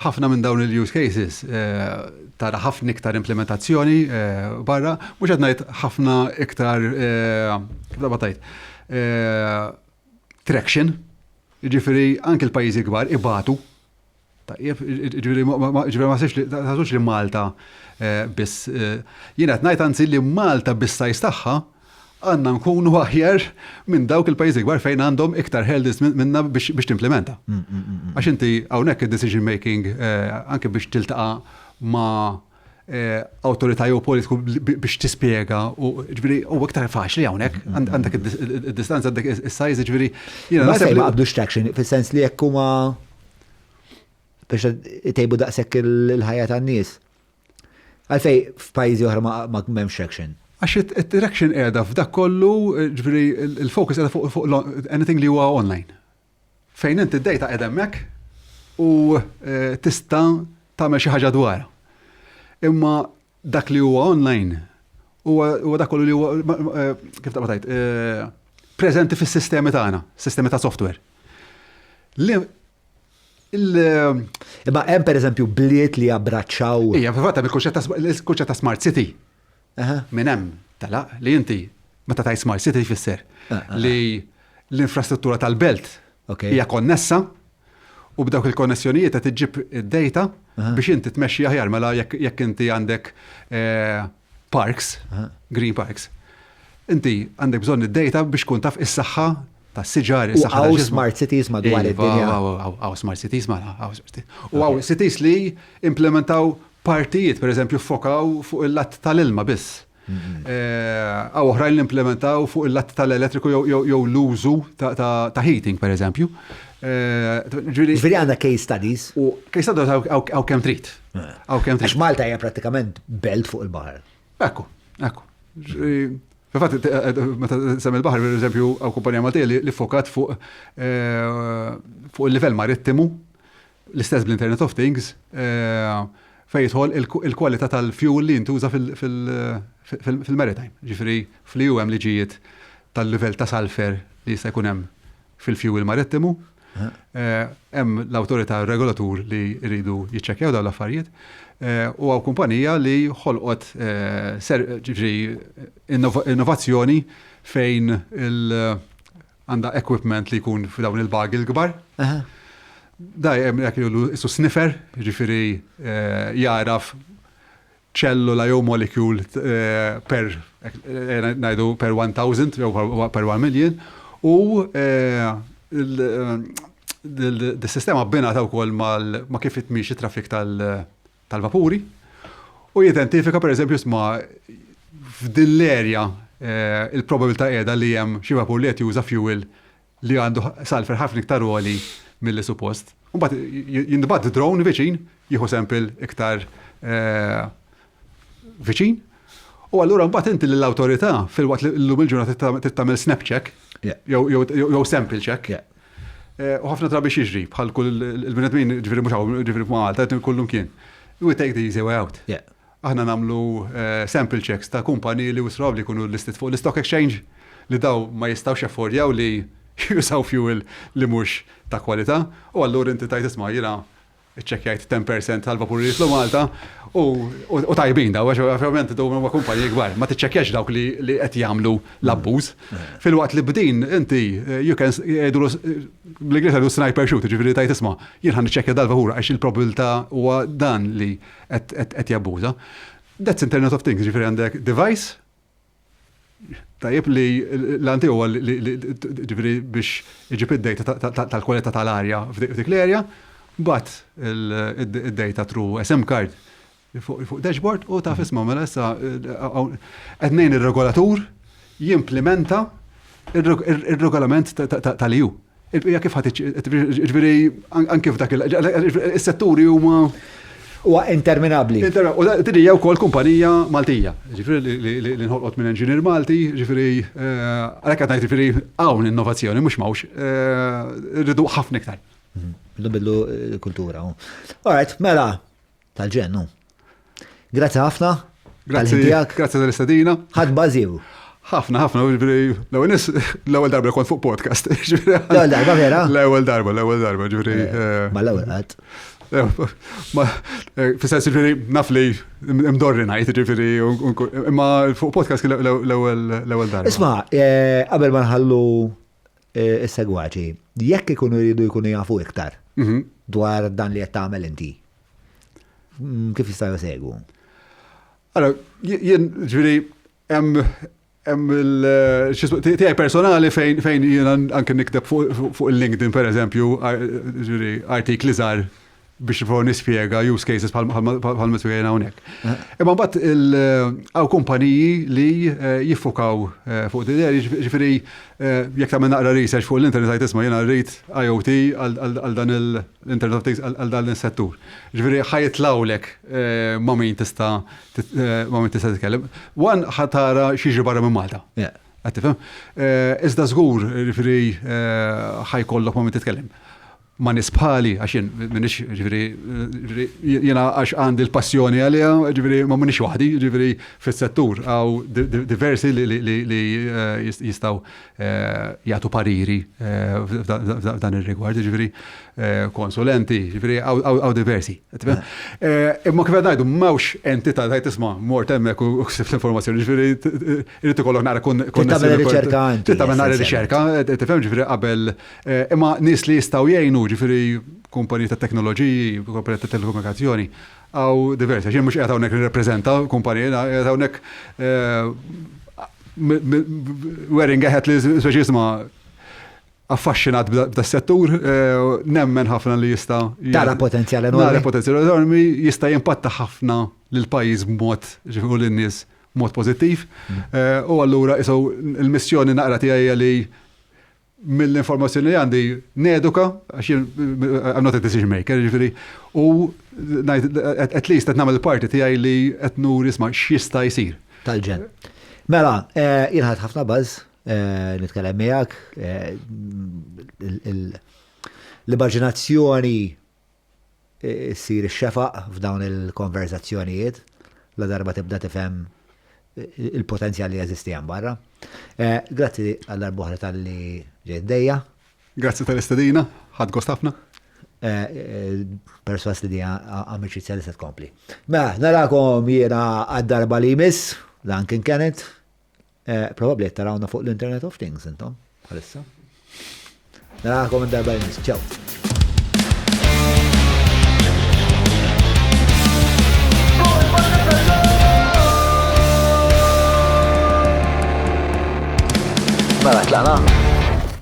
Ħafna minn dawn il-use cases tara ħafna iktar implementazzjoni barra, mhux qed ngħid ħafna iktar kif batajt traction, jiġifieri anke l-pajjiżi kbar ibatu Tajjeb, ġifieri ma sirx li taħsux li Malta biss jiena qed ngħid anzi li Malta bis-sajs tagħha għandna nkunu aħjar minn dawk il-pajjiżi kbar fejn għandhom iktar ħeldis minna biex timplementa. Għax inti hawnhekk id-decision making anke biex tiltaqa' ma' awtorità jew politiku biex tispjega u ġifieri huwa iktar faċli hawnhekk għandek id-distanza għandek is-sajż ġifieri jiena naħseb li ma qabdux traction fis-sens li jekk huma biex itejbu daqshekk il-ħajja tan-nies. Għalfej f'pajjiżi oħra ma m'hemmx traction. Għax it-direction qiegħda f'dak kollu, ġifieri il-focus qiegħda fuq anything li huwa online. Fejn inti d-dejta qiegħda hemmhekk u tista' tagħmel xi ħaġa dwarha. Imma dak li huwa online huwa dak kollu li huwa kif taqbad tgħid preżenti fis-sistemi tagħna, sistemi ta' software. Imma hemm pereżempju bliet li abbraċċaw. Ija, fil-fatt il-kunċett ta' smart city. Minn hemm talaq li inti meta tgħid smart city jfisser li l-infrastruttura tal-belt hija konnessa u b'dawk il-konnessjonijiet qed iġġib id-data biex inti tmexxi aħjar mela jekk inti għandek parks, green parks. Inti għandek bżonn id-data biex tkun taf is-saħħa tas-siġar, is-saħħa tal-ġism. U smart cities madwar id-dinja. Għaw smart cities u għaw cities li implementaw partijiet, pereżempju, fokaw fuq il-lat tal-ilma biss. Għaw oħrajn li implementaw fuq il-lat tal-elettriku jew l-użu ta' heating, pereżempju. Ġifieri għandha case studies. U case studies għaw kemm trid. Għax Malta hija prattikament belt fuq il-baħar. Ekku. Fatt, meta sem il-baħar, per eżempju, għaw kumpanija Maltija li fokat fuq il-livell marittimu, l-istess bl-Internet of Things, fejtħol il-kwalità tal-fuel li jintuża fil-maritime. Ġifieri fl-EU hemm liġijiet tal-livell ta' salfer li jista' jkun hemm fil-fuel marittimu. Hemm l-awtorità regolatur li jridu jiċċekkjaw dawn l-affarijiet. U għaw kumpanija li ħolqot innovazzjoni fejn għandha equipment li jkun f'dawn il-bagi l-kbar. Daj, jek jgħu sniffer, ġifiri jaraf ċellula jew molecule per 1000 jew per 1 million u d-sistema bbinata wkoll ma kif itmix it-traffik tal-vapuri u jidentifika per eżempju sma f'din l-erja il-probabilità qiegħda li hemm xi vapur li qed juża fuel li għandu salfer ħafna iktar għoli mill-li suppost. Mbagħad jindbagħad drone viċin, jieħu sample iktar viċin, u allura mbagħad inti lill-awtorità fil-waqt li llum il-ġurnata tagħmel snap check jew sample check. U ħafna drabi xiġri bħal kull il-bnedmin ġifieri mhux ġifieri Malta qed kullum kien. We take the easy way out. Aħna nagħmlu sample checks ta' kumpaniji li wisraw li jkunu listed fuq l-stock exchange li daw ma jistgħux jaffordjaw li jusaw fuel li mhux ta' kwalità, u allura inti tajt isma' jiena iċċekkjajt 10% tal-vapuri li jitlu Malta u tajbin daw għax ovvjament dawn huma kumpaniji kbar, ma tiċċekkjax dawk li qed jagħmlu l-abbuż. Filwaqt li bdin inti you can bl-Ingliż għadu sniper shoot, ġifieri tajt isma' jien ħan niċċekkja dal-vapur għax il-probabilità huwa dan li qed jabbuża. That's Internet of Things, ġifieri għandek device tajjeb li l-anti huwa ġifieri biex iġib id-data tal-kwalità tal-arja f'dik l-erja, but id-data through SM card fuq dashboard u taf isma' mela issa qed ngħin ir-regolatur jimplementa ir-regolament tal-EU. Hija kif ħadd ġifieri anke f'dak is-setturi huma huwa interminabbli. U din hija wkoll kumpanija Maltija, ġifieri li nħolqot minn inġinier Malti, ġifieri għalhekk qed ngħid ġifieri hawn innovazzjoni mhux mawx irridu ħafna iktar. Nbidlu l-kultura. All right, mela tal-ġennu. Grazzi ħafna. Grazzi tal-istadina. Ħadd bażiw. ħafna, l-ewwel darba kont fuq podcast. L-ewwel darba vera? L-ewwel darba, ġifieri. Ma l-ewwel qatt. Fis-sens ġifieri naf li mdorri ngħid ġifieri imma fuq podcast l-ewwel darba. Isma' qabel ma nħallu is-segwaċi, jekk ikunu jridu jkunu jafu iktar dwar dan li qed tagħmel inti. Kif jistgħu jsegwu? Allora, jien ġifieri hemm tiegħi personali fejn jiena anke nikteb fuq il-LinkedIn pereżempju, ġifieri artikli żgħar biex nispjega use cases bħal mispjegajna hawnhekk. Imma mbagħad hawn kumpaniji li jiffukaw fuq d-idea, ġifieri jekk tagħmel naqra research fuq l-internet għajt isma' jiena rrid IoT għal dan l-Internet of Things għal dan is-settur. Ġifieri ħajitlawlek ma' min tista' titkellem. Wan ħatara xi barra minn Malta. Qed tifhem? Iżda żgur ġifieri ħajkollok ma' min titkellem. Ma nispali, għaxin, minix, ġiviri, jena għax għandi l-passjoni għalija, ġiviri, ma minix wahdi, ġiviri, fil-settur, għaw diversi li jistaw jgħatu pariri f'dan il-rigward, ġiviri, konsulenti, ġiviri, għaw diversi. Imma kif għadnajdu, mawx entita tajt isma, mort emmek u ksibt informazzjoni, ġiviri, irritu kollok nara Tittamel riċerka għanti. Tittamel nara riċerka, tifem ġiviri, qabel, imma nis li jistaw jgħinu ġifiri kumpaniji ta' teknoloġiji, kumpaniji ta' telekomunikazzjoni, għaw diversi. Ġien mux għet għawnek reprezenta kumpaniji, għet għawnek wearing għet li speċisma affaxxinat b'da settur, nemmen ħafna li jista' Tara potenzjal enormi. Tara potenzjal enormi, jista' jimpatta ħafna l-pajjiż b'mod ġifieri u lin-nies b'mod pożittiv. U allura il-missjoni naqra tiegħi li mill-informazzjoni li għandi neduka, għax I'm not a decision maker, ġifiri, u at least qed nagħmel parti tiegħi li qed nur isma' x'jista' jsir. Tal-ġen. Mela, jirħad ħafna baż, nitkellem miegħek, l-immaġinazzjoni ssir ix-xefaq f'dawn il-konverzazzjonijiet, la darba tibda tifhem il-potenzjal li jeżisti hemm barra. Grazzi għall-darbohra tal-li ġeddejja. Grazzi tal-istedina, ħadd gost ħafna. Perswas li dija amicizja li se tkompli. Mela, narakom jiena għad-darba li jmiss, dan kien kienet, probabbli qed tarawna fuq l-Internet of Things intom, bħalissa. Narakom għad-darba li jmiss. Ciao. Mela, tlaqna?